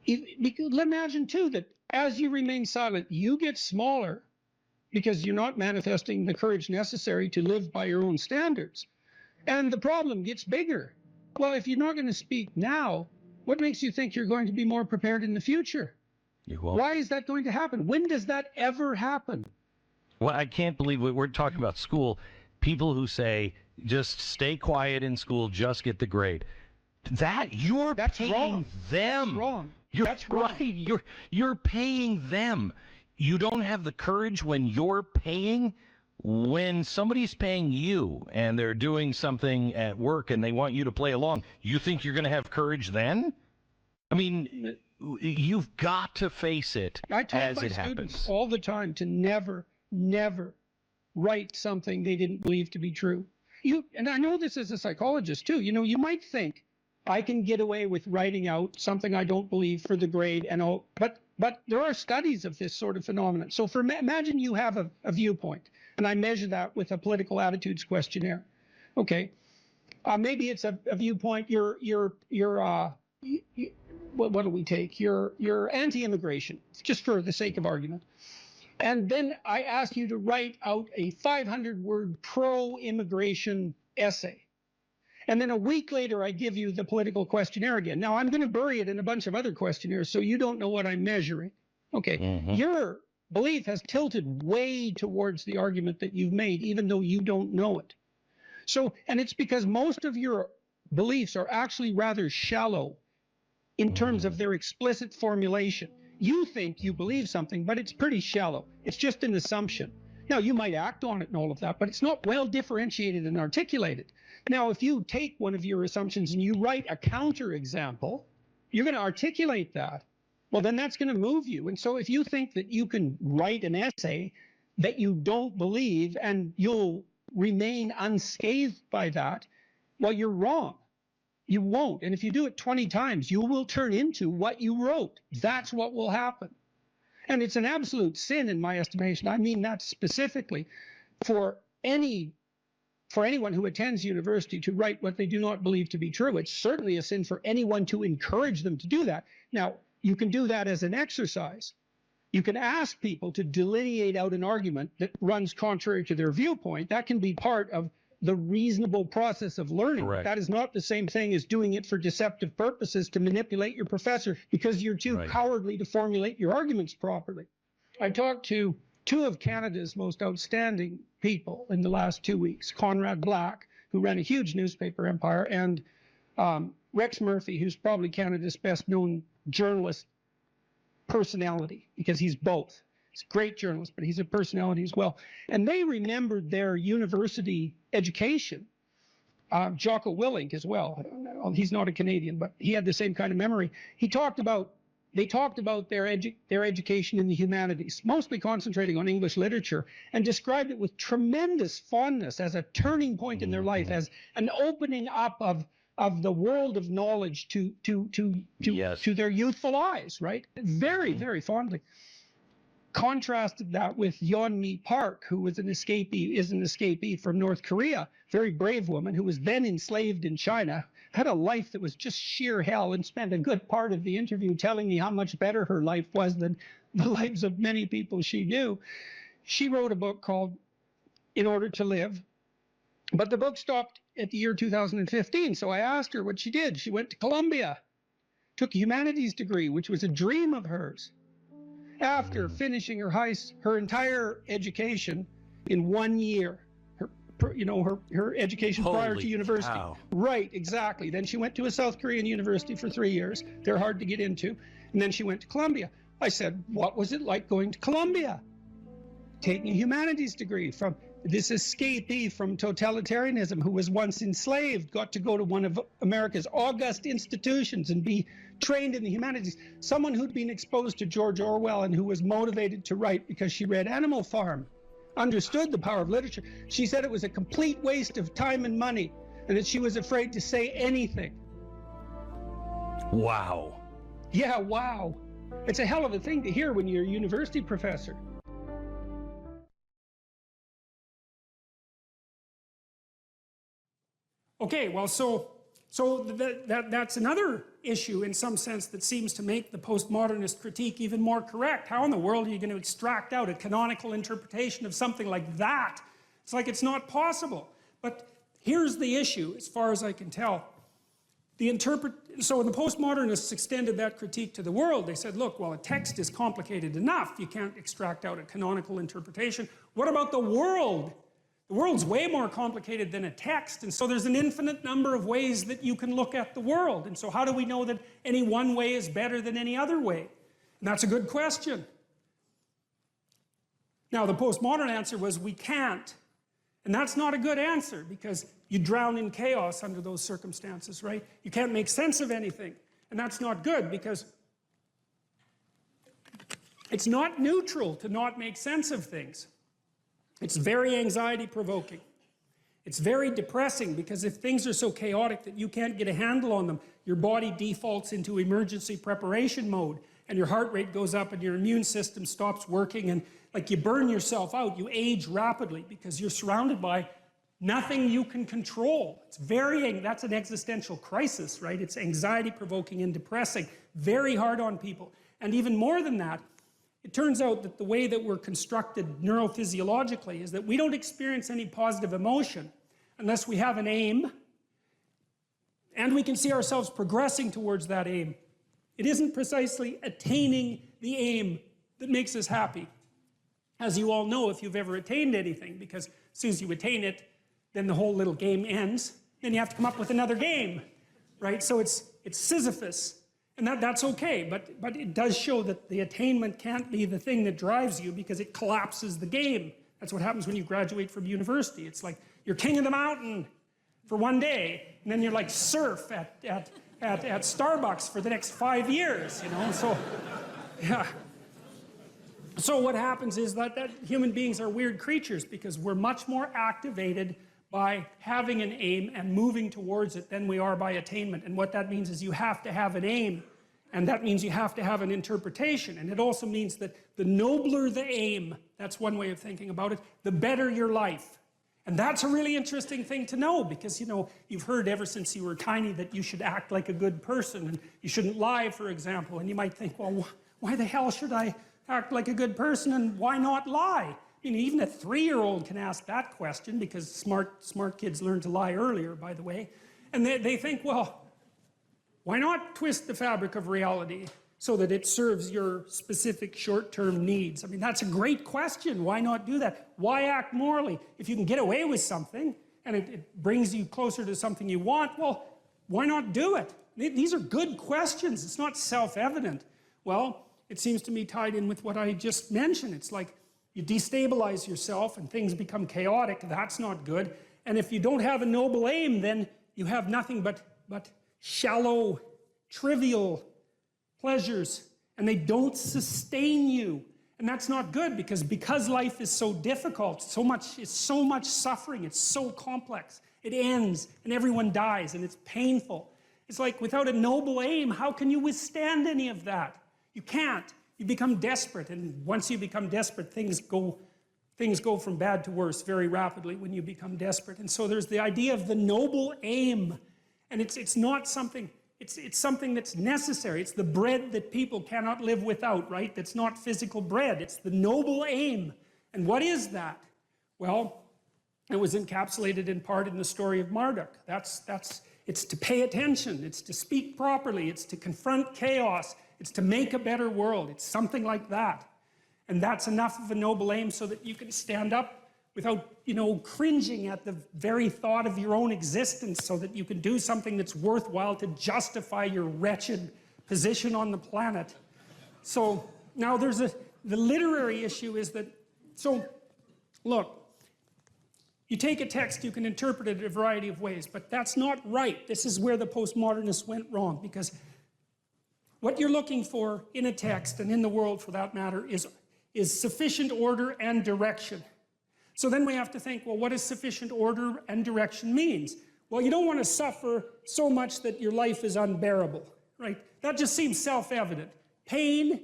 Imagine too that as you remain silent, you get smaller because you're not manifesting the courage necessary to live by your own standards. And the problem gets bigger. Well, if you're not going to speak now, what makes you think you're going to be more prepared in the future? You won't. Why is that going to happen? When does that ever happen? Well, I can't believe we're talking about school. People who say, just stay quiet in school, just get the grade. That's paying wrong. them. That's wrong. That's right. You're paying them. You don't have the courage when you're paying. When somebody's paying you and they're doing something at work and they want you to play along, you think you're going to have courage then? I mean, you've got to face it I tell as my it students happens. all the time to never write something they didn't believe to be true. And I know this as a psychologist too. You know, you might think I can get away with writing out something I don't believe for the grade and all, but there are studies of this sort of phenomenon. So imagine you have a viewpoint, and I measure that with a political attitudes questionnaire. Okay, maybe it's a viewpoint. What do we take? You're anti-immigration, just for the sake of argument. And then I ask you to write out a 500-word pro-immigration essay. And then a week later, I give you the political questionnaire again. Now, I'm going to bury it in a bunch of other questionnaires, so you don't know what I'm measuring. Okay, Your belief has tilted way towards the argument that you've made, even though you don't know it. So, and it's because most of your beliefs are actually rather shallow in terms of their explicit formulation. You think you believe something, but it's pretty shallow. It's just an assumption. Now, you might act on it and all of that, but it's not well differentiated and articulated. Now, if you take one of your assumptions and you write a counterexample, you're going to articulate that. Well, then that's going to move you. And so if you think that you can write an essay that you don't believe and you'll remain unscathed by that, well, you're wrong. You won't. And if you do it 20 times, you will turn into what you wrote. That's what will happen. And it's an absolute sin in my estimation. I mean that specifically for any for anyone who attends university to write what they do not believe to be true. It's certainly a sin for anyone to encourage them to do that. Now, you can do that as an exercise. You can ask people to delineate out an argument that runs contrary to their viewpoint. That can be part of the reasonable process of learning. Correct. That is not the same thing as doing it for deceptive purposes to manipulate your professor because you're too cowardly to formulate your arguments properly. I talked to two of Canada's most outstanding people in the last 2 weeks, Conrad Black, who ran a huge newspaper empire, and Rex Murphy, who's probably Canada's best known journalist personality, because he's both. He's a great journalist, but he's a personality as well. And they remembered their university education. Jocko Willink as well. He's not a Canadian, but he had the same kind of memory. They talked about their education in the humanities, mostly concentrating on English literature, and described it with tremendous fondness as a turning point in their life, as an opening up of the world of knowledge to their youthful eyes, right? Very, very fondly. Contrasted that with Yeonmi Park, who is an escapee from North Korea, very brave woman who was then enslaved in China, had a life that was just sheer hell, and spent a good part of the interview telling me how much better her life was than the lives of many people she knew. She wrote a book called In Order to Live, but the book stopped at the year 2015. So I asked her what she did. She went to Columbia, took a humanities degree, which was a dream of hers. After finishing her entire education in 1 year, her education prior to university. Cow. Right, exactly. Then she went to a South Korean university for 3 years. They're hard to get into. And then she went to Columbia. I said, what was it like going to Columbia? Taking a humanities degree from this escapee from totalitarianism who was once enslaved, got to go to one of America's august institutions and be trained in the humanities. Someone who'd been exposed to George Orwell and who was motivated to write because she read Animal Farm, understood the power of literature. She said it was a complete waste of time and money, and that she was afraid to say anything. Wow. Yeah, wow. It's a hell of a thing to hear when you're a university professor. Okay, well, so that's another issue in some sense that seems to make the postmodernist critique even more correct. How in the world are you going to extract out a canonical interpretation of something like that? It's like it's not possible. But here's the issue, as far as I can tell. So when the postmodernists extended that critique to the world, they said, look, well, a text is complicated enough. You can't extract out a canonical interpretation. What about the world? The world's way more complicated than a text, and so there's an infinite number of ways that you can look at the world. And so how do we know that any one way is better than any other way? And that's a good question. Now, the postmodern answer was we can't. And that's not a good answer, because you drown in chaos under those circumstances, right? You can't make sense of anything. And that's not good, because it's not neutral to not make sense of things. It's very anxiety-provoking. It's very depressing, because if things are so chaotic that you can't get a handle on them, your body defaults into emergency preparation mode, and your heart rate goes up, and your immune system stops working, and like you burn yourself out. You age rapidly because you're surrounded by nothing you can control. That's an existential crisis, right? It's anxiety-provoking and depressing, very hard on people. And even more than that, it turns out that the way that we're constructed neurophysiologically is that we don't experience any positive emotion unless we have an aim and we can see ourselves progressing towards that aim. It isn't precisely attaining the aim that makes us happy. As you all know, if you've ever attained anything, because as soon as you attain it, then the whole little game ends. Then you have to come up with another game, right? So it's Sisyphus. And that's okay, but it does show that the attainment can't be the thing that drives you, because it collapses the game. That's what happens when you graduate from university. It's like you're king of the mountain for one day, and then you're like surf at Starbucks for the next 5 years, you know? So, yeah. So what happens is that human beings are weird creatures, because we're much more activated by having an aim and moving towards it than we are by attainment. And what that means is you have to have an aim, and that means you have to have an interpretation. And it also means that the nobler the aim, that's one way of thinking about it, the better your life. And that's a really interesting thing to know because, you know, you've heard ever since you were tiny that you should act like a good person and you shouldn't lie, for example. And you might think, well, why the hell should I act like a good person and why not lie? I mean, even a 3-year-old can ask that question because smart kids learn to lie earlier, by the way. And they think, well, why not twist the fabric of reality so that it serves your specific short-term needs? I mean, that's a great question. Why not do that? Why act morally? If you can get away with something and it brings you closer to something you want, well, why not do it? These are good questions. It's not self-evident. Well, it seems to me tied in with what I just mentioned. It's like you destabilize yourself and things become chaotic. That's not good. And if you don't have a noble aim, then you have nothing but shallow, trivial pleasures, and they don't sustain you. And that's not good because life is so difficult, it's so much suffering, it's so complex. It ends and everyone dies and it's painful. It's like without a noble aim, how can you withstand any of that? You can't. You become desperate, and once you become desperate, things go from bad to worse very rapidly when you become desperate. And so there's the idea of the noble aim, and it's not something. It's something that's necessary. It's the bread that people cannot live without, right? That's not physical bread. It's the noble aim. And what is that? Well, it was encapsulated in part in the story of Marduk. It's to pay attention. It's to speak properly. It's to confront chaos. It's to make a better world. It's something like that. And that's enough of a noble aim so that you can stand up without, you know, cringing at the very thought of your own existence, so that you can do something that's worthwhile to justify your wretched position on the planet. So now the literary issue is that, so look, you take a text, you can interpret it a variety of ways, but that's not right. This is where the postmodernists went wrong, because what you're looking for in a text, and in the world for that matter, is sufficient order and direction. So then we have to think, well, what does sufficient order and direction means? Well, you don't want to suffer so much that your life is unbearable, right? That just seems self-evident. Pain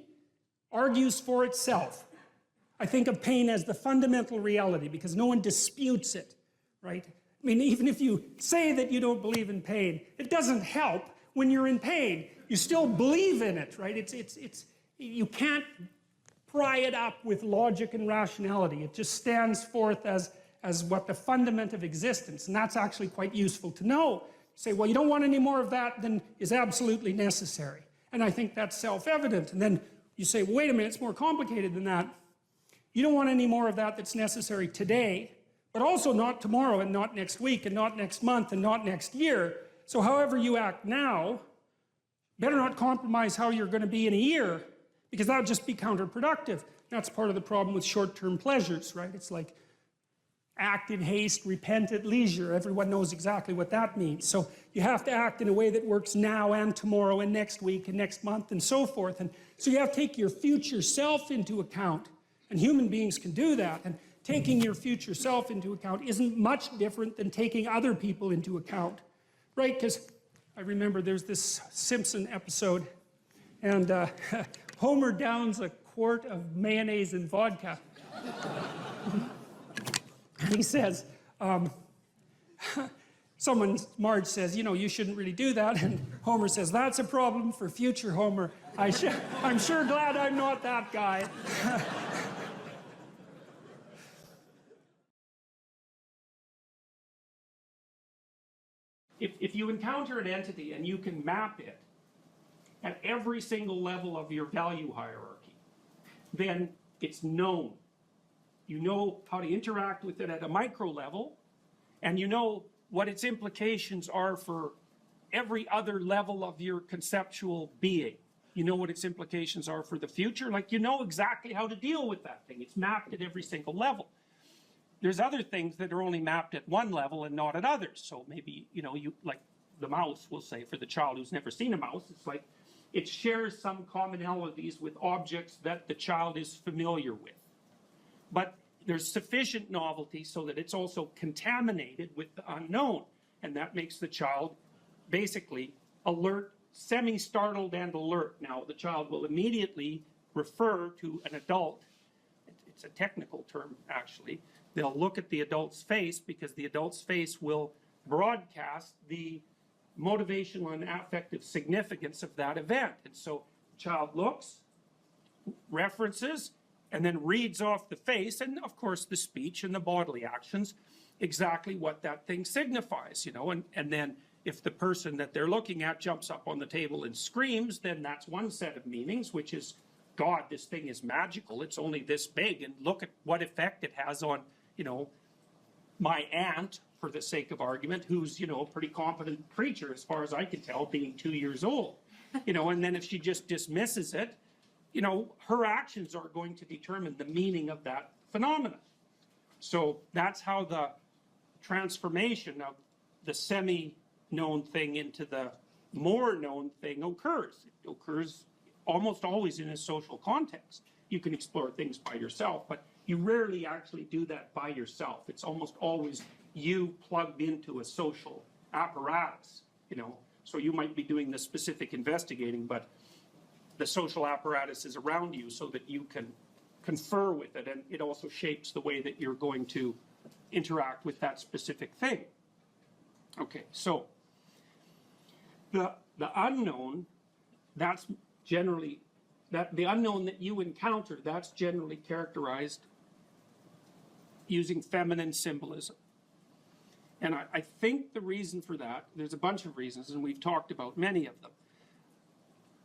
argues for itself. I think of pain as the fundamental reality because no one disputes it, right? I mean, even if you say that you don't believe in pain, it doesn't help when you're in pain. You still believe in it, right? You can't pry it up with logic and rationality. It just stands forth as what the fundament of existence, and that's actually quite useful to know. You say, well, you don't want any more of that than is absolutely necessary. And I think that's self-evident. And then you say, well, wait a minute, it's more complicated than that. You don't want any more of that that's necessary today, but also not tomorrow and not next week and not next month and not next year. So however you act now, better not compromise how you're going to be in a year, because that would just be counterproductive. That's part of the problem with short-term pleasures, right? It's like act in haste, repent at leisure. Everyone knows exactly what that means. So you have to act in a way that works now and tomorrow and next week and next month and so forth. And so you have to take your future self into account. And human beings can do that. And taking your future self into account isn't much different than taking other people into account, right? Because I remember there's this Simpson episode, and Homer downs a quart of mayonnaise and vodka. And he says, Marge says, you know, you shouldn't really do that. And Homer says, that's a problem for future Homer. I'm sure glad I'm not that guy. If you encounter an entity and you can map it at every single level of your value hierarchy, then it's known. You know how to interact with it at a micro level, and you know what its implications are for every other level of your conceptual being. You know what its implications are for the future. Like, you know exactly how to deal with that thing. It's mapped at every single level. There's other things that are only mapped at one level and not at others. So maybe, you know, like the mouse, we'll say, for the child who's never seen a mouse, it's like it shares some commonalities with objects that the child is familiar with. But there's sufficient novelty so that it's also contaminated with the unknown. And that makes the child basically alert, semi-startled and alert. Now, the child will immediately refer to an adult. It's a technical term, actually, They'll look at the adult's face because the adult's face will broadcast the motivational and affective significance of that event. And so the child looks, references, and then reads off the face, and of course the speech and the bodily actions, exactly what that thing signifies, you know, and then if the person that they're looking at jumps up on the table and screams, then that's one set of meanings, which is, God, this thing is magical, it's only this big, and look at what effect it has on, you know, my aunt, for the sake of argument, who's, you know, a pretty competent preacher, as far as I can tell, being 2 years old. You know, and then if she just dismisses it, you know, her actions are going to determine the meaning of that phenomenon. So that's how the transformation of the semi-known thing into the more known thing occurs. It occurs almost always in a social context. You can explore things by yourself, but you rarely actually do that by yourself. It's almost always you plugged into a social apparatus, you know. So you might be doing the specific investigating, but the social apparatus is around you so that you can confer with it, and it also shapes the way that you're going to interact with that specific thing. Okay, so the unknown, that's generally, the unknown that you encounter, that's generally characterized using feminine symbolism. And I think the reason for that, there's a bunch of reasons, and we've talked about many of them.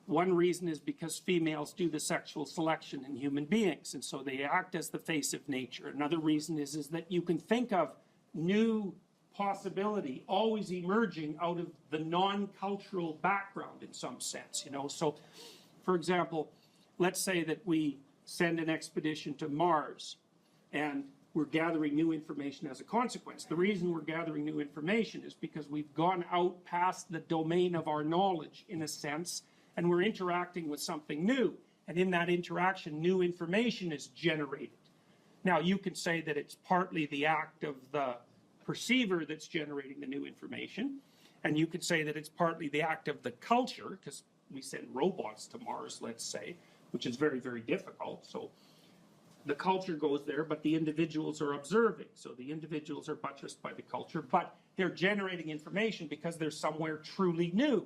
One reason is because females do the sexual selection in human beings, and so they act as the face of nature. Another reason is that you can think of new possibility always emerging out of the non-cultural background in some sense, you know. So, for example, let's say that we send an expedition to Mars, and we're gathering new information as a consequence. The reason we're gathering new information is because we've gone out past the domain of our knowledge, in a sense, and we're interacting with something new. And in that interaction, new information is generated. Now, you can say that it's partly the act of the perceiver that's generating the new information, and you could say that it's partly the act of the culture, because we send robots to Mars, let's say, which is very, very difficult. So the culture goes there, but the individuals are observing. So the individuals are buttressed by the culture, but they're generating information because they're somewhere truly new.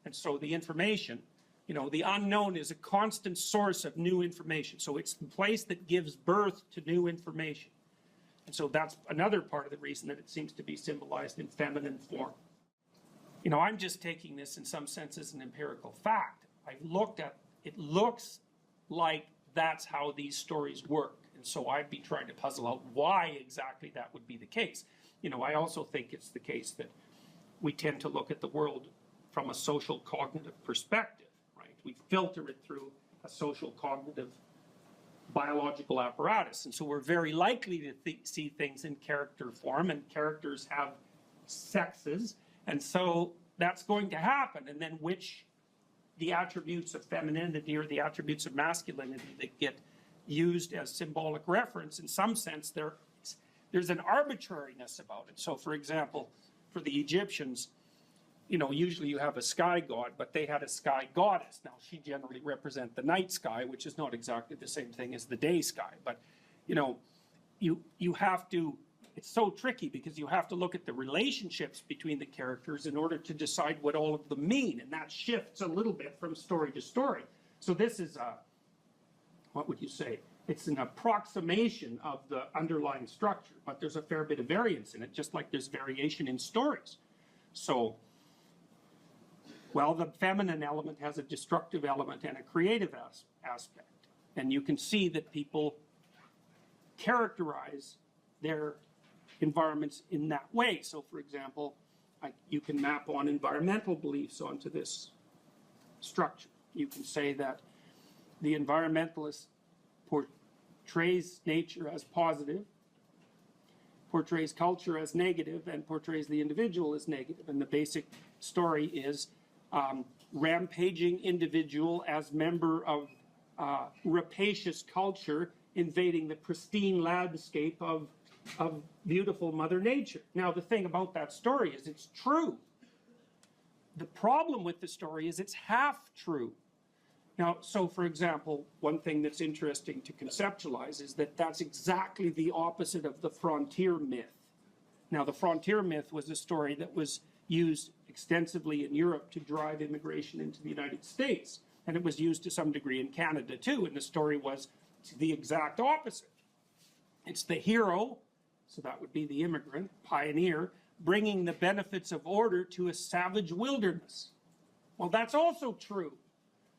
And so the information, you know, the unknown is a constant source of new information. So it's the place that gives birth to new information. And so that's another part of the reason that it seems to be symbolized in feminine form. You know, I'm just taking this in some sense as an empirical fact. I've looked at, it looks like that's how these stories work. And so I'd be trying to puzzle out why exactly that would be the case. You know, I also think it's the case that we tend to look at the world from a social cognitive perspective, right? We filter it through a social cognitive biological apparatus. And so we're very likely to see things in character form, and characters have sexes. And so that's going to happen. And then the attributes of femininity or the attributes of masculinity that get used as symbolic reference, in some sense, there's an arbitrariness about it. So, for example, for the Egyptians, you know, usually you have a sky god, but they had a sky goddess. Now, she generally represents the night sky, which is not exactly the same thing as the day sky. But, you know, you have to, it's so tricky because you have to look at the relationships between the characters in order to decide what all of them mean. And that shifts a little bit from story to story. So this is what would you say? It's an approximation of the underlying structure, but there's a fair bit of variance in it, just like there's variation in stories. So, well, the feminine element has a destructive element and a creative aspect. And you can see that people characterize their environments in that way. So, for example, you can map on environmental beliefs onto this structure. You can say that the environmentalist portrays nature as positive, portrays culture as negative, and portrays the individual as negative. And the basic story is rampaging individual as member of rapacious culture invading the pristine landscape of beautiful Mother Nature. Now, the thing about that story is it's true. The problem with the story is it's half true. Now, so for example, one thing that's interesting to conceptualize is that that's exactly the opposite of the frontier myth. Now, the frontier myth was a story that was used extensively in Europe to drive immigration into the United States. And it was used to some degree in Canada too. And the story was the exact opposite. It's the hero, so that would be the immigrant, pioneer, bringing the benefits of order to a savage wilderness. Well, that's also true.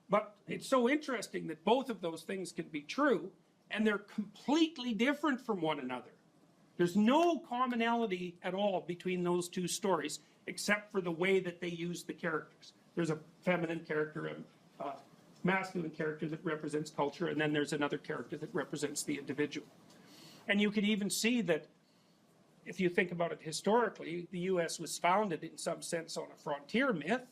But it's so interesting that both of those things can be true, and they're completely different from one another. There's no commonality at all between those two stories, except for the way that they use the characters. There's a feminine character, a masculine character that represents culture, and then there's another character that represents the individual. And you can even see that, if you think about it historically, the US was founded in some sense on a frontier myth,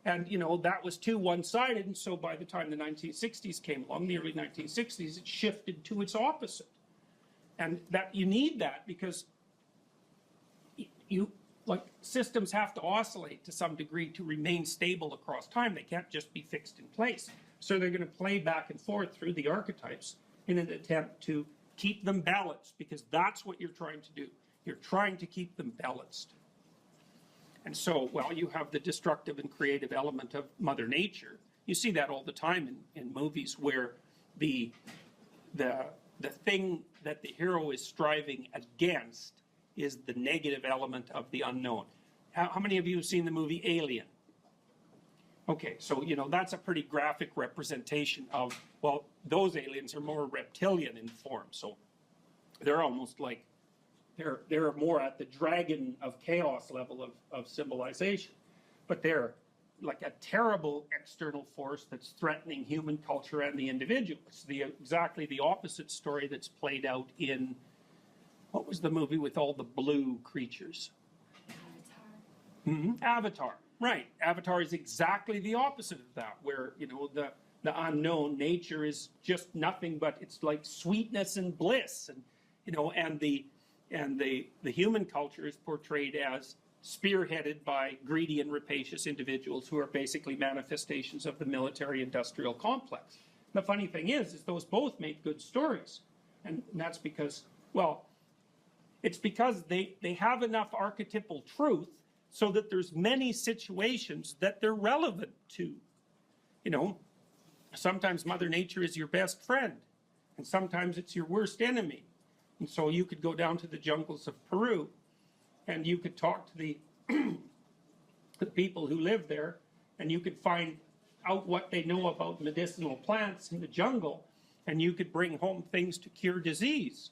and that was too one-sided, and so by the time the 1960s came along, the early 1960s, it shifted to its opposite. And that you need that because systems have to oscillate to some degree to remain stable across time. They can't just be fixed in place. So they're going to play back and forth through the archetypes in an attempt to keep them balanced, because that's what you're trying to do. You're trying to keep them balanced. And so, well, you have the destructive and creative element of Mother Nature. You see that all the time in movies where the thing that the hero is striving against is the negative element of the unknown. How many of you have seen the movie Alien? Okay, so, that's a pretty graphic representation of, well, those aliens are more reptilian in form. So they're almost like, they're more at the dragon of chaos level of civilization. But they're like a terrible external force that's threatening human culture and the individual. It's exactly the opposite story that's played out in, what was the movie with all the blue creatures? Avatar, right. Avatar is exactly the opposite of that, where, the unknown nature is just nothing but, it's like sweetness and bliss. And, and the human culture is portrayed as spearheaded by greedy and rapacious individuals who are basically manifestations of the military-industrial complex. The funny thing is those both make good stories. And that's because, well, it's because they have enough archetypal truth so that there's many situations that they're relevant to. Sometimes Mother Nature is your best friend, and sometimes it's your worst enemy. And so you could go down to the jungles of Peru, and you could talk to the people who live there, and you could find out what they know about medicinal plants in the jungle, and you could bring home things to cure disease.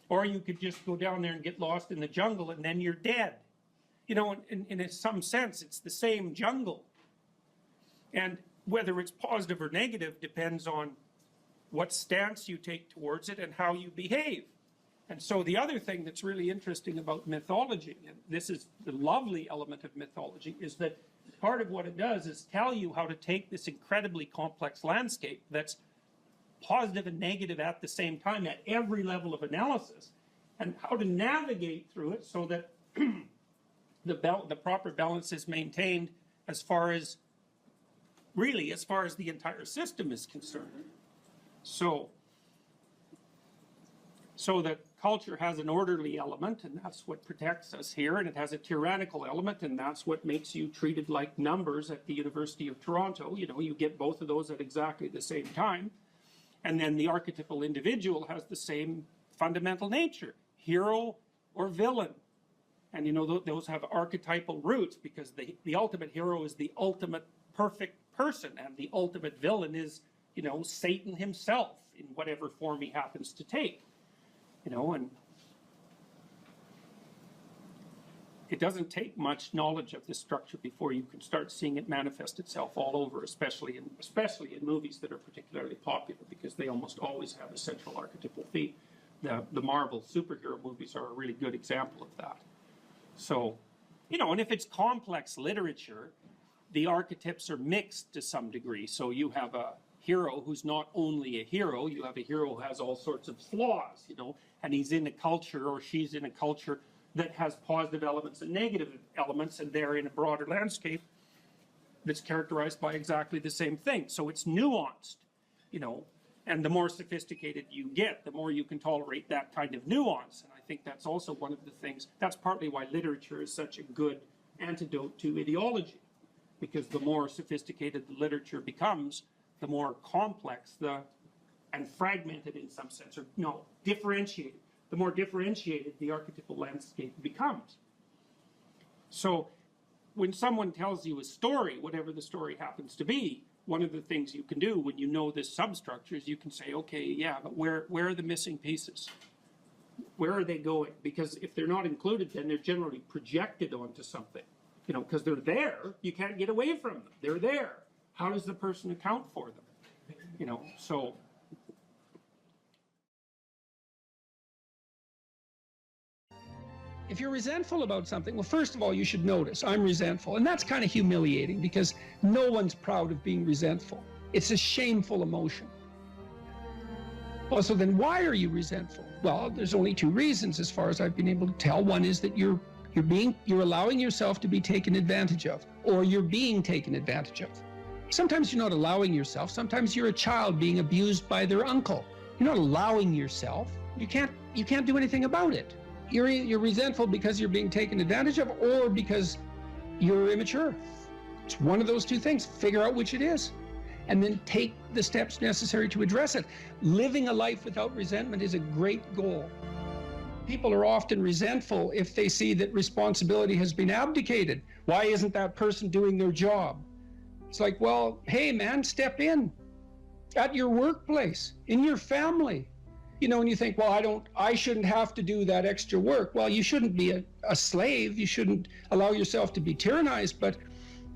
Or you could just go down there and get lost in the jungle, and then you're dead. In some sense, it's the same jungle. And whether it's positive or negative depends on what stance you take towards it and how you behave. And so the other thing that's really interesting about mythology, and this is the lovely element of mythology, is that part of what it does is tell you how to take this incredibly complex landscape that's positive and negative at the same time at every level of analysis, and how to navigate through it so that the proper balance is maintained as far as the entire system is concerned. So that culture has an orderly element, and that's what protects us here, and it has a tyrannical element, and that's what makes you treated like numbers at the University of Toronto. You get both of those at exactly the same time. And then the archetypal individual has the same fundamental nature, hero or villain. And those have archetypal roots, because the ultimate hero is the ultimate perfect person, and the ultimate villain is, Satan himself in whatever form he happens to take. And it doesn't take much knowledge of this structure before you can start seeing it manifest itself all over, especially in movies that are particularly popular, because they almost always have a central archetypal theme. The Marvel superhero movies are a really good example of that. So, and if it's complex literature, the archetypes are mixed to some degree. So you have a hero who's not only a hero, you have a hero who has all sorts of flaws, and he's in a culture, or she's in a culture that has positive elements and negative elements, and they're in a broader landscape. it's characterized by exactly the same thing. So it's nuanced, you know, and the more sophisticated you get, the more you can tolerate that kind of nuance. And I think that's also one of the things, that's partly why literature is such a good antidote to ideology, because the more sophisticated the literature becomes, the more complex and fragmented in some sense, or no, differentiated. The more differentiated the archetypal landscape becomes. So when someone tells you a story, whatever the story happens to be, one of the things you can do when you know this substructure is you can say, okay, yeah, but where are the missing pieces? Where are they going? Because if they're not included, then they're generally projected onto something, you know, because they're there, you can't get away from them. They're there. How does the person account for them? You know, so. If you're resentful about something, well, first of all, you should notice, I'm resentful. And that's kind of humiliating because no one's proud of being resentful. It's a shameful emotion. Well, so then why are you resentful? Well, there's only two reasons as far as I've been able to tell. One is that you're allowing yourself to be taken advantage of, or you're being taken advantage of. Sometimes you're not allowing yourself. Sometimes you're a child being abused by their uncle. You're not allowing yourself. You can't do anything about it. You're resentful because you're being taken advantage of, or because you're immature. It's one of those two things. Figure out which it is, and then take the steps necessary to address it. Living a life without resentment is a great goal. People are often resentful if they see that responsibility has been abdicated. Why isn't that person doing their job? It's like, well, hey man, step in at your workplace, in your family. You know, and you think, well, I shouldn't have to do that extra work. Well, you shouldn't be a slave. You shouldn't allow yourself to be tyrannized. But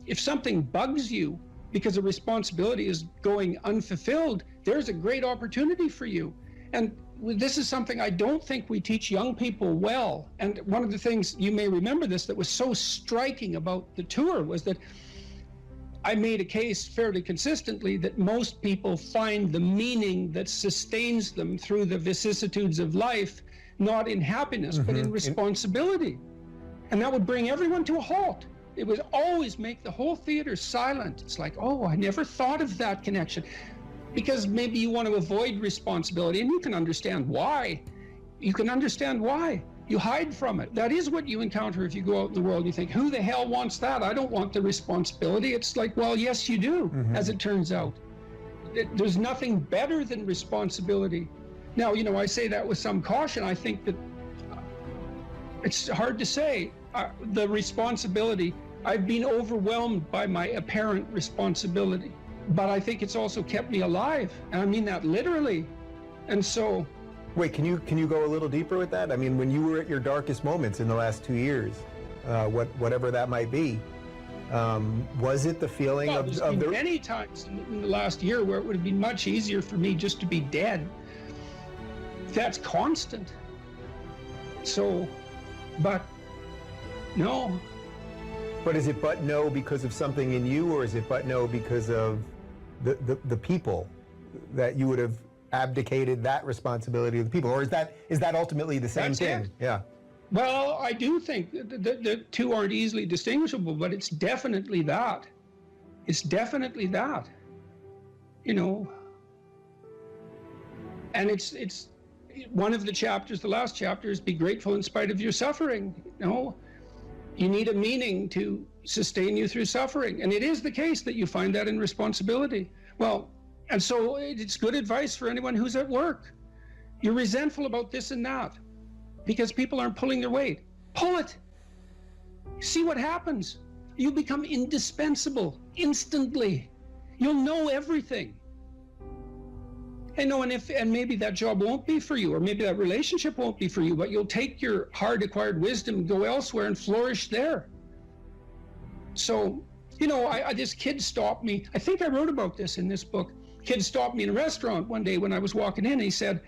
if something bugs you because a responsibility is going unfulfilled, there's a great opportunity for you. And this is something I don't think we teach young people well. And one of the things, you may remember this, that was so striking about the tour was that I made a case fairly consistently that most people find the meaning that sustains them through the vicissitudes of life, not in happiness, but in responsibility. And that would bring everyone to a halt. It would always make the whole theater silent. It's like, oh, I never thought of that connection. Because maybe you want to avoid responsibility, and you can understand why. You can understand why. You hide from it. That is what you encounter if you go out in the world. You think, who the hell wants that? I don't want the responsibility. It's like, well, yes, you do, as it turns out. There's nothing better than responsibility. Now, you know, I say that with some caution. I think that it's hard to say. The responsibility, I've been overwhelmed by my apparent responsibility, but I think it's also kept me alive. And I mean that literally. And so, wait, can you go a little deeper with that? I mean, when you were at your darkest moments in the last 2 years, whatever that might be, was it the feeling well, of there's the been many times in the last year where it would have been much easier for me just to be dead. That's constant. So, but no. But is it but no because of something in you, or is it but no because of the people that you would have abdicated that responsibility of the people, or is that ultimately the same thing? It. Yeah. Well, I do think the two aren't easily distinguishable, but it's definitely that. It's definitely that. You know. And it's one of the chapters, the last chapter, is be grateful in spite of your suffering. You know, you need a meaning to sustain you through suffering, and it is the case that you find that in responsibility. Well. And so it's good advice for anyone who's at work. You're resentful about this and that because people aren't pulling their weight. Pull it. See what happens. You become indispensable instantly. You'll know everything. And maybe that job won't be for you, or maybe that relationship won't be for you, but you'll take your hard acquired wisdom and go elsewhere and flourish there. So, you know, this kid stopped me. I think I wrote about this in this book. Kid stopped me in a restaurant one day when I was walking in, and he said,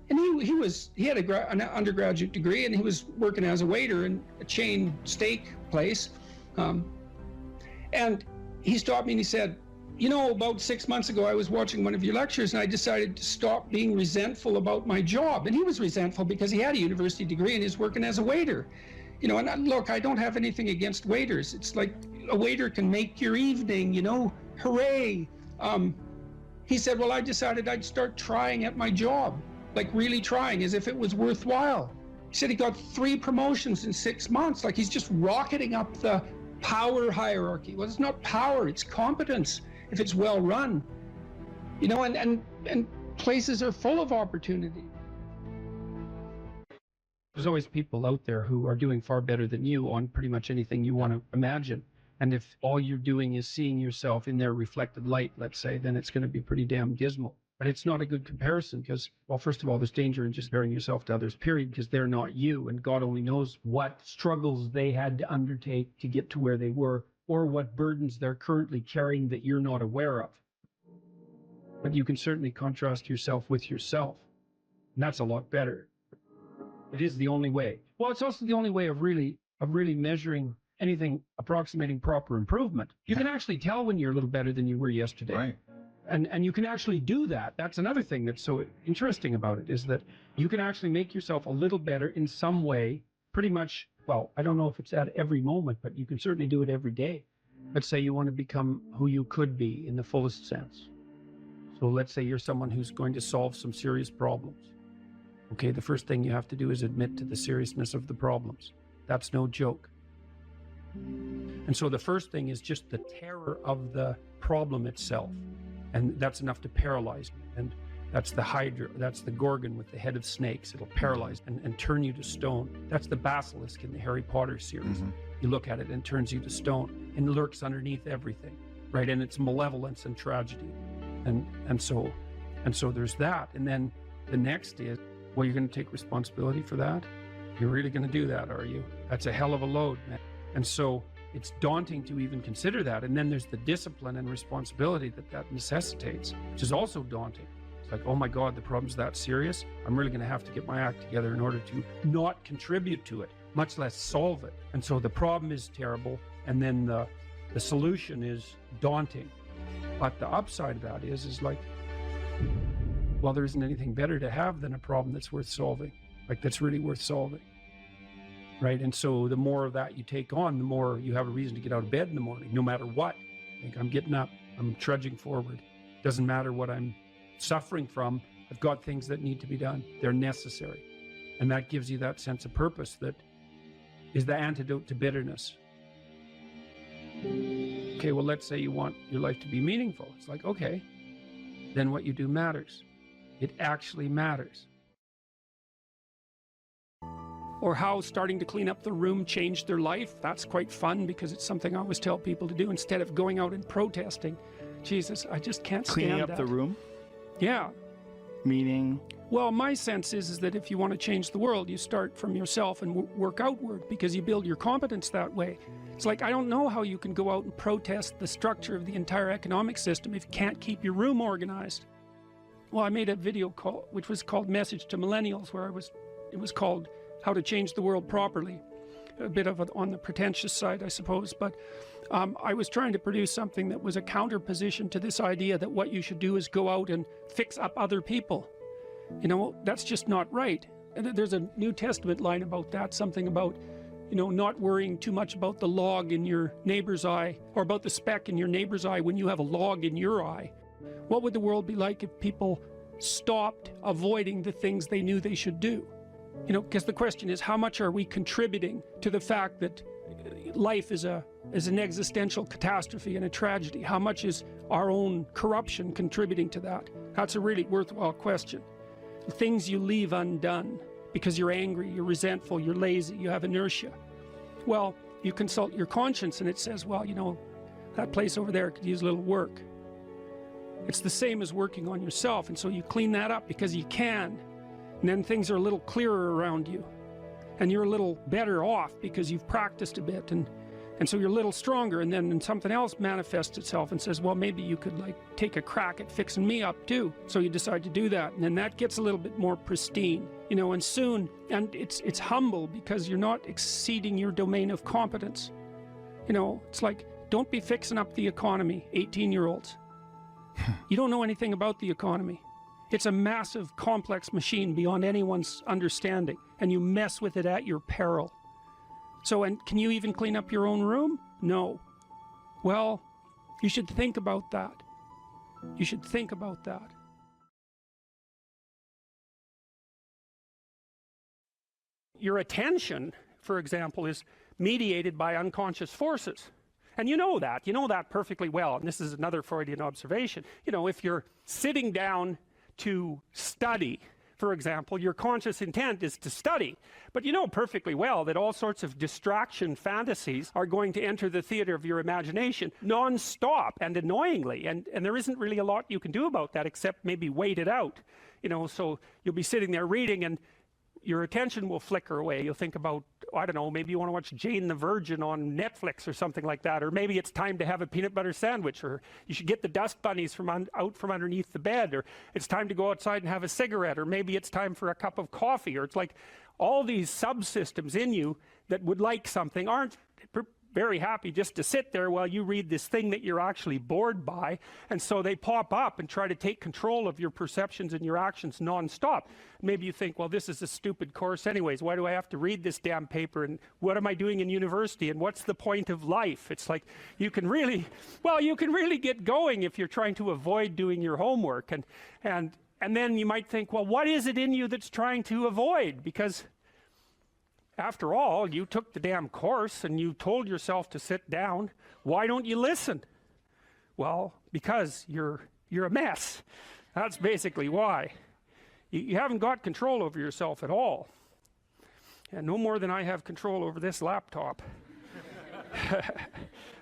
and he had an undergraduate degree, and he was working as a waiter in a chain steak place. And he stopped me and he said, you know, about 6 months ago, I was watching one of your lectures, and I decided to stop being resentful about my job. And he was resentful because he had a university degree and he's working as a waiter. You know, and look, I don't have anything against waiters. It's like, a waiter can make your evening, you know, hooray. He said, well, I decided I'd start trying at my job, like really trying, as if it was worthwhile. He said he got 3 promotions in 6 months, like he's just rocketing up the power hierarchy. Well, it's not power, it's competence, if it's well run. You know, and places are full of opportunity. There's always people out there who are doing far better than you on pretty much anything you want to imagine. And if all you're doing is seeing yourself in their reflected light, let's say, then it's going to be pretty damn dismal. But it's not a good comparison because, well, first of all, there's danger in just comparing yourself to others, period, because they're not you. And God only knows what struggles they had to undertake to get to where they were, or what burdens they're currently carrying that you're not aware of. But you can certainly contrast yourself with yourself. And that's a lot better. It is the only way. Well, it's also the only way of really measuring anything approximating proper improvement. You can actually tell when you're a little better than you were yesterday. Right. And you can actually do that. That's another thing that's so interesting about it, is that you can actually make yourself a little better in some way, pretty much, well, I don't know if it's at every moment, but you can certainly do it every day. Let's say you want to become who you could be in the fullest sense. So let's say you're someone who's going to solve some serious problems. Okay, the first thing you have to do is admit to the seriousness of the problems. That's no joke. And so the first thing is just the terror of the problem itself. And that's enough to paralyze you. And that's the Hydra, that's the Gorgon with the head of snakes. It'll paralyze and turn you to stone. That's the basilisk in the Harry Potter series. Mm-hmm. You look at it and it turns you to stone and lurks underneath everything, right? And it's malevolence and tragedy. And so there's that. And then the next is, well, you're going to take responsibility for that? You're really going to do that, are you? That's a hell of a load, man. And so it's daunting to even consider that. And then there's the discipline and responsibility that necessitates, which is also daunting. It's like, oh my God, the problem's that serious. I'm really going to have to get my act together in order to not contribute to it, much less solve it. And so the problem is terrible. And then the solution is daunting. But the upside of that is like, well, there isn't anything better to have than a problem that's worth solving, like that's really worth solving. Right. And so the more of that you take on, the more you have a reason to get out of bed in the morning, no matter what. Like, I'm getting up, I'm trudging forward. Doesn't matter what I'm suffering from. I've got things that need to be done. They're necessary. And that gives you that sense of purpose that is the antidote to bitterness. Okay, well, let's say you want your life to be meaningful. It's like, okay, then what you do matters. It actually matters. Or how starting to clean up the room changed their life. That's quite fun because it's something I always tell people to do instead of going out and protesting. Jesus, I just can't stand Cleaning up that. the room? Yeah. Meaning? Well, my sense is that if you want to change the world, you start from yourself and work outward because you build your competence that way. It's like, I don't know how you can go out and protest the structure of the entire economic system if you can't keep your room organized. Well, I made a video call, which was called Message to Millennials, where it was called How to Change the World Properly. A bit of on the pretentious side, I suppose, but I was trying to produce something that was a counterposition to this idea that what you should do is go out and fix up other people. You know, that's just not right. And there's a New Testament line about that, something about, you know, not worrying too much about the log in your neighbor's eye, or about the speck in your neighbor's eye when you have a log in your eye. What would the world be like if people stopped avoiding the things they knew they should do? You know, because the question is, how much are we contributing to the fact that life is an existential catastrophe and a tragedy? How much is our own corruption contributing to that? That's a really worthwhile question. The things you leave undone because you're angry, you're resentful, you're lazy, you have inertia. Well, you consult your conscience and it says, well, you know, that place over there could use a little work. It's the same as working on yourself, and so you clean that up because you can. And then things are a little clearer around you. And you're a little better off because you've practiced a bit, and so you're a little stronger, and then something else manifests itself and says, well, maybe you could like take a crack at fixing me up too. So you decide to do that, and then that gets a little bit more pristine, you know, and soon, and it's humble because you're not exceeding your domain of competence. You know, it's like, don't be fixing up the economy, 18-year-olds. You don't know anything about the economy. It's a massive, complex machine beyond anyone's understanding, and you mess with it at your peril. So, and can you even clean up your own room? No. Well, you should think about that. You should think about that. Your attention, for example, is mediated by unconscious forces. And you know that perfectly well. And this is another Freudian observation. You know, if you're sitting down to study, for example, your conscious intent is to study. But you know perfectly well that all sorts of distraction fantasies are going to enter the theater of your imagination non-stop and annoyingly. And there isn't really a lot you can do about that except maybe wait it out. You know, so you'll be sitting there reading and your attention will flicker away. You'll think about, I don't know, maybe you want to watch Jane the Virgin on Netflix or something like that. Or maybe it's time to have a peanut butter sandwich. Or you should get the dust bunnies out from underneath the bed. Or it's time to go outside and have a cigarette. Or maybe it's time for a cup of coffee. Or it's like all these subsystems in you that would like something aren't very happy just to sit there while you read this thing that you're actually bored by. And so they pop up and try to take control of your perceptions and your actions non-stop. Maybe you think, well, this is a stupid course anyways. Why do I have to read this damn paper? And what am I doing in university? And what's the point of life? It's like you can really get going if you're trying to avoid doing your homework. And then you might think, well, what is it in you that's trying to avoid? Because after all, you took the damn course and you told yourself to sit down. Why don't you listen? Well, because you're a mess. That's basically why. You haven't got control over yourself at all. And no more than I have control over this laptop.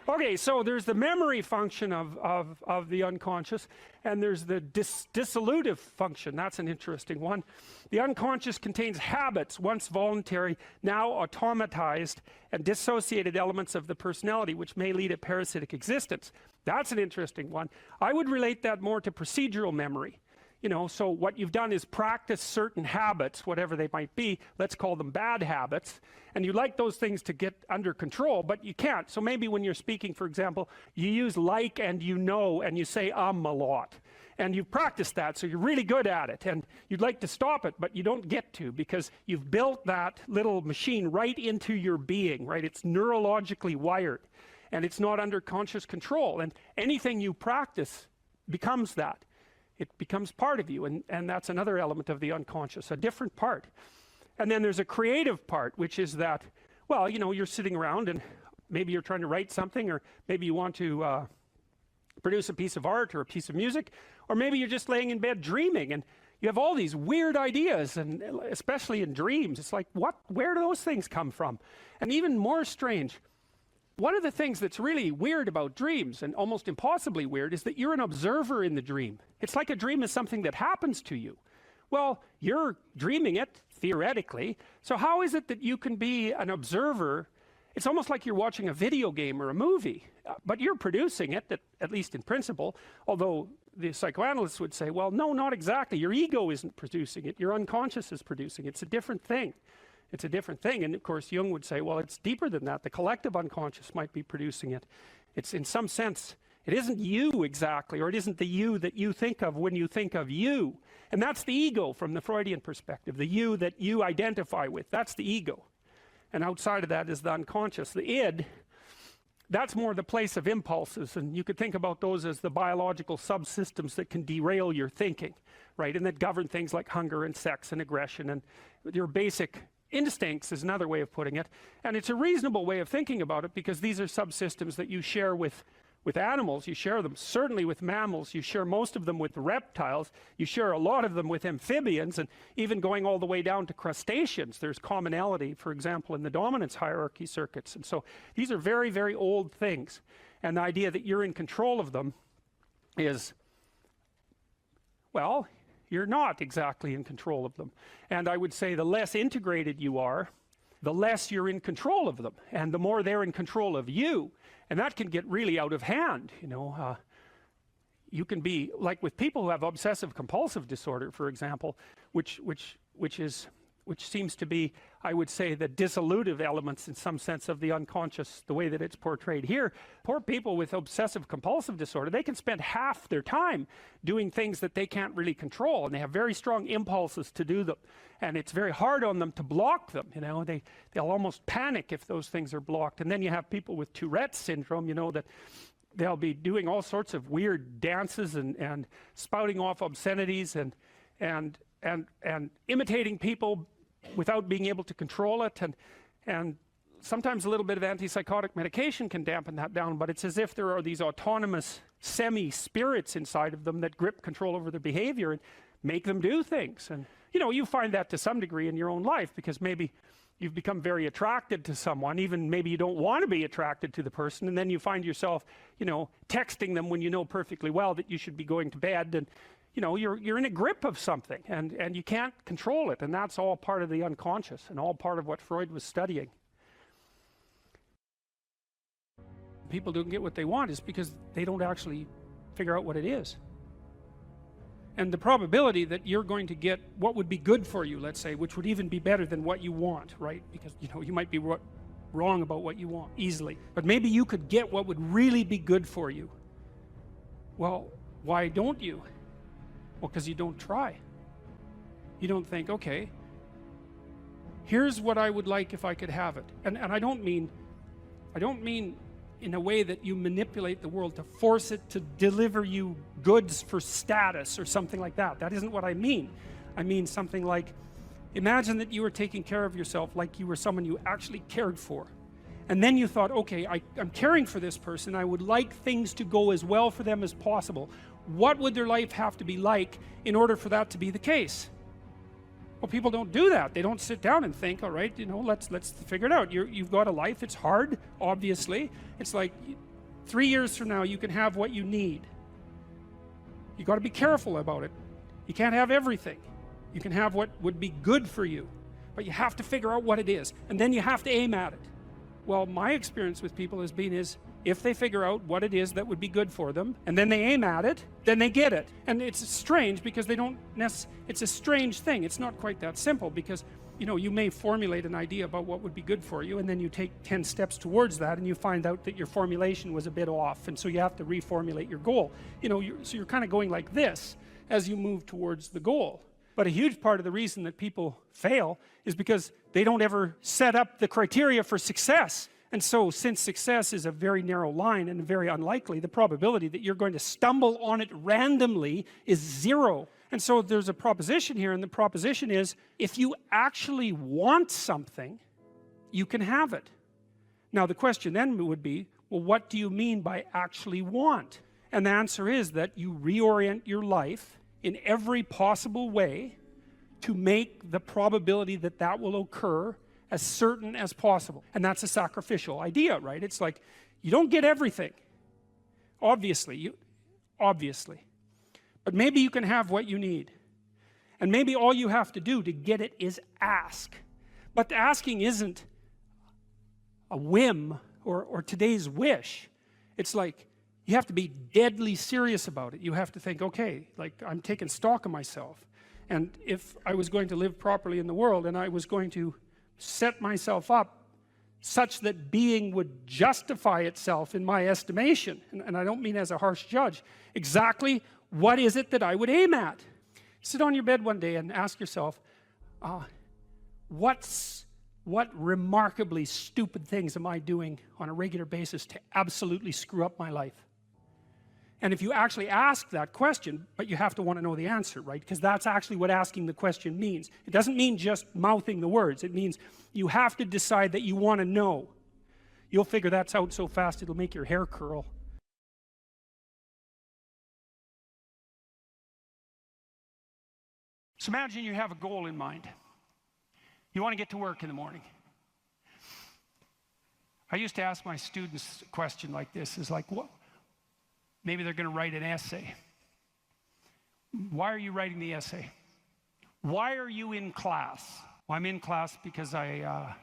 Okay, so there's the memory function of the unconscious, and there's the dissolutive function. That's an interesting one. The unconscious contains habits, once voluntary, now automatized, and dissociated elements of the personality, which may lead a parasitic existence. That's an interesting one. I would relate that more to procedural memory. You know, so what you've done is practice certain habits, whatever they might be. Let's call them bad habits. And you like those things to get under control, but you can't. So maybe when you're speaking, for example, you use like and you know, and you say a lot. And you've practiced that, so you're really good at it. And you'd like to stop it, but you don't get to because you've built that little machine right into your being, right? It's neurologically wired. And it's not under conscious control. And anything you practice becomes that. It becomes part of you, and that's another element of the unconscious, a different part. And then there's a creative part, which is that, well, you know, you're sitting around and maybe you're trying to write something, or maybe you want to produce a piece of art or a piece of music, or maybe you're just laying in bed dreaming, and you have all these weird ideas, and especially in dreams, it's like, where do those things come from? And even more strange, one of the things that's really weird about dreams, and almost impossibly weird, is that you're an observer in the dream. It's like a dream is something that happens to you. Well, you're dreaming it, theoretically, so how is it that you can be an observer? It's almost like you're watching a video game or a movie, but you're producing it, at least in principle, although the psychoanalysts would say, well, no, not exactly. Your ego isn't producing it. Your unconscious is producing it. It's a different thing. It's a different thing. And of course, Jung would say, well, it's deeper than that. The collective unconscious might be producing it. It's in some sense, it isn't you exactly, or it isn't the you that you think of when you think of you. And that's the ego from the Freudian perspective, the you that you identify with. That's the ego. And outside of that is the unconscious. The id, that's more the place of impulses. And you could think about those as the biological subsystems that can derail your thinking, right? And that govern things like hunger and sex and aggression and your basic instincts is another way of putting it. And it's a reasonable way of thinking about it because these are subsystems that you share with animals. You share them certainly with mammals. You share most of them with reptiles. You share a lot of them with amphibians, and even going all the way down to crustaceans. There's commonality, for example, in the dominance hierarchy circuits. And so these are very, very old things. And the idea that you're in control of them is, well, you're not exactly in control of them. And I would say the less integrated you are, the less you're in control of them, and the more they're in control of you. And that can get really out of hand, you know. You can be, like with people who have obsessive compulsive disorder, for example, which which seems to be, I would say, the dissolutive elements in some sense of the unconscious, the way that it's portrayed here. Poor people with obsessive compulsive disorder, they can spend half their time doing things that they can't really control, and they have very strong impulses to do them, and it's very hard on them to block them. You know, they'll almost panic if those things are blocked. And then you have people with Tourette's syndrome, you know, that they'll be doing all sorts of weird dances and spouting off obscenities and imitating people without being able to control it, and sometimes a little bit of antipsychotic medication can dampen that down, but it's as if there are these autonomous semi-spirits inside of them that grip control over their behavior and make them do things. And you know, you find that to some degree in your own life, because maybe you've become very attracted to someone, even maybe you don't want to be attracted to the person, and then you find yourself, you know, texting them when you know perfectly well that you should be going to bed, and you know, you're in a grip of something, and you can't control it, and that's all part of the unconscious and all part of what Freud was studying. People don't get what they want is because they don't actually figure out what it is. And the probability that you're going to get what would be good for you, let's say, which would even be better than what you want, right? Because, you know, you might be wrong about what you want easily, but maybe you could get what would really be good for you. Well, why don't you? Well, because you don't try. You don't think, okay, here's what I would like if I could have it. And I don't mean in a way that you manipulate the world to force it to deliver you goods for status or something like that. That isn't what I mean. I mean something like, imagine that you were taking care of yourself like you were someone you actually cared for. And then you thought, okay, I'm caring for this person. I would like things to go as well for them as possible. What would their life have to be like in order for that to be the case? Well, people don't do that. They don't sit down and think, all right, you know, let's figure it out. You've got a life. It's hard, obviously. It's like 3 years from now, you can have what you need. You got to be careful about it. You can't have everything. You can have what would be good for you, but you have to figure out what it is, and then you have to aim at it. Well, my experience with people has been is, if they figure out what it is that would be good for them, and then they aim at it, then they get it. And it's strange because they don't it's a strange thing. It's not quite that simple, because, you know, you may formulate an idea about what would be good for you, and then you take 10 steps towards that, and you find out that your formulation was a bit off, and so you have to reformulate your goal. You know, so you're kind of going like this as you move towards the goal. But a huge part of the reason that people fail is because they don't ever set up the criteria for success. And so, since success is a very narrow line and very unlikely, the probability that you're going to stumble on it randomly is 0. And so there's a proposition here, and the proposition is, if you actually want something, you can have it. Now the question then would be, well, what do you mean by actually want? And the answer is that you reorient your life in every possible way to make the probability that that will occur as certain as possible. And that's a sacrificial idea, right? It's like, you don't get everything, obviously, but maybe you can have what you need, and maybe all you have to do to get it is ask. But the asking isn't a whim or today's wish. It's like, you have to be deadly serious about it. You have to think, okay, like, I'm taking stock of myself, and if I was going to live properly in the world, and I was going to set myself up such that being would justify itself in my estimation, and I don't mean as a harsh judge, exactly what is it that I would aim at? Sit on your bed one day and ask yourself, what remarkably stupid things am I doing on a regular basis to absolutely screw up my life? And if you actually ask that question, but you have to want to know the answer, right? Because that's actually what asking the question means. It doesn't mean just mouthing the words. It means you have to decide that you want to know. You'll figure that's out so fast it'll make your hair curl. So imagine you have a goal in mind. You want to get to work in the morning. I used to ask my students a question like this, is like, what? Maybe they're going to write an essay. Why are you writing the essay? Why are you in class? Well, I'm in class because I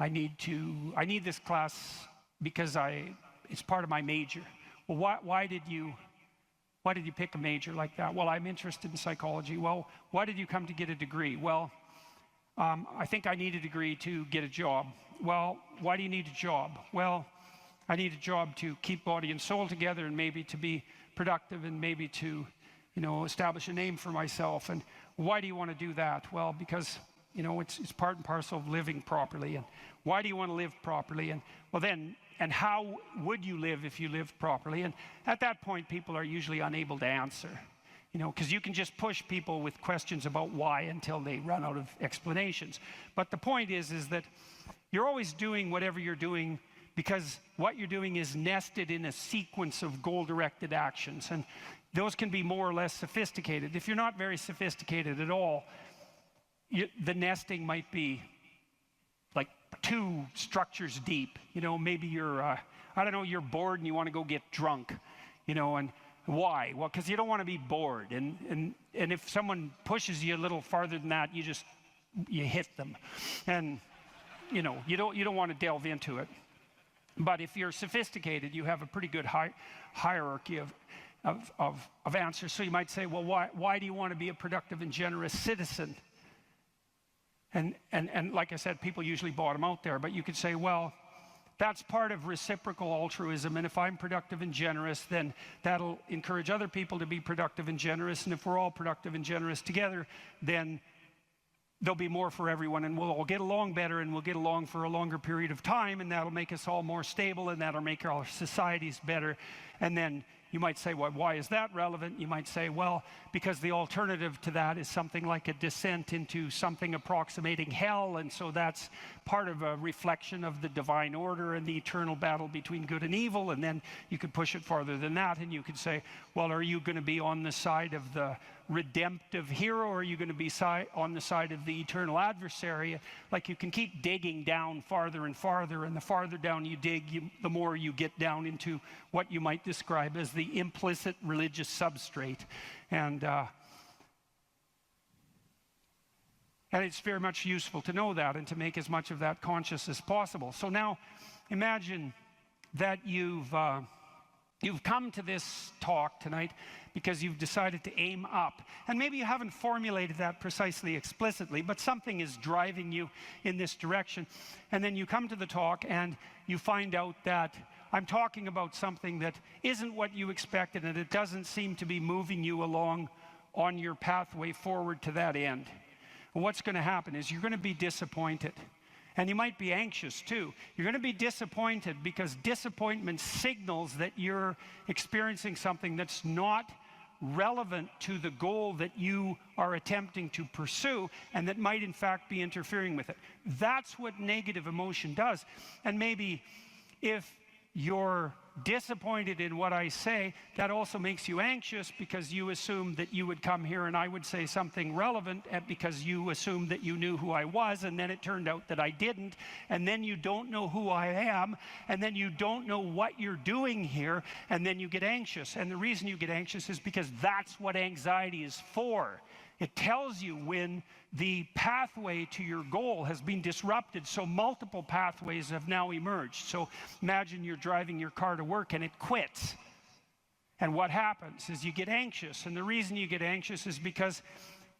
need this class because it's part of my major. Well, why did you pick a major like that? Well, I'm interested in psychology. Well, why did you come to get a degree? Well, I think I need a degree to get a job. Well, why do you need a job? Well, I need a job to keep body and soul together, and maybe to be productive, and maybe to, you know, establish a name for myself. And why do you want to do that? Well, because, you know, it's part and parcel of living properly. And why do you want to live properly? And well then, and how would you live if you lived properly? And at that point, people are usually unable to answer. You know, because you can just push people with questions about why until they run out of explanations. But the point is that you're always doing whatever you're doing because what you're doing is nested in a sequence of goal-directed actions. And those can be more or less sophisticated. If you're not very sophisticated at all, the nesting might be like 2 structures deep. You know, maybe you're, I don't know, you're bored and you want to go get drunk, you know, and why? Well, because you don't want to be bored. And if someone pushes you a little farther than that, you hit them. And, you know, you don't want to delve into it. But if you're sophisticated, you have a pretty good hierarchy of answers. So you might say, well, why do you want to be a productive and generous citizen? And like I said, people usually bottom out there. But you could say, well, that's part of reciprocal altruism. And if I'm productive and generous, then that'll encourage other people to be productive and generous. And if we're all productive and generous together, then there'll be more for everyone, and we'll all get along better, and we'll get along for a longer period of time, and that'll make us all more stable, and that'll make our societies better. And then you might say, well, why is that relevant? You might say, well, because the alternative to that is something like a descent into something approximating hell, and so that's part of a reflection of the divine order and the eternal battle between good and evil. And then you could push it farther than that, and you could say, well, are you going to be on the side of the redemptive hero, or are you going to be on the side of the eternal adversary? Like, you can keep digging down farther and farther, and the farther down you dig, the more you get down into what you might describe as the implicit religious substrate. And it's very much useful to know that and to make as much of that conscious as possible. So now imagine that you've come to this talk tonight because you've decided to aim up. And maybe you haven't formulated that precisely explicitly, but something is driving you in this direction. And then you come to the talk and you find out that I'm talking about something that isn't what you expected, and it doesn't seem to be moving you along on your pathway forward to that end. And what's going to happen is you're going to be disappointed. And you might be anxious too. You're going to be disappointed because disappointment signals that you're experiencing something that's not relevant to the goal that you are attempting to pursue, and that might in fact be interfering with it. That's what negative emotion does. And maybe if you're disappointed in what I say, that also makes you anxious because you assumed that you would come here and I would say something relevant, because you assumed that you knew who I was, and then it turned out that I didn't, and then you don't know who I am, and then you don't know what you're doing here, and then you get anxious. And the reason you get anxious is because that's what anxiety is for. It tells you when the pathway to your goal has been disrupted, so multiple pathways have now emerged. So imagine you're driving your car to work and it quits. And what happens is you get anxious. And the reason you get anxious is because,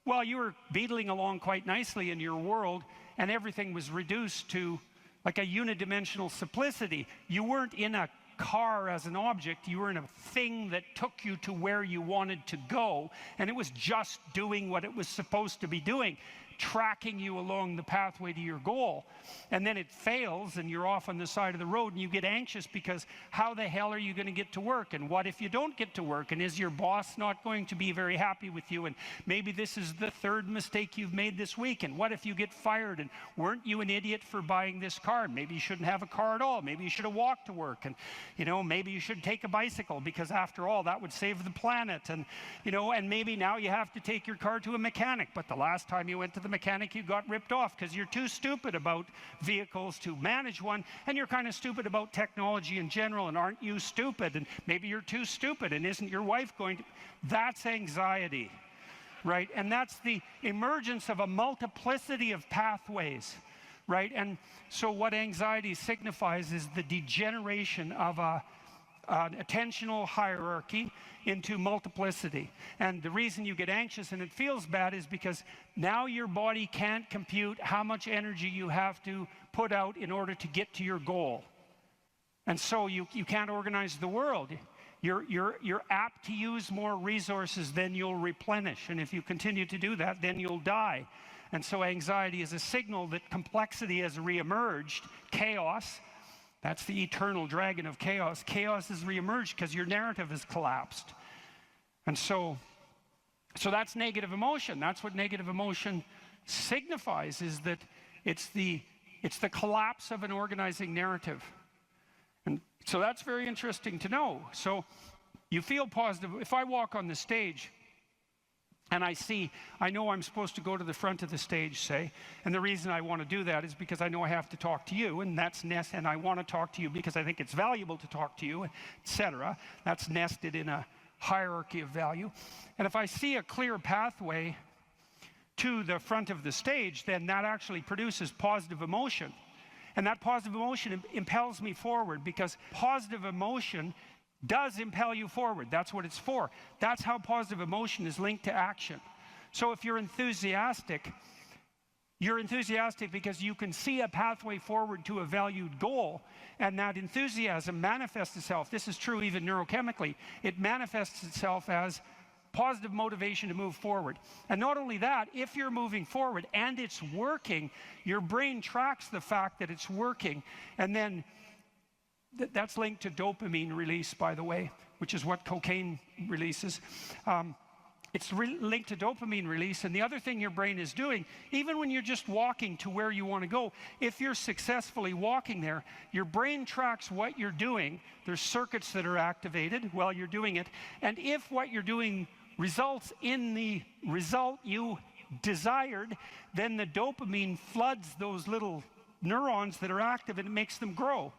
well, you were beetling along quite nicely in your world, and everything was reduced to like a unidimensional simplicity. You weren't in a car as an object, you were in a thing that took you to where you wanted to go, and it was just doing what it was supposed to be doing, tracking you along the pathway to your goal. And then it fails and you're off on the side of the road, and you get anxious because how the hell are you going to get to work? And what if you don't get to work? And is your boss not going to be very happy with you? And maybe this is the 3rd mistake you've made this week. And what if you get fired? And weren't you an idiot for buying this car? Maybe you shouldn't have a car at all. Maybe you should have walked to work. And, you know, maybe you should take a bicycle, because after all, that would save the planet. And, you know, and maybe now you have to take your car to a mechanic, but the last time you went to the mechanic, you got ripped off because you're too stupid about vehicles to manage one, and you're kind of stupid about technology in general. And aren't you stupid? And maybe you're too stupid, and isn't your wife going to? That's anxiety, right? And that's the emergence of a multiplicity of pathways, right? And so what anxiety signifies is the degeneration of an attentional hierarchy into multiplicity. And the reason you get anxious and it feels bad is because now your body can't compute how much energy you have to put out in order to get to your goal. And so you can't organize the world. You're apt to use more resources than you'll replenish. And if you continue to do that, then you'll die. And so anxiety is a signal that complexity has reemerged. Chaos, that's the eternal dragon of chaos. Chaos has reemerged because your narrative has collapsed. And so that's negative emotion. That's what negative emotion signifies, is that it's the collapse of an organizing narrative. And so that's very interesting to know. So you feel positive. If I walk on the stage and I know I'm supposed to go to the front of the stage, say, and the reason I want to do that is because I know I have to talk to you, and that's and I want to talk to you because I think it's valuable to talk to you, etc. That's nested in a hierarchy of value. And if I see a clear pathway to the front of the stage, then that actually produces positive emotion. And that positive emotion impels me forward, because positive emotion does impel you forward. That's what it's for. That's how positive emotion is linked to action. So if you're enthusiastic because you can see a pathway forward to a valued goal, and that enthusiasm manifests itself. This is true even neurochemically. It manifests itself as positive motivation to move forward. And not only that, if you're moving forward and it's working, your brain tracks the fact that it's working, and then that's linked to dopamine release, by the way, which is what cocaine releases. It's linked to dopamine release. And the other thing your brain is doing, even when you're just walking to where you want to go, if you're successfully walking there, your brain tracks what you're doing. There's circuits that are activated while you're doing it. And if what you're doing results in the result you desired, then the dopamine floods those little neurons that are active, and it makes them grow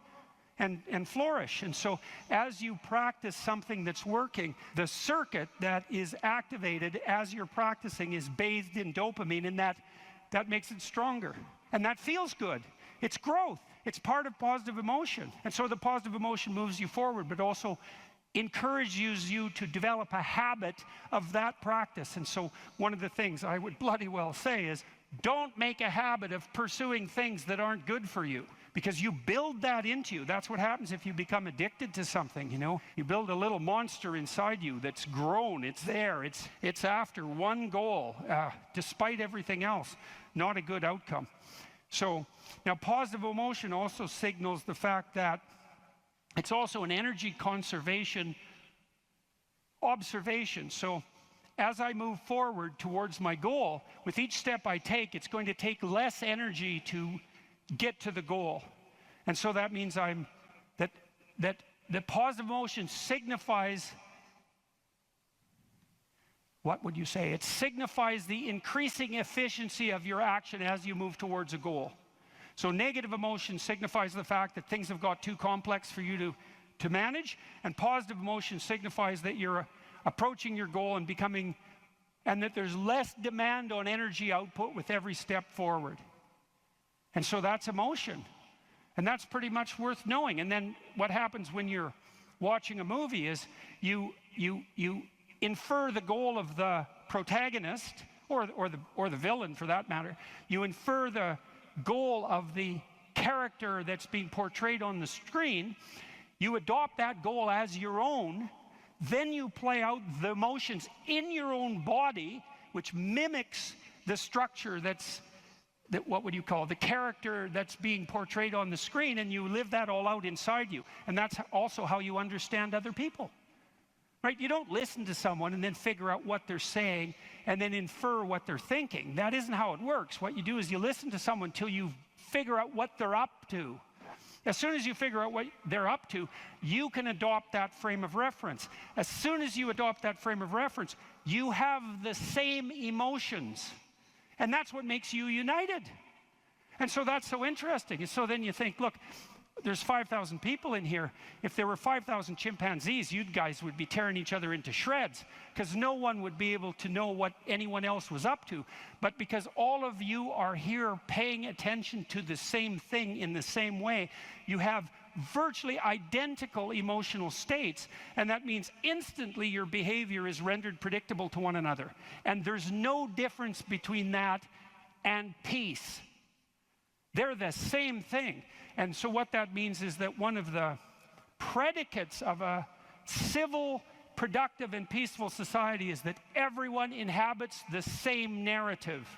and flourish. And so as you practice something that's working, the circuit that is activated as you're practicing is bathed in dopamine, and that makes it stronger. And that feels good. It's growth. It's part of positive emotion. And so the positive emotion moves you forward, but also encourages you to develop a habit of that practice. And so one of the things I would bloody well say is, don't make a habit of pursuing things that aren't good for you, because you build that into you. That's what happens if you become addicted to something, you know. You build a little monster inside you that's grown. It's there. It's after one goal, despite everything else. Not a good outcome. So now positive emotion also signals the fact that it's also an energy conservation observation. So as I move forward towards my goal, with each step I take, it's going to take less energy to get to the goal. And so that means that the positive emotion signifies, what would you say? It signifies the increasing efficiency of your action as you move towards a goal. So negative emotion signifies the fact that things have got too complex for you to manage, and positive emotion signifies that you're approaching your goal and and that there's less demand on energy output with every step forward. And so that's emotion. And that's pretty much worth knowing. And then what happens when you're watching a movie is you infer the goal of the protagonist, or the villain for that matter. You infer the goal of the character that's being portrayed on the screen. You adopt that goal as your own. Then you play out the emotions in your own body, which mimics the structure what would you call the character that's being portrayed on the screen, and you live that all out inside you. And that's also how you understand other people, right? You don't listen to someone and then figure out what they're saying and then infer what they're thinking. That isn't how it works. What you do is you listen to someone till you figure out what they're up to. As soon as you figure out what they're up to, you can adopt that frame of reference. As soon as you adopt that frame of reference, you have the same emotions. And that's what makes you united. And so that's so interesting. And so then you think, look, there's 5,000 people in here. If there were 5,000 chimpanzees, you guys would be tearing each other into shreds, because no one would be able to know what anyone else was up to. But because all of you are here paying attention to the same thing in the same way, you have virtually identical emotional states, and that means instantly your behavior is rendered predictable to one another. And there's no difference between that and peace. They're the same thing. And so what that means is that one of the predicates of a civil, productive, and peaceful society is that everyone inhabits the same narrative.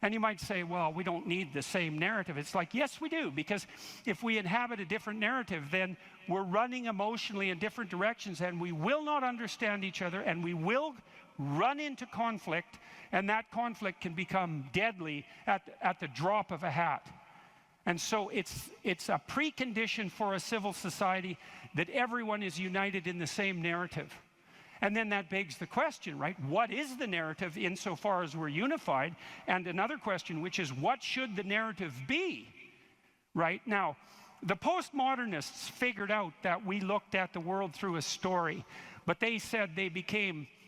And you might say, well, we don't need the same narrative. It's like, yes, we do, because if we inhabit a different narrative, then we're running emotionally in different directions, and we will not understand each other, and we will run into conflict, and that conflict can become deadly at the drop of a hat. And so it's a precondition for a civil society that everyone is united in the same narrative. And then that begs the question, right? What is the narrative insofar as we're unified? And another question, which is, what should the narrative be? Right? Now, the postmodernists figured out that we looked at the world through a story, but they said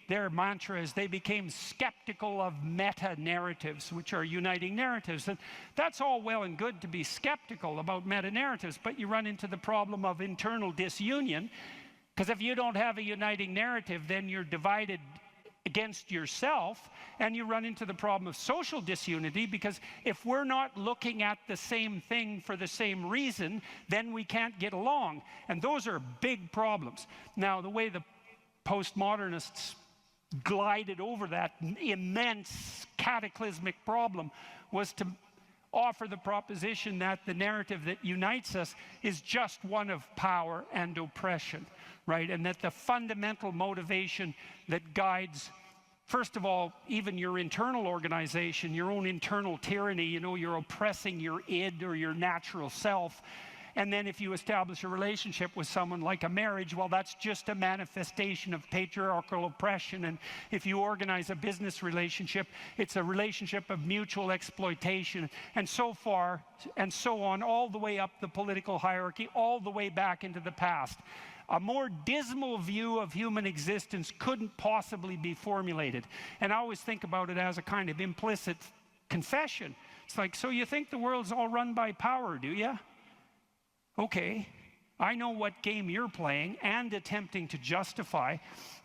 their mantra is they became skeptical of meta-narratives, which are uniting narratives. And that's all well and good to be skeptical about meta-narratives, but you run into the problem of internal disunion, because if you don't have a uniting narrative, then you're divided against yourself, and you run into the problem of social disunity, because if we're not looking at the same thing for the same reason, then we can't get along. And those are big problems. Now, the way the postmodernists glided over that immense cataclysmic problem was to offer the proposition that the narrative that unites us is just one of power and oppression, right? And that the fundamental motivation that guides, first of all, even your internal organization, your own internal tyranny, you're oppressing your id or your natural self. And then if you establish a relationship with someone like a marriage, well, that's just a manifestation of patriarchal oppression. And if you organize a business relationship, it's a relationship of mutual exploitation, and so far and so on, all the way up the political hierarchy, all the way back into the past. A more dismal view of human existence couldn't possibly be formulated. And I always think about it as a kind of implicit confession. It's like, so you think the world's all run by power, do you? Okay, I know what game you're playing and attempting to justify,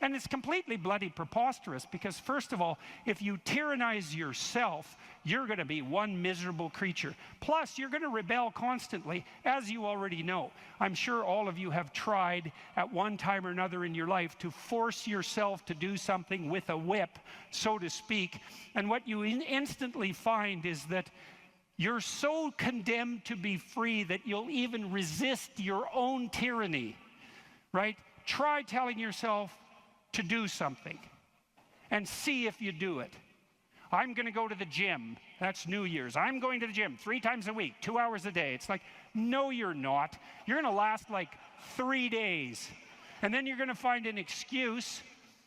and it's completely bloody preposterous, because first of all, if you tyrannize yourself, you're going to be one miserable creature. Plus, you're going to rebel constantly, as you already know. I'm sure all of you have tried at one time or another in your life to force yourself to do something with a whip, so to speak, and what you instantly find is that you're so condemned to be free that you'll even resist your own tyranny, right? Try telling yourself to do something and see if you do it. I'm going to go to the gym. That's New Year's. I'm going to the gym 3 times a week, 2 hours a day. It's like, no, you're not. You're going to last like 3 days. And then you're going to find an excuse.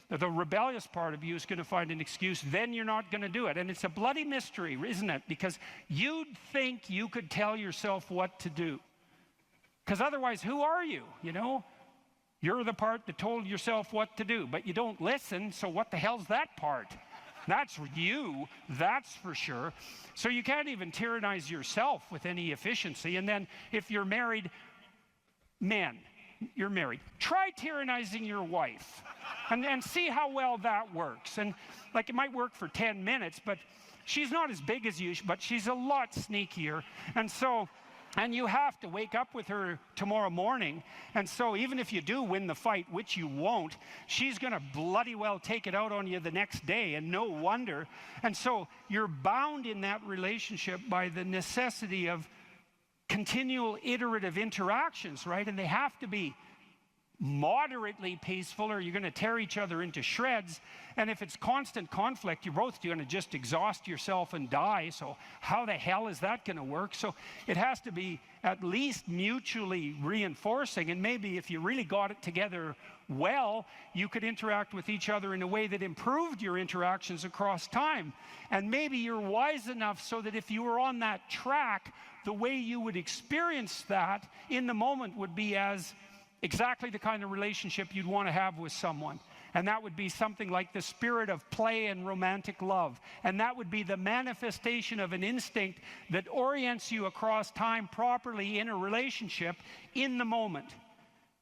The rebellious part of you is going to find an excuse, then you're not going to do it. And it's a bloody mystery, isn't it? Because you'd think you could tell yourself what to do. Because otherwise, who are you, You're the part that told yourself what to do, but you don't listen, so what the hell's that part? That's you, that's for sure. So you can't even tyrannize yourself with any efficiency. And then if you're married, men, you're married, try tyrannizing your wife and see how well that works. And like, it might work for 10 minutes, but she's not as big as you, but she's a lot sneakier. And you have to wake up with her tomorrow morning. And so even if you do win the fight, which you won't, she's going to bloody well take it out on you the next day, and no wonder. And so you're bound in that relationship by the necessity of continual iterative interactions, right? And they have to be moderately peaceful, or you're going to tear each other into shreds. And if it's constant conflict, you're both going to just exhaust yourself and die. So how the hell is that going to work? So it has to be at least mutually reinforcing. And maybe if you really got it together well, you could interact with each other in a way that improved your interactions across time. And maybe you're wise enough so that if you were on that track, the way you would experience that in the moment would be as exactly the kind of relationship you'd want to have with someone. And that would be something like the spirit of play and romantic love. And that would be the manifestation of an instinct that orients you across time properly in a relationship in the moment.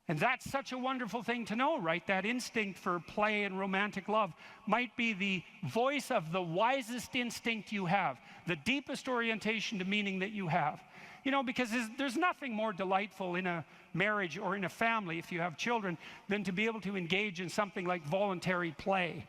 And that's such a wonderful thing to know, right? That instinct for play and romantic love might be the voice of the wisest instinct you have, the deepest orientation to meaning that you have. You know, because there's nothing more delightful in a marriage or in a family, if you have children, than to be able to engage in something like voluntary play.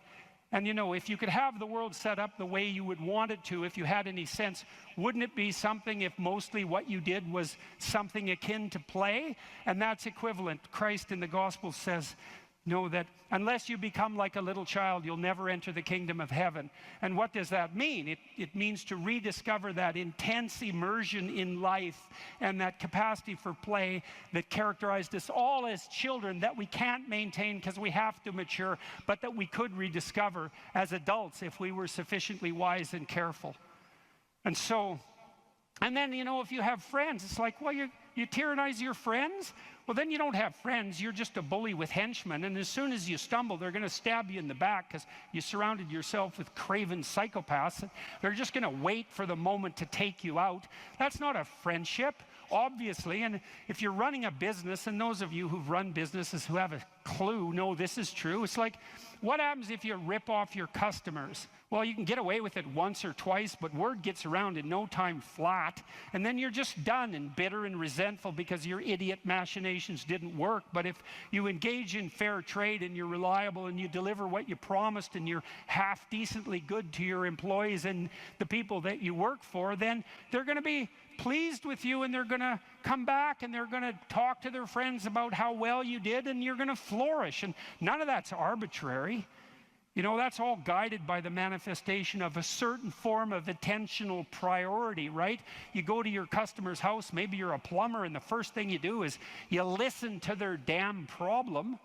And you know, if you could have the world set up the way you would want it to, if you had any sense, wouldn't it be something if mostly what you did was something akin to play? And that's equivalent. Christ in the gospel says, know that unless you become like a little child, you'll never enter the kingdom of heaven. And what does that mean? It means to rediscover that intense immersion in life and that capacity for play that characterized us all as children that we can't maintain because we have to mature, but that we could rediscover as adults if we were sufficiently wise and careful. And so, and then, you know, if you have friends, it's like, well, you tyrannize your friends? Well, then you don't have friends. You're just a bully with henchmen. And as soon as you stumble, they're going to stab you in the back because you surrounded yourself with craven psychopaths. And they're just going to wait for the moment to take you out. That's not a friendship, obviously. And if you're running a business, and those of you who've run businesses who have a clue know this is true, it's like, what happens if you rip off your customers? Well, you can get away with it once or twice, but word gets around in no time flat, and then you're just done and bitter and resentful because your idiot machinations didn't work. But if you engage in fair trade and you're reliable and you deliver what you promised and you're half decently good to your employees and the people that you work for, then they're going to be pleased with you, and they're going to come back and they're going to talk to their friends about how well you did, and you're going to flourish. And none of that's arbitrary. You know, that's all guided by the manifestation of a certain form of attentional priority, right? You go to your customer's house, maybe you're a plumber, and the first thing you do is you listen to their damn problem.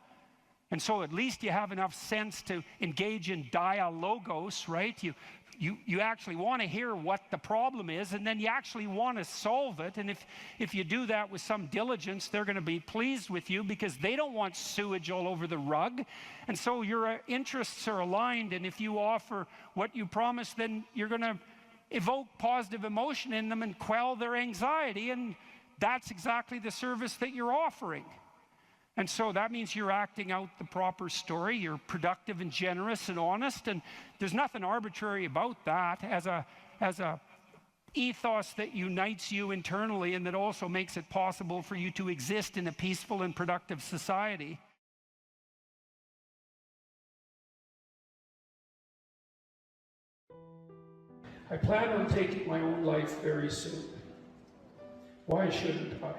And so at least you have enough sense to engage in dialogos, right? You actually want to hear what the problem is, and then you actually want to solve it. And if you do that with some diligence, they're going to be pleased with you because they don't want sewage all over the rug. And so your interests are aligned, and if you offer what you promise, then you're going to evoke positive emotion in them and quell their anxiety, and that's exactly the service that you're offering. And so that means you're acting out the proper story. You're productive and generous and honest, and there's nothing arbitrary about that as a ethos that unites you internally and that also makes it possible for you to exist in a peaceful and productive society. I plan on taking my own life very soon. Why shouldn't I?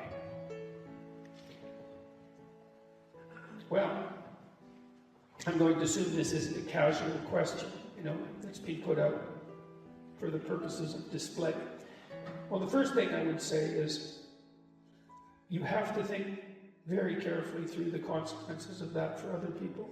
Well, I'm going to assume this isn't a casual question, you know, that's being put out for the purposes of display. Well, the first thing I would say is you have to think very carefully through the consequences of that for other people.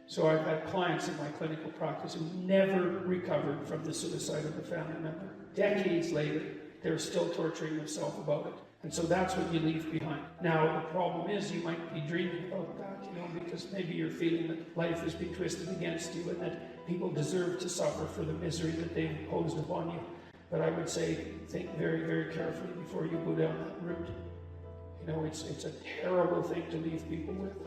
So I've had clients in my clinical practice who never recovered from the suicide of a family member. Decades later, they're still torturing themselves about it. And so that's what you leave behind. Now, the problem is you might be dreaming about that, you know, because maybe you're feeling that life has been twisted against you and that people deserve to suffer for the misery that they've imposed upon you. But I would say, think very, very carefully before you go down that route. You know, it's a terrible thing to leave people with.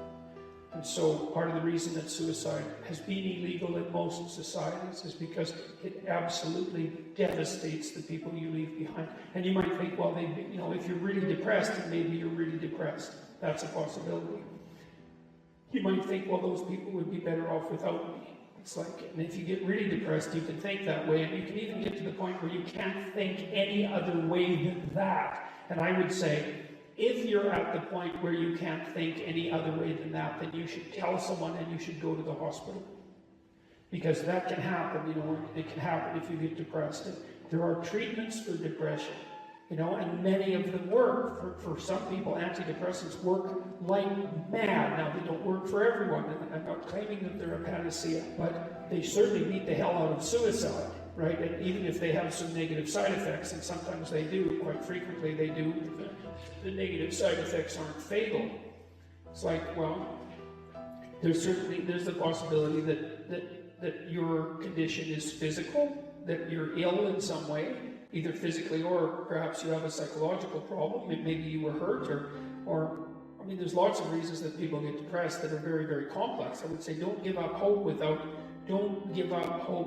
And so part of the reason that suicide has been illegal in most societies is because it absolutely devastates the people you leave behind. And you might think, well, you know, if you're really depressed, then maybe you're really depressed. That's a possibility. You might think, well, those people would be better off without me. It's like, and if you get really depressed, you can think that way, and you can even get to the point where you can't think any other way than that. And I would say, if you're at the point where you can't think any other way than that, then you should tell someone and you should go to the hospital. Because that can happen, you know, it can happen if you get depressed. And there are treatments for depression, you know, and many of them work. For some people, antidepressants work like mad. Now, they don't work for everyone, and I'm not claiming that they're a panacea, but they certainly beat the hell out of suicide, right? And even if they have some negative side effects, and sometimes they do, quite frequently they do, the negative side effects aren't fatal. It's like, well, there's the possibility that your condition is physical, that you're ill in some way, either physically or perhaps you have a psychological problem. Maybe you were hurt, or I mean, there's lots of reasons that people get depressed that are very, very complex. I would say don't give up hope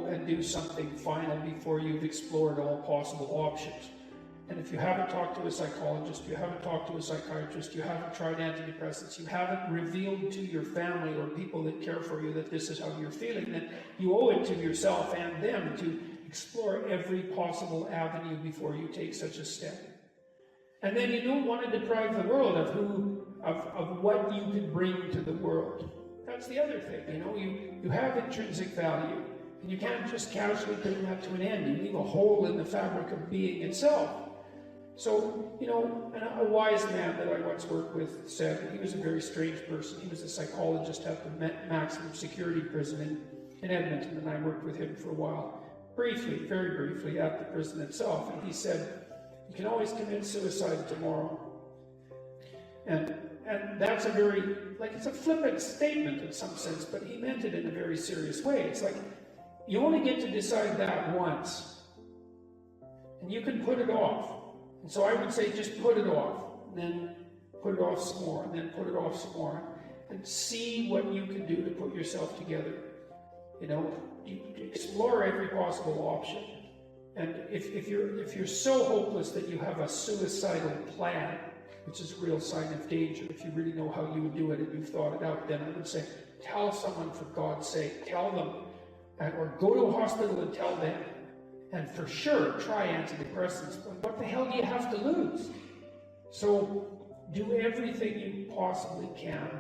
and do something final before you've explored all possible options. And if you haven't talked to a psychologist, you haven't talked to a psychiatrist, you haven't tried antidepressants, you haven't revealed to your family or people that care for you that this is how you're feeling, then you owe it to yourself and them to explore every possible avenue before you take such a step. And then you don't want to deprive the world of what you can bring to the world. That's the other thing, you know, you have intrinsic value, and you can't just casually bring that to an end. You leave a hole in the fabric of being itself. So, you know, a wise man that I once worked with said, he was a very strange person. He was a psychologist at the maximum security prison in Edmonton, and I worked with him for a while, briefly, very briefly, at the prison itself. And he said, you can always commit suicide tomorrow. And that's a very, like, it's a flippant statement in some sense, but he meant it in a very serious way. It's like, you only get to decide that once, and you can put it off. And so I would say just put it off, and then put it off some more, and then put it off some more, and see what you can do to put yourself together. You know, you explore every possible option. And if you're so hopeless that you have a suicidal plan, which is a real sign of danger, if you really know how you would do it and you've thought it out, then I would say, tell someone, for God's sake, tell them, or go to a hospital and tell them. And for sure, try antidepressants. But what the hell do you have to lose? So do everything you possibly can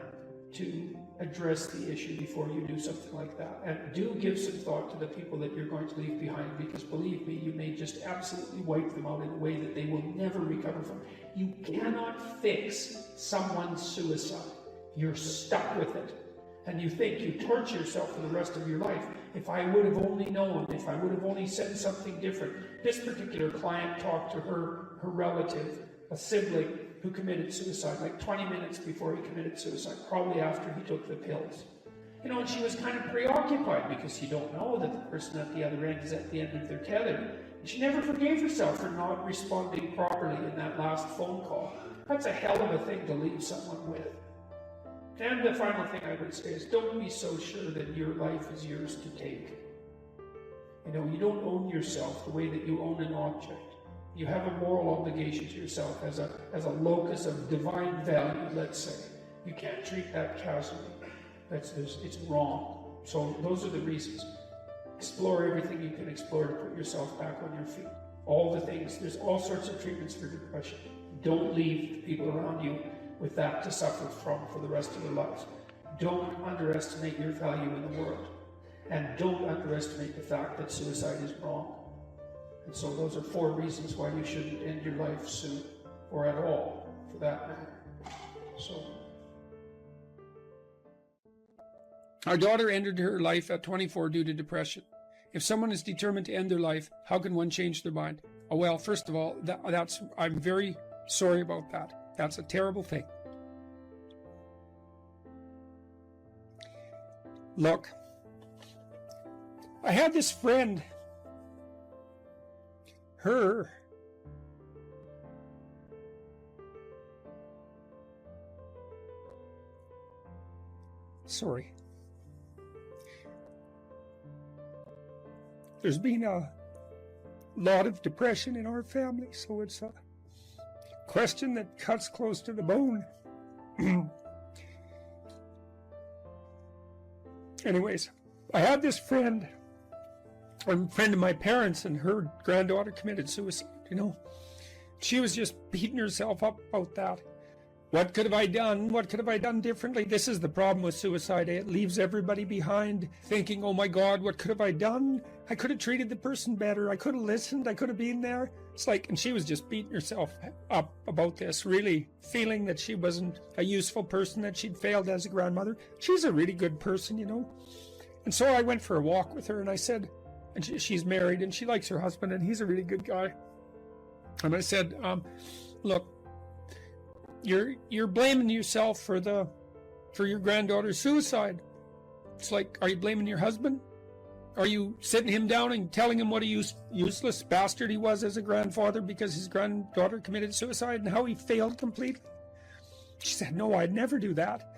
to address the issue before you do something like that. And do give some thought to the people that you're going to leave behind, because believe me, you may just absolutely wipe them out in a way that they will never recover from. You cannot fix someone's suicide. You're stuck with it. And you think you torture yourself for the rest of your life. If I would have only known, if I would have only said something different. This particular client talked to her relative, a sibling, who committed suicide like 20 minutes before he committed suicide, probably after he took the pills. You know, and she was kind of preoccupied because you don't know that the person at the other end is at the end of their tether. And she never forgave herself for not responding properly in that last phone call. That's a hell of a thing to leave someone with. And the final thing I would say is, don't be so sure that your life is yours to take. You know, you don't own yourself the way that you own an object. You have a moral obligation to yourself as a locus of divine value, let's say. You can't treat that casually. It's wrong. So those are the reasons. Explore everything you can explore to put yourself back on your feet. All the things. There's all sorts of treatments for depression. Don't leave people around you with that to suffer from for the rest of their lives. Don't underestimate your value in the world. And don't underestimate the fact that suicide is wrong. And so those are 4 reasons why you shouldn't end your life soon, or at all, for that matter. So, our daughter ended her life at 24 due to depression. If someone is determined to end their life, how can one change their mind? Oh, well, first of all, I'm very sorry about that. That's a terrible thing. Look, I had this friend, sorry. There's been a lot of depression in our family, so it's a question that cuts close to the bone. Anyways, I had this friend, a friend of my parents, and her granddaughter committed suicide, you know. She was just beating herself up about that. What could have I done? What could have I done differently? This is the problem with suicide. It leaves everybody behind thinking, oh my God, what could have I done? I could have treated the person better. I could have listened. I could have been there. It's like, and she was just beating herself up about this, really feeling that she wasn't a useful person, that she'd failed as a grandmother. She's a really good person, you know. And so I went for a walk with her, and I said, and she's married, and she likes her husband, and he's a really good guy. And I said, look, you're blaming yourself for the for your granddaughter's suicide. It's like, are you blaming your husband? Are you sitting him down and telling him what a useless bastard he was as a grandfather because his granddaughter committed suicide and how he failed completely? She said, no, I'd never do that.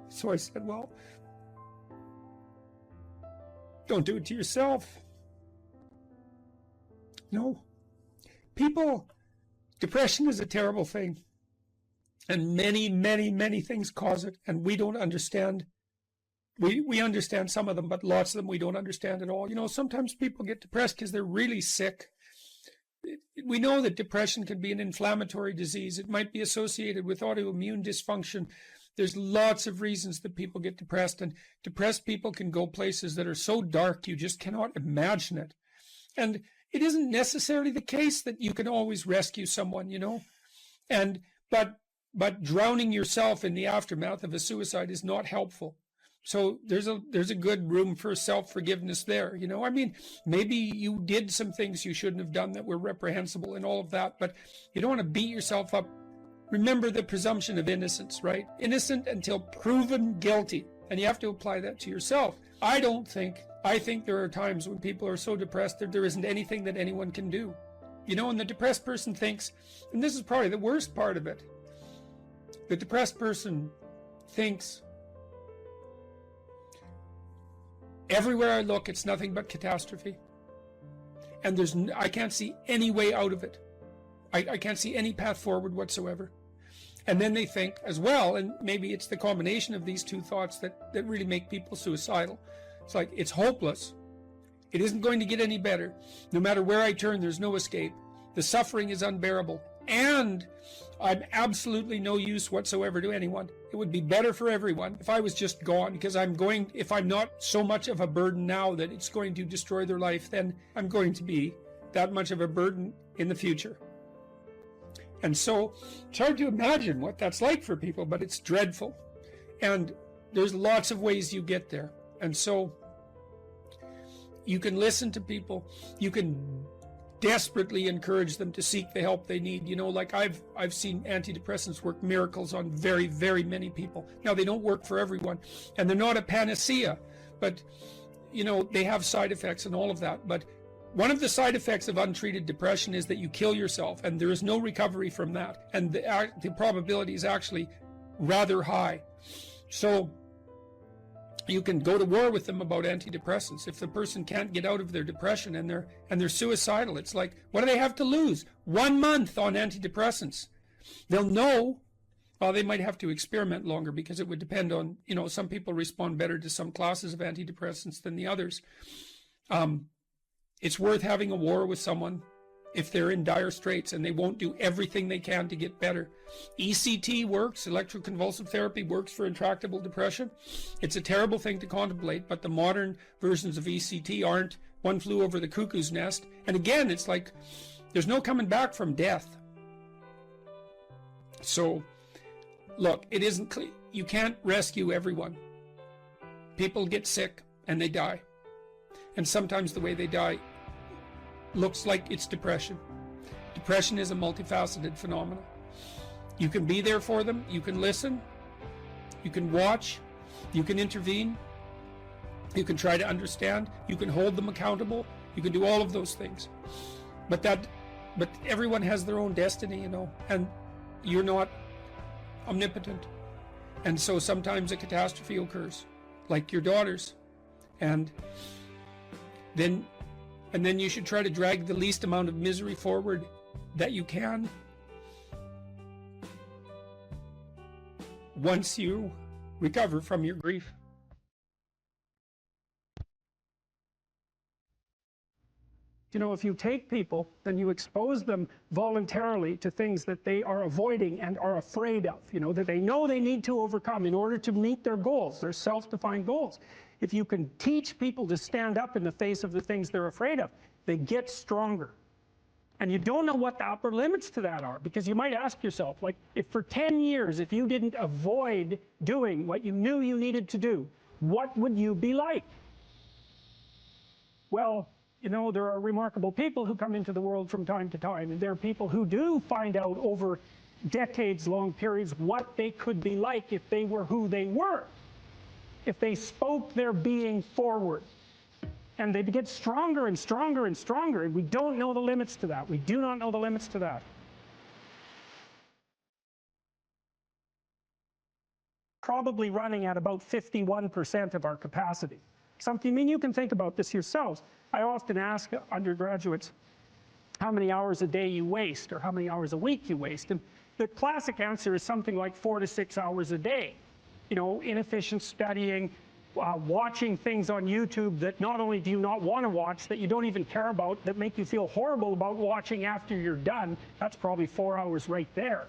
So I said, well, don't do it to yourself. No. People, depression is a terrible thing. And many, many, many things cause it. And we don't understand. We understand some of them, but lots of them we don't understand at all. You know, sometimes people get depressed because they're really sick. We know that depression can be an inflammatory disease. It might be associated with autoimmune dysfunction. There's lots of reasons that people get depressed, and depressed people can go places that are so dark you just cannot imagine it. And it isn't necessarily the case that you can always rescue someone, you know. But drowning yourself in the aftermath of a suicide is not helpful. So there's a good room for self-forgiveness there, you know. I mean, maybe you did some things you shouldn't have done that were reprehensible and all of that, but you don't want to beat yourself up. Remember the presumption of innocence, right? Innocent until proven guilty. And you have to apply that to yourself. I think there are times when people are so depressed that there isn't anything that anyone can do. You know, and the depressed person thinks, and this is probably the worst part of it, the depressed person thinks, everywhere I look, it's nothing but catastrophe. And I can't see any way out of it. I can't see any path forward whatsoever. And then they think as well, and maybe it's the combination of these two thoughts that really make people suicidal. It's like, it's hopeless. It isn't going to get any better. No matter where I turn, there's no escape. The suffering is unbearable. And I'm absolutely no use whatsoever to anyone. It would be better for everyone if I was just gone, because if I'm not so much of a burden now that it's going to destroy their life, then I'm going to be that much of a burden in the future. And so it's hard to imagine what that's like for people, but it's dreadful. And there's lots of ways you get there. And so you can listen to people. You can desperately encourage them to seek the help they need. You know, like I've seen antidepressants work miracles on very, very many people. Now, they don't work for everyone, and they're not a panacea, but, you know, they have side effects and all of that. But one of the side effects of untreated depression is that you kill yourself, and there is no recovery from that. And the probability is actually rather high. So you can go to war with them about antidepressants. If the person can't get out of their depression and they're suicidal, it's like, what do they have to lose? 1 month on antidepressants. They'll know. Well, they might have to experiment longer, because it would depend on, you know, some people respond better to some classes of antidepressants than the others. It's worth having a war with someone if they're in dire straits and they won't do everything they can to get better. ECT works, electroconvulsive therapy works for intractable depression. It's a terrible thing to contemplate, but the modern versions of ECT aren't. One flew over the cuckoo's nest. And again, it's like, there's no coming back from death. So, look, it isn't clear. You can't rescue everyone. People get sick and they die. And sometimes the way they die looks like it's depression. Depression is a multifaceted phenomenon. You can be there for them, you can listen, you can watch, you can intervene, you can try to understand, you can hold them accountable, you can do all of those things. But everyone has their own destiny, you know, and you're not omnipotent. And so sometimes a catastrophe occurs, like your daughter's, and then you should try to drag the least amount of misery forward that you can. Once you recover from your grief. You know, if you take people, then you expose them voluntarily to things that they are avoiding and are afraid of, you know, that they know they need to overcome in order to meet their goals, their self-defined goals. If you can teach people to stand up in the face of the things they're afraid of, they get stronger. And you don't know what the upper limits to that are, because you might ask yourself, like, if for 10 years, if you didn't avoid doing what you knew you needed to do, what would you be like? Well, you know, there are remarkable people who come into the world from time to time, and there are people who do find out over decades-long periods what they could be like if they were who they were, if they spoke their being forward. And they get stronger and stronger and stronger, and we don't know the limits to that. We do not know the limits to that. Probably running at about 51% of our capacity. Something, I mean, you can think about this yourselves. I often ask undergraduates how many hours a day you waste, or how many hours a week you waste. And the classic answer is something like 4 to 6 hours a day. You know, inefficient studying, watching things on YouTube that not only do you not want to watch, that you don't even care about, that make you feel horrible about watching after you're done. That's probably 4 hours right there.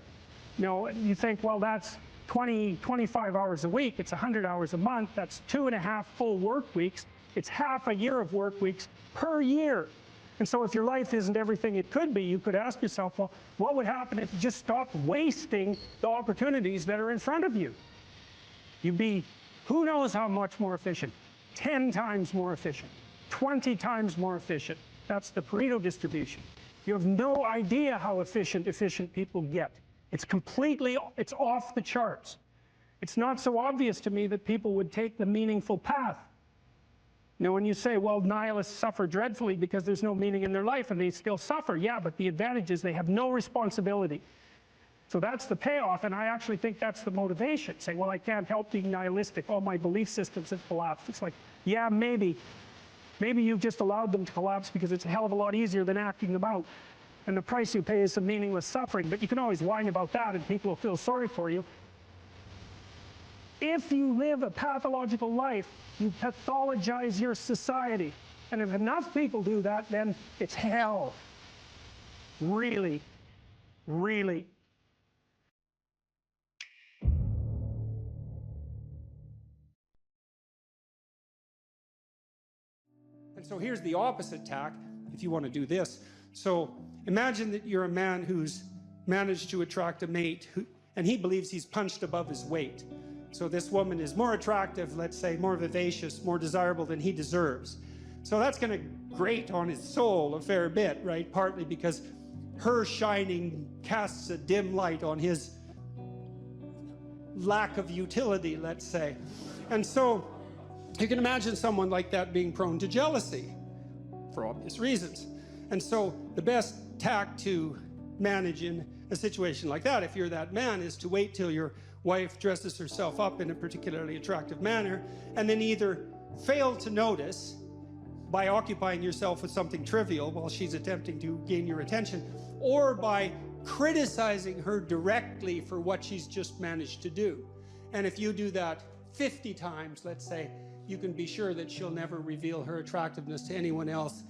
You know, you think, well, that's 25 hours a week, it's 100 hours a month, that's 2.5 full work weeks, it's half a year of work weeks per year. And so if your life isn't everything it could be, you could ask yourself, well, what would happen if you just stopped wasting the opportunities that are in front of you? You'd be, who knows how much more efficient? 10 times more efficient, 20 times more efficient. That's the Pareto distribution. You have no idea how efficient people get. It's completely, it's off the charts. It's not so obvious to me that people would take the meaningful path. Now, when you say, well, nihilists suffer dreadfully because there's no meaning in their life and they still suffer, yeah, but the advantage is they have no responsibility. So that's the payoff, and I actually think that's the motivation. Say, well, I can't help being nihilistic. All my belief systems have collapsed. It's like, yeah, maybe. Maybe you've just allowed them to collapse because it's a hell of a lot easier than acting them out. And the price you pay is some meaningless suffering, but you can always whine about that and people will feel sorry for you. If you live a pathological life, you pathologize your society. And if enough people do that, then it's hell. Really, really. And so here's the opposite tack, if you want to do this. So imagine that you're a man who's managed to attract a mate, and he believes he's punched above his weight. So this woman is more attractive, let's say, more vivacious, more desirable than he deserves. So that's going to grate on his soul a fair bit, right? Partly because her shining casts a dim light on his lack of utility, let's say. And so you can imagine someone like that being prone to jealousy for obvious reasons. And so the best tack to manage in a situation like that, if you're that man, is to wait till your wife dresses herself up in a particularly attractive manner, and then either fail to notice by occupying yourself with something trivial while she's attempting to gain your attention, or by criticizing her directly for what she's just managed to do. And if you do that 50 times, let's say, you can be sure that she'll never reveal her attractiveness to anyone else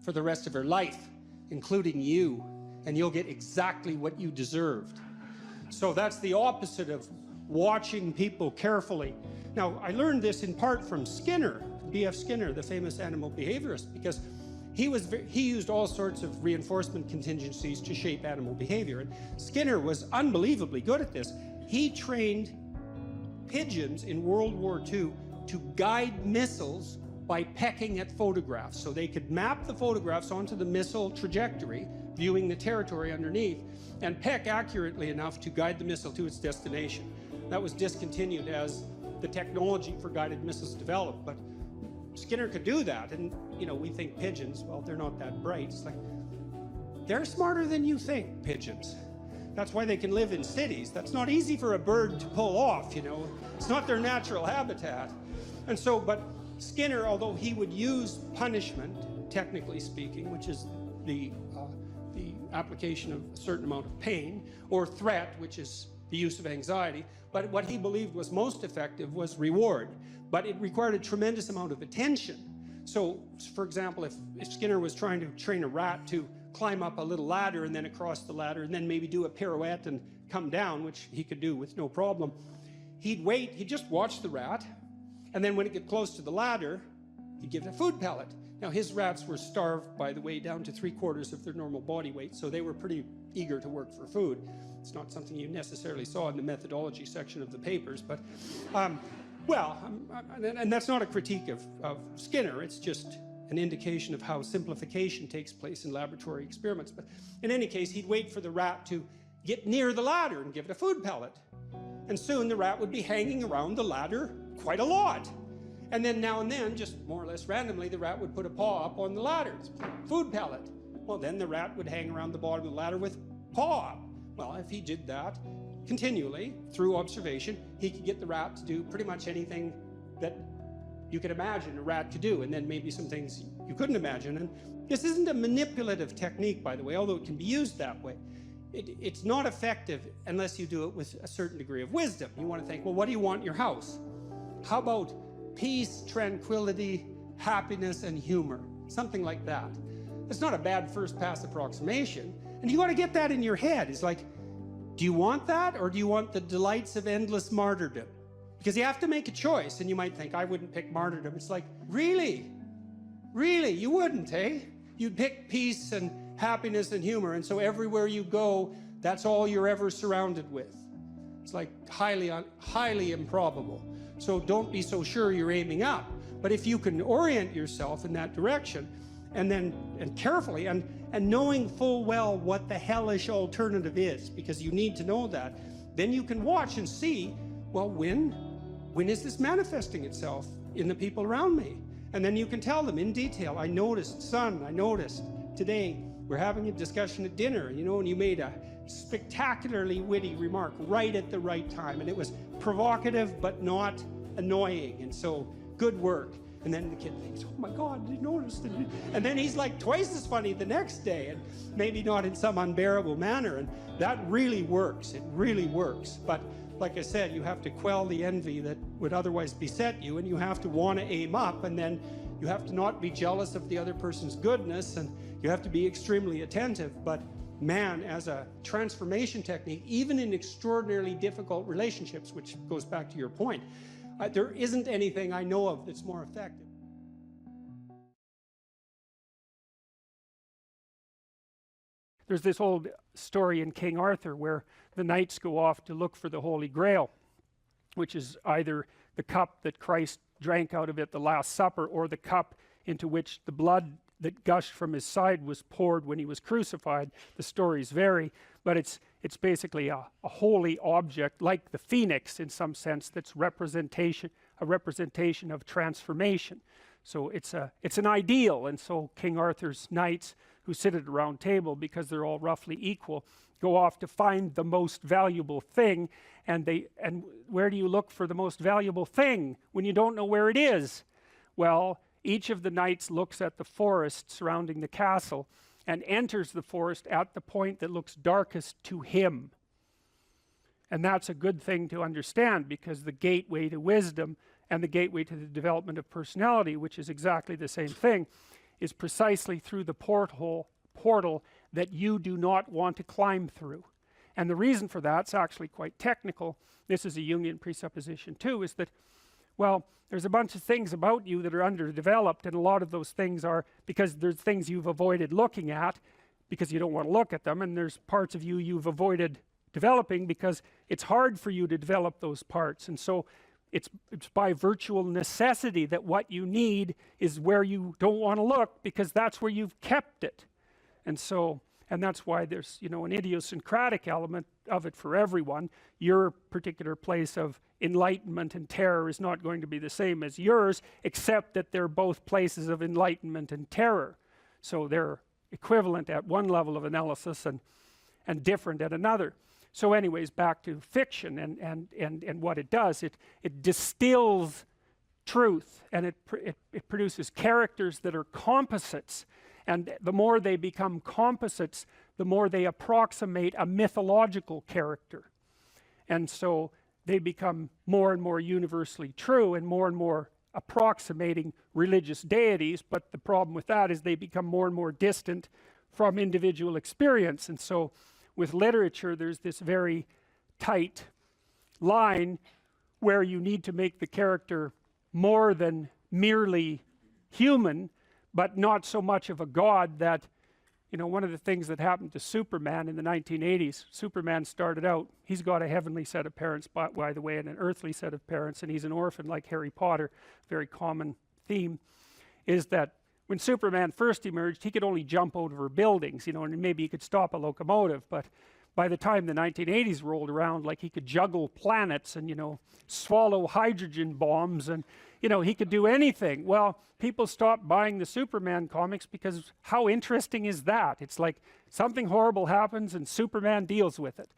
for the rest of her life, including you, and you'll get exactly what you deserved. So that's the opposite of watching people carefully. Now, I learned this in part from Skinner, B.F. Skinner, the famous animal behaviorist, because he used all sorts of reinforcement contingencies to shape animal behavior. And Skinner was unbelievably good at this. He trained pigeons in World War II to guide missiles by pecking at photographs. So they could map the photographs onto the missile trajectory, viewing the territory underneath, and peck accurately enough to guide the missile to its destination. That was discontinued as the technology for guided missiles developed, but Skinner could do that. And, you know, we think pigeons, well, they're not that bright. It's like, they're smarter than you think, pigeons. That's why they can live in cities. That's not easy for a bird to pull off, you know. It's not their natural habitat. And so, but Skinner, although he would use punishment, technically speaking, which is the application of a certain amount of pain, or threat, which is the use of anxiety, but what he believed was most effective was reward. But it required a tremendous amount of attention. So, for example, if Skinner was trying to train a rat to climb up a little ladder and then across the ladder and then maybe do a pirouette and come down, which he could do with no problem, he'd wait, he'd just watch the rat, and then when it got close to the ladder, he'd give it a food pellet. Now, his rats were starved, by the way, down to 3/4 of their normal body weight, so they were pretty eager to work for food. It's not something you necessarily saw in the methodology section of the papers, but, and that's not a critique of Skinner, it's just an indication of how simplification takes place in laboratory experiments. But in any case, he'd wait for the rat to get near the ladder and give it a food pellet. And soon the rat would be hanging around the ladder quite a lot. And then now and then, just more or less randomly, the rat would put a paw up on the ladder, food pellet. Well, then the rat would hang around the bottom of the ladder with paw up. Well, if he did that continually through observation, he could get the rat to do pretty much anything that you could imagine a rat could do, and then maybe some things you couldn't imagine. And this isn't a manipulative technique, by the way, although it can be used that way. It's not effective unless you do it with a certain degree of wisdom. You want to think, well, what do you want in your house? How about peace, tranquility, happiness, and humor? Something like that. It's not a bad first pass approximation. And you got to get that in your head. It's like, do you want that, or do you want the delights of endless martyrdom? Because you have to make a choice, and you might think, I wouldn't pick martyrdom. It's like, really? Really? You wouldn't, eh? You'd pick peace and happiness and humor, and so everywhere you go, that's all you're ever surrounded with. It's like highly improbable. So don't be so sure you're aiming up. But if you can orient yourself in that direction, and carefully, and knowing full well what the hellish alternative is, because you need to know that, then you can watch and see, well, when is this manifesting itself in the people around me? And then you can tell them in detail, I noticed today we're having a discussion at dinner, you know, and you made a spectacularly witty remark right at the right time, and it was provocative but not annoying, and so good work. And then the kid thinks, oh my God, you noticed it. And then he's like twice as funny the next day, and maybe not in some unbearable manner, and that really works. It really works. But like I said, you have to quell the envy that would otherwise beset you, and you have to want to aim up, and then you have to not be jealous of the other person's goodness, and you have to be extremely attentive. But man, as a transformation technique, even in extraordinarily difficult relationships, which goes back to your point, there isn't anything I know of that's more effective. There's this old story in King Arthur where the knights go off to look for the Holy Grail, which is either the cup that Christ drank out of at the Last Supper, or the cup into which the blood that gushed from his side was poured when he was crucified. The stories vary, but it's basically a holy object, like the phoenix in some sense, that's a representation of transformation. So it's an ideal, and so King Arthur's knights, who sit at a round table because they're all roughly equal, go off to find the most valuable thing. And where do you look for the most valuable thing when you don't know where it is? Well, each of the knights looks at the forest surrounding the castle and enters the forest at the point that looks darkest to him. And that's a good thing to understand, because the gateway to wisdom and the gateway to the development of personality, which is exactly the same thing, is precisely through the portal that you do not want to climb through. And the reason for that's actually quite technical. This is a Jungian presupposition too, is that, well, there's a bunch of things about you that are underdeveloped, and a lot of those things are because there's things you've avoided looking at because you don't want to look at them, and there's parts of you you've avoided developing because it's hard for you to develop those parts. And so it's by virtual necessity that what you need is where you don't want to look, because that's where you've kept it. And that's why there's, you know, an idiosyncratic element of it for everyone. Your particular place of enlightenment and terror is not going to be the same as yours, except that they're both places of enlightenment and terror. So they're equivalent at one level of analysis and different at another. So anyways, back to fiction and what it does. It distills truth, and it produces characters that are composites. And the more they become composites, the more they approximate a mythological character. And so they become more and more universally true and more approximating religious deities. But the problem with that is they become more and more distant from individual experience. And so with literature, there's this very tight line where you need to make the character more than merely human, but not so much of a god that, you know, one of the things that happened to Superman in the 1980s, Superman started out, he's got a heavenly set of parents, by the way, and an earthly set of parents, and he's an orphan like Harry Potter. Very common theme is that when Superman first emerged, he could only jump over buildings, you know, and maybe he could stop a locomotive, but by the time the 1980s rolled around, like he could juggle planets and, you know, swallow hydrogen bombs, and, you know, he could do anything. Well, people stopped buying the Superman comics because how interesting is that? It's like something horrible happens and Superman deals with it.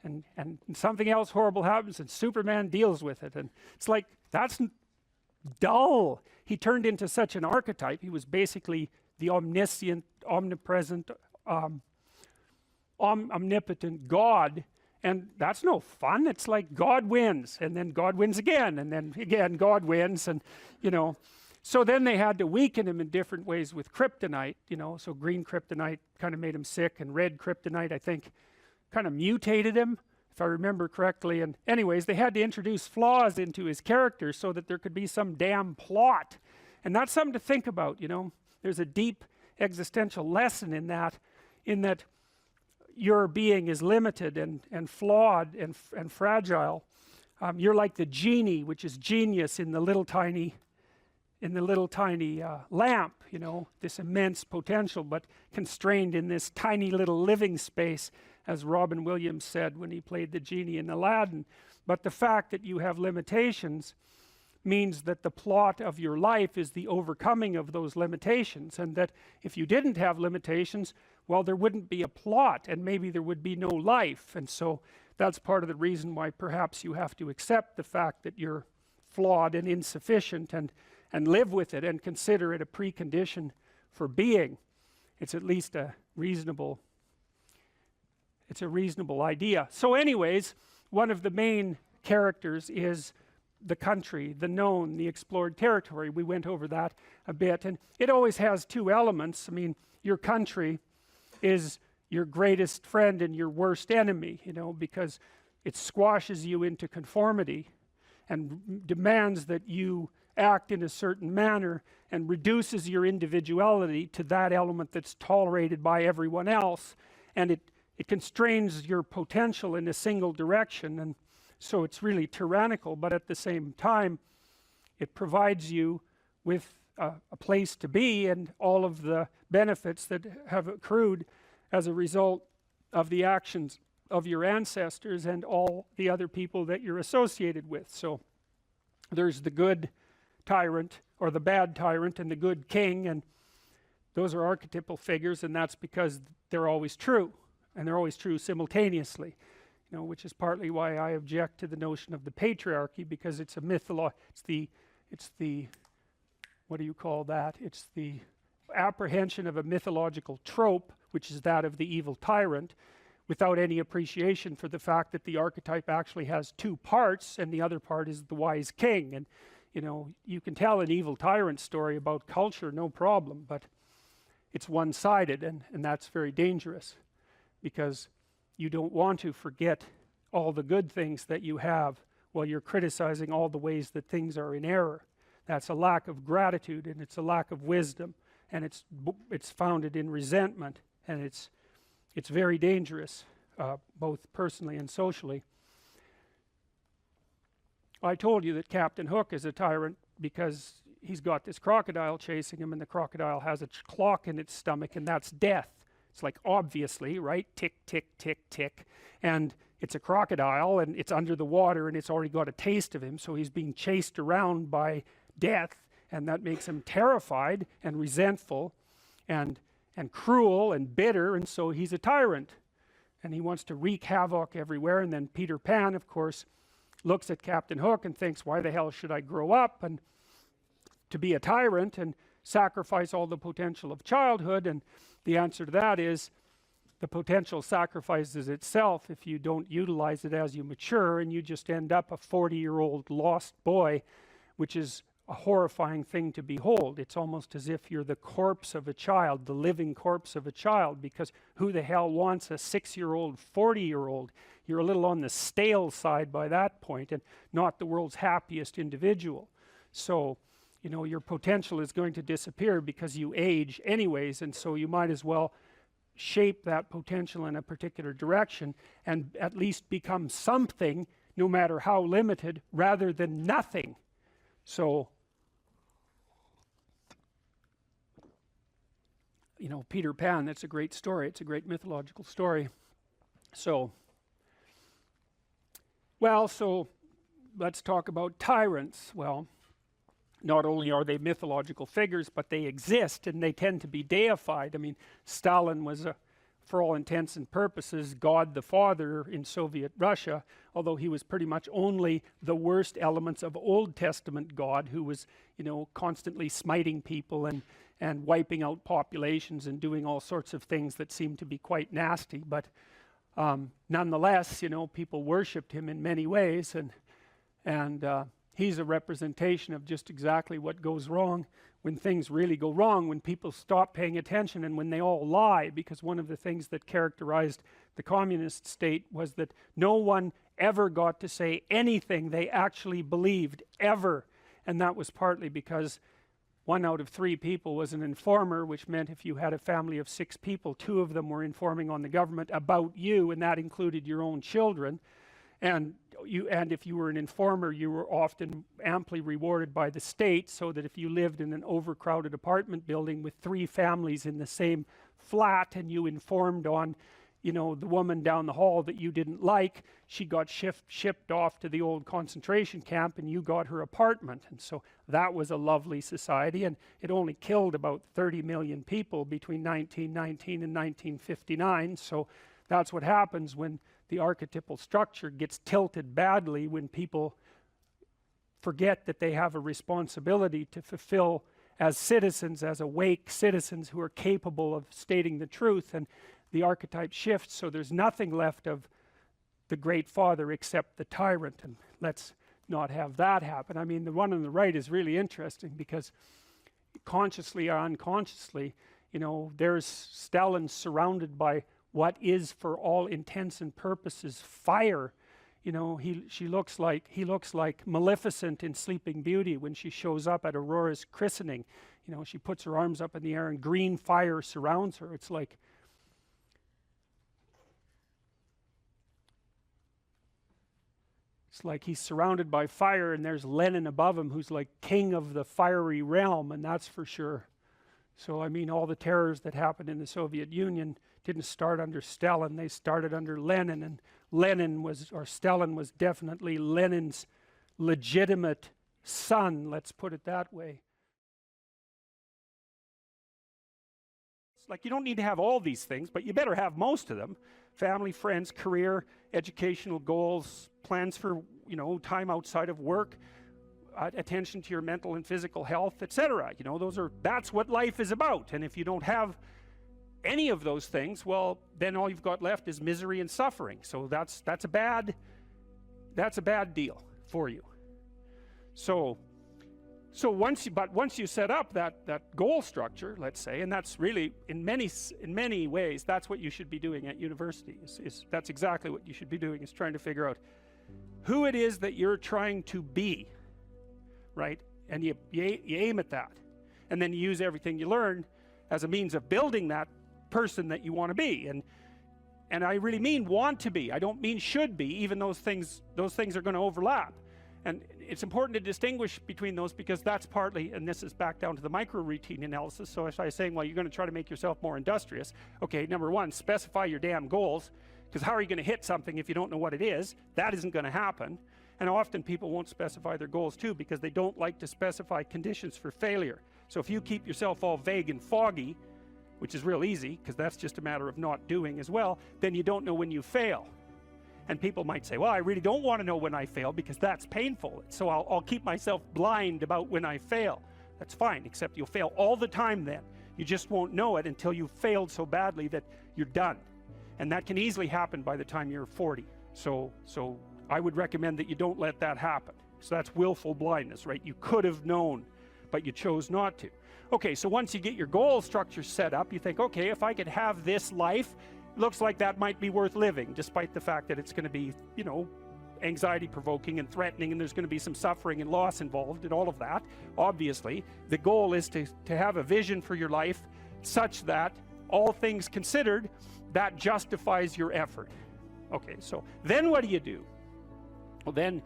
And something else horrible happens and Superman deals with it. And it's like, that's dull. He turned into such an archetype. He was basically the omniscient, omnipresent, omnipotent God, and that's no fun. It's like God wins, and then God wins again, and then again God wins, and, you know, so then they had to weaken him in different ways with kryptonite, you know. So green kryptonite kind of made him sick, and red kryptonite, I think, kind of mutated him, if I remember correctly. And anyways, they had to introduce flaws into his character so that there could be some damn plot, and that's something to think about, you know. There's a deep existential lesson in that your being is limited and flawed and fragile. You're like the genie, which is genius in the little tiny lamp, you know, this immense potential, but constrained in this tiny little living space, as Robin Williams said when he played the genie in Aladdin. But the fact that you have limitations means that the plot of your life is the overcoming of those limitations, and that if you didn't have limitations, well, there wouldn't be a plot, and maybe there would be no life. And so that's part of the reason why perhaps you have to accept the fact that you're flawed and insufficient, and live with it and consider it a precondition for being. It's at least a reasonable idea. So anyways, one of the main characters is the country, the known, the explored territory. We went over that a bit, and it always has two elements. I mean, your country is your greatest friend and your worst enemy, you know, because it squashes you into conformity and demands that you act in a certain manner, and reduces your individuality to that element that's tolerated by everyone else, and it constrains your potential in a single direction. And so it's really tyrannical, but at the same time it provides you with a place to be and all of the benefits that have accrued as a result of the actions of your ancestors and all the other people that you're associated with. So there's the good tyrant, or the bad tyrant, and the good king, and those are archetypal figures, and that's because they're always true, and they're always true simultaneously, you know, which is partly why I object to the notion of the patriarchy, because it's a it's the what do you call that? It's the apprehension of a mythological trope, which is that of the evil tyrant, without any appreciation for the fact that the archetype actually has two parts, and the other part is the wise king. And you know, you can tell an evil tyrant story about culture, no problem, but it's one-sided, and that's very dangerous, because you don't want to forget all the good things that you have while you're criticizing all the ways that things are in error. That's a lack of gratitude, and it's a lack of wisdom, and it's founded in resentment, and it's very dangerous, both personally and socially. I told you that Captain Hook is a tyrant because he's got this crocodile chasing him, and the crocodile has a clock in its stomach, and that's death. It's like, obviously, right? Tick, tick, tick, tick. And it's a crocodile, and it's under the water, and it's already got a taste of him, so he's being chased around by death, and that makes him terrified and resentful and cruel and bitter, and so he's a tyrant. And he wants to wreak havoc everywhere. And then Peter Pan, of course, looks at Captain Hook and thinks, why the hell should I grow up and to be a tyrant and sacrifice all the potential of childhood? And the answer to that is, the potential sacrifices itself if you don't utilize it as you mature, and you just end up a 40-year-old lost boy, which is a horrifying thing to behold. It's almost as if you're the corpse of a child, the living corpse of a child, because who the hell wants a 6-year-old, 40-year-old? You're a little on the stale side by that point, and not the world's happiest individual. So, you know, your potential is going to disappear because you age anyways, and so you might as well shape that potential in a particular direction and at least become something, no matter how limited, rather than nothing. So, you know, Peter Pan, that's a great story. It's a great mythological story. So, well, so let's talk about tyrants. Well, not only are they mythological figures, but they exist and they tend to be deified. I mean, Stalin was, for all intents and purposes, God the Father in Soviet Russia, although he was pretty much only the worst elements of Old Testament God, who was, you know, constantly smiting people and wiping out populations and doing all sorts of things that seemed to be quite nasty. But nonetheless, you know, people worshipped him in many ways, and he's a representation of just exactly what goes wrong when things really go wrong, when people stop paying attention and when they all lie. Because one of the things that characterized the communist state was that no one ever got to say anything they actually believed, ever. And that was partly because 1 out of 3 people was an informer, which meant if you had a family of 6 people, 2 of them were informing on the government about you, and that included your own children. And if you were an informer, you were often amply rewarded by the state, so that if you lived in an overcrowded apartment building with 3 families in the same flat and you informed on, you know, the woman down the hall that you didn't like, she got shipped off to the old concentration camp and you got her apartment. And so that was a lovely society, and it only killed about 30 million people between 1919 and 1959. So that's what happens when the archetypal structure gets tilted badly, when people forget that they have a responsibility to fulfill as citizens, as awake citizens who are capable of stating the truth, and the archetype shifts, so there's nothing left of the great father except the tyrant. And let's not have that happen. I mean, the one on the right is really interesting, because consciously or unconsciously, you know, there's Stalin surrounded by what is, for all intents and purposes, fire. You know, he looks like Maleficent in Sleeping Beauty when she shows up at Aurora's christening. You know, she puts her arms up in the air and green fire surrounds her. It's like he's surrounded by fire, and there's Lenin above him, who's like king of the fiery realm, and that's for sure. So I mean, all the terrors that happened in the Soviet Union didn't start under Stalin, they started under Lenin, and Stalin was definitely Lenin's legitimate son, let's put it that way. It's like, you don't need to have all these things, but you better have most of them: family, friends, career, educational goals, plans for, you know, time outside of work, attention to your mental and physical health, etc. You know, that's what life is about. And if you don't have any of those things, well, then all you've got left is misery and suffering. So that's a bad deal for you. So once you set up that goal structure, let's say, and that's really in many ways that's what you should be doing at university. That's exactly what you should be doing, is trying to figure out who it is that you're trying to be, right? And you aim at that, and then you use everything you learn as a means of building that person that you want to be. And I really mean want to be. I don't mean should be, even those things are going to overlap. And it's important to distinguish between those, because that's partly, and this is back down to the micro routine analysis. So if I was saying, well, you're going to try to make yourself more industrious, okay, number one, specify your damn goals, because how are you going to hit something if you don't know what it is? That isn't going to happen. And often people won't specify their goals too, because they don't like to specify conditions for failure. So if you keep yourself all vague and foggy, which is real easy, because that's just a matter of not doing as well, then you don't know when you fail. And people might say, well, I really don't want to know when I fail, because that's painful, so I'll keep myself blind about when I fail. That's fine, except you'll fail all the time then. You just won't know it until you've failed so badly that you're done. And that can easily happen by the time you're 40. So I would recommend that you don't let that happen. So that's willful blindness, right? You could have known, but you chose not to. Okay, so once you get your goal structure set up, you think, okay, if I could have this life, looks like that might be worth living, despite the fact that it's going to be, you know, anxiety provoking and threatening, and there's going to be some suffering and loss involved and all of that. Obviously, the goal is to have a vision for your life such that, all things considered, that justifies your effort. Okay, so then what do? Well, then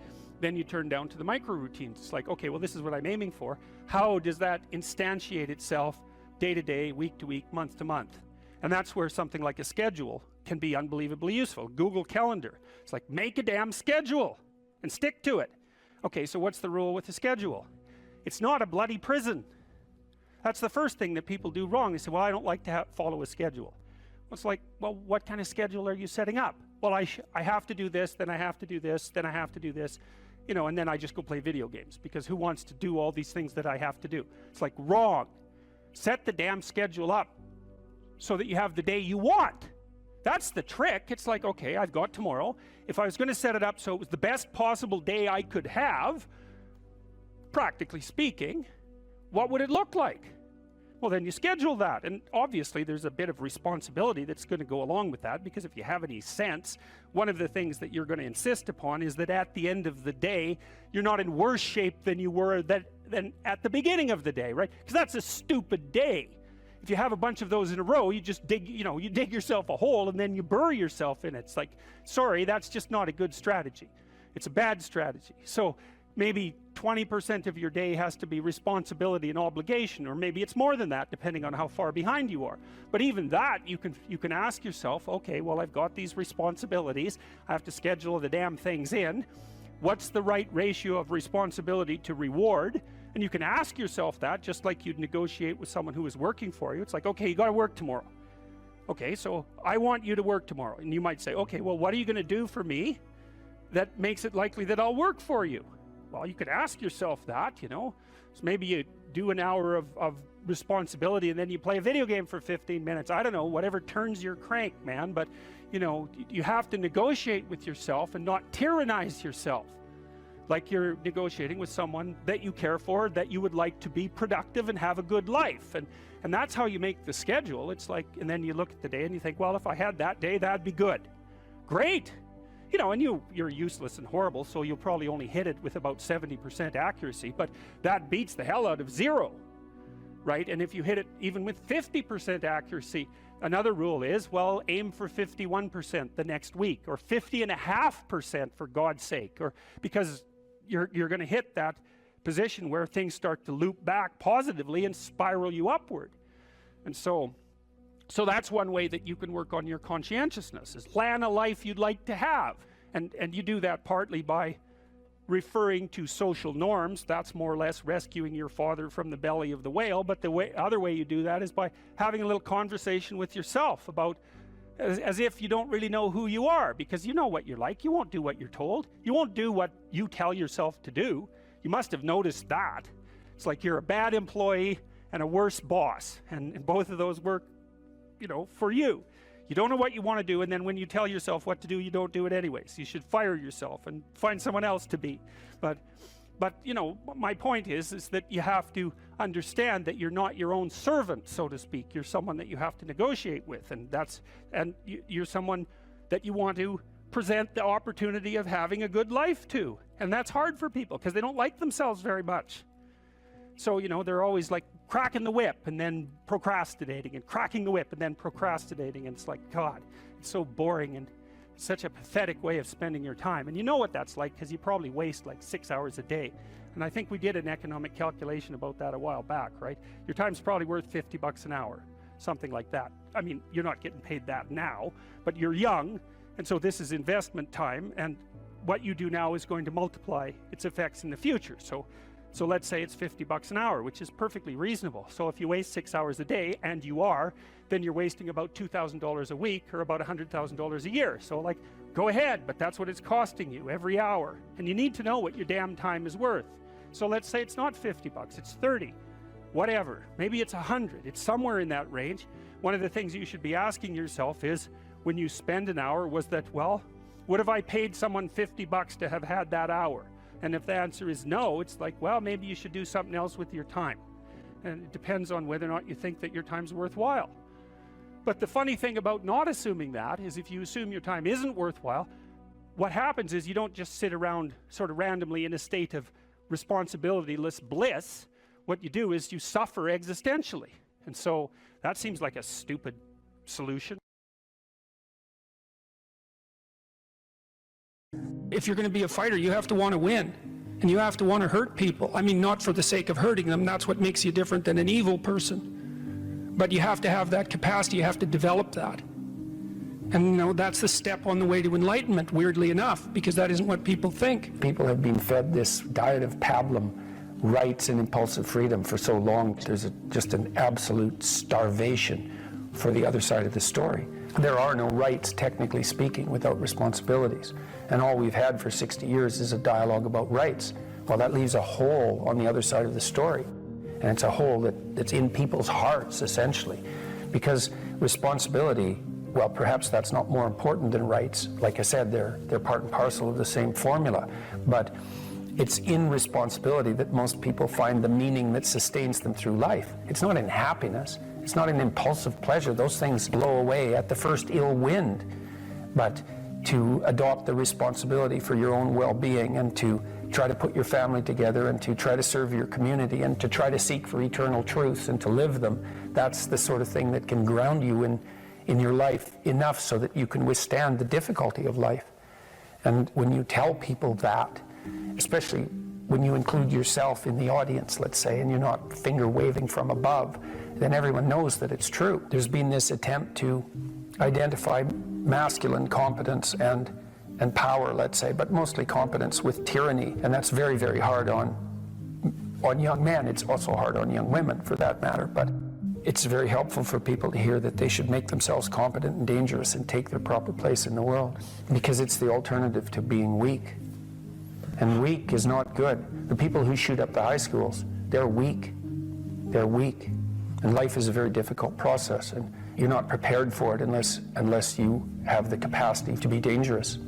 you turn down to the micro routines. It's like, okay, well, this is what I'm aiming for. How does that instantiate itself day to day, week to week, month to month? And that's where something like a schedule can be unbelievably useful. Google Calendar. It's like, make a damn schedule and stick to it. Okay, so what's the rule with the schedule? It's not a bloody prison. That's the first thing that people do wrong. They say, well, I don't like to follow a schedule. Well, it's like, well, what kind of schedule are you setting up? Well, I have to do this, then I have to do this, then I have to do this, you know, and then I just go play video games, because who wants to do all these things that I have to do? It's like, wrong. Set the damn schedule up so that you have the day you want. That's the trick. It's like, okay, I've got tomorrow. If I was going to set it up so it was the best possible day I could have, practically speaking, what would it look like? Well, then you schedule that. And obviously there's a bit of responsibility that's going to go along with that, because if you have any sense, one of the things that you're going to insist upon is that at the end of the day, you're not in worse shape than you were than at the beginning of the day, right? Because that's a stupid day. If you have a bunch of those in a row, you just dig, you know, you dig yourself a hole and then you bury yourself in it. It's like, sorry, that's just not a good strategy. It's a bad strategy. So maybe 20% of your day has to be responsibility and obligation, or maybe it's more than that, depending on how far behind you are. But even that, you can ask yourself, okay, well, I've got these responsibilities. I have to schedule the damn things in. What's the right ratio of responsibility to reward? And you can ask yourself that, just like you'd negotiate with someone who is working for you. It's like, okay, you got to work tomorrow. Okay, so I want you to work tomorrow. And you might say, okay, well, what are you going to do for me that makes it likely that I'll work for you? Well, you could ask yourself that, you know. So maybe you do an hour of responsibility and then you play a video game for 15 minutes. I don't know, whatever turns your crank, man. But, you know, you have to negotiate with yourself and not tyrannize yourself. Like you're negotiating with someone that you care for, that you would like to be productive and have a good life. And that's how you make the schedule. It's like, and then you look at the day and you think, well, if I had that day, that'd be good. Great. You know, and you're useless and horrible, so you'll probably only hit it with about 70% accuracy, but that beats the hell out of 0, right? And if you hit it even with 50% accuracy, another rule is, well, aim for 51% the next week, or 50.5% for God's sake, or because you're going to hit that position where things start to loop back positively and spiral you upward. And so that's one way that you can work on your conscientiousness, is plan a life you'd like to have. And you do that partly by referring to social norms. That's more or less rescuing your father from the belly of the whale. But the other way you do that is by having a little conversation with yourself about, as if you don't really know who you are, because you know what you're like. You won't do what you're told. You won't do what you tell yourself to do. You must have noticed that. It's like you're a bad employee and a worse boss. And both of those work, you know, for you. You don't know what you want to do, and then when you tell yourself what to do, you don't do it anyways. You should fire yourself and find someone else to be. But you know, my point is that you have to understand that you're not your own servant, so to speak. You're someone that you have to negotiate with, and you're someone that you want to present the opportunity of having a good life to. And that's hard for people because they don't like themselves very much. So, you know, they're always like cracking the whip and then procrastinating, and cracking the whip and then procrastinating. And it's like, God, it's so boring and such a pathetic way of spending your time. And you know what that's like, because you probably waste like 6 hours a day. And I think we did an economic calculation about that a while back, right? Your time's probably worth $50 an hour, something like that. I mean, you're not getting paid that now, but you're young, and so this is investment time, and what you do now is going to multiply its effects in the future. So let's say it's $50 an hour, which is perfectly reasonable. So if you waste 6 hours a day, and you are, then you're wasting about $2,000 a week, or about $100,000 a year. So like, go ahead, but that's what it's costing you every hour. And you need to know what your damn time is worth. So let's say it's not $50, it's 30, whatever. Maybe it's 100, it's somewhere in that range. One of the things you should be asking yourself is, when you spend an hour, was that, well, would have I paid someone $50 to have had that hour? And if the answer is no, it's like, well, maybe you should do something else with your time. And it depends on whether or not you think that your time's worthwhile. But the funny thing about not assuming that is, if you assume your time isn't worthwhile, what happens is you don't just sit around sort of randomly in a state of responsibilityless bliss. What you do is you suffer existentially. And so that seems like a stupid solution. If you're going to be a fighter, you have to want to win, and you have to want to hurt people. I mean, not for the sake of hurting them. That's what makes you different than an evil person. But you have to have that capacity. You have to develop that. And, you know, that's the step on the way to enlightenment, weirdly enough, because that isn't what people think. People have been fed this diet of pablum, rights and impulsive freedom for so long. There's just an absolute starvation for the other side of the story. There are no rights, technically speaking, without responsibilities. And all we've had for 60 years is a dialogue about rights. Well, that leaves a hole on the other side of the story. And it's a hole that's in people's hearts, essentially. Because responsibility, well, perhaps that's not more important than rights. Like I said, they're part and parcel of the same formula. But it's in responsibility that most people find the meaning that sustains them through life. It's not in happiness. It's not in impulsive pleasure. Those things blow away at the first ill wind. But to adopt the responsibility for your own well-being and to try to put your family together and to try to serve your community and to try to seek for eternal truths and to live them, that's the sort of thing that can ground you in your life enough so that you can withstand the difficulty of life. And when you tell people that, especially when you include yourself in the audience, let's say, and you're not finger waving from above, then everyone knows that it's true. There's been this attempt to identify masculine competence and power, let's say, but mostly competence with tyranny, and that's very, very hard on young men. It's also hard on young women, for that matter, but it's very helpful for people to hear that they should make themselves competent and dangerous and take their proper place in the world, because it's the alternative to being weak. And weak is not good. The people who shoot up the high schools, they're weak. They're weak. And life is a very difficult process, and you're not prepared for it unless you have the capacity to be dangerous.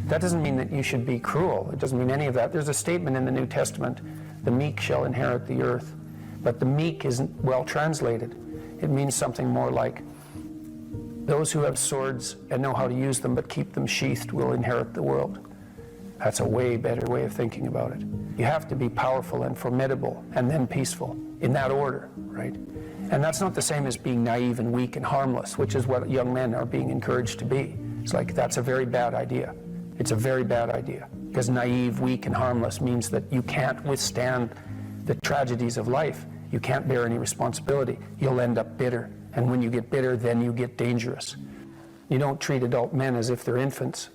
That doesn't mean that you should be cruel. It doesn't mean any of that. There's a statement in the New Testament, the meek shall inherit the earth. But the meek isn't well translated. It means something more like, those who have swords and know how to use them but keep them sheathed will inherit the world. That's a way better way of thinking about it. You have to be powerful and formidable and then peaceful, in that order, right? And that's not the same as being naive and weak and harmless, which is what young men are being encouraged to be. It's like, that's a very bad idea. It's a very bad idea, because naive, weak, and harmless means that you can't withstand the tragedies of life. You can't bear any responsibility. You'll end up bitter. And when you get bitter, then you get dangerous. You don't treat adult men as if they're infants.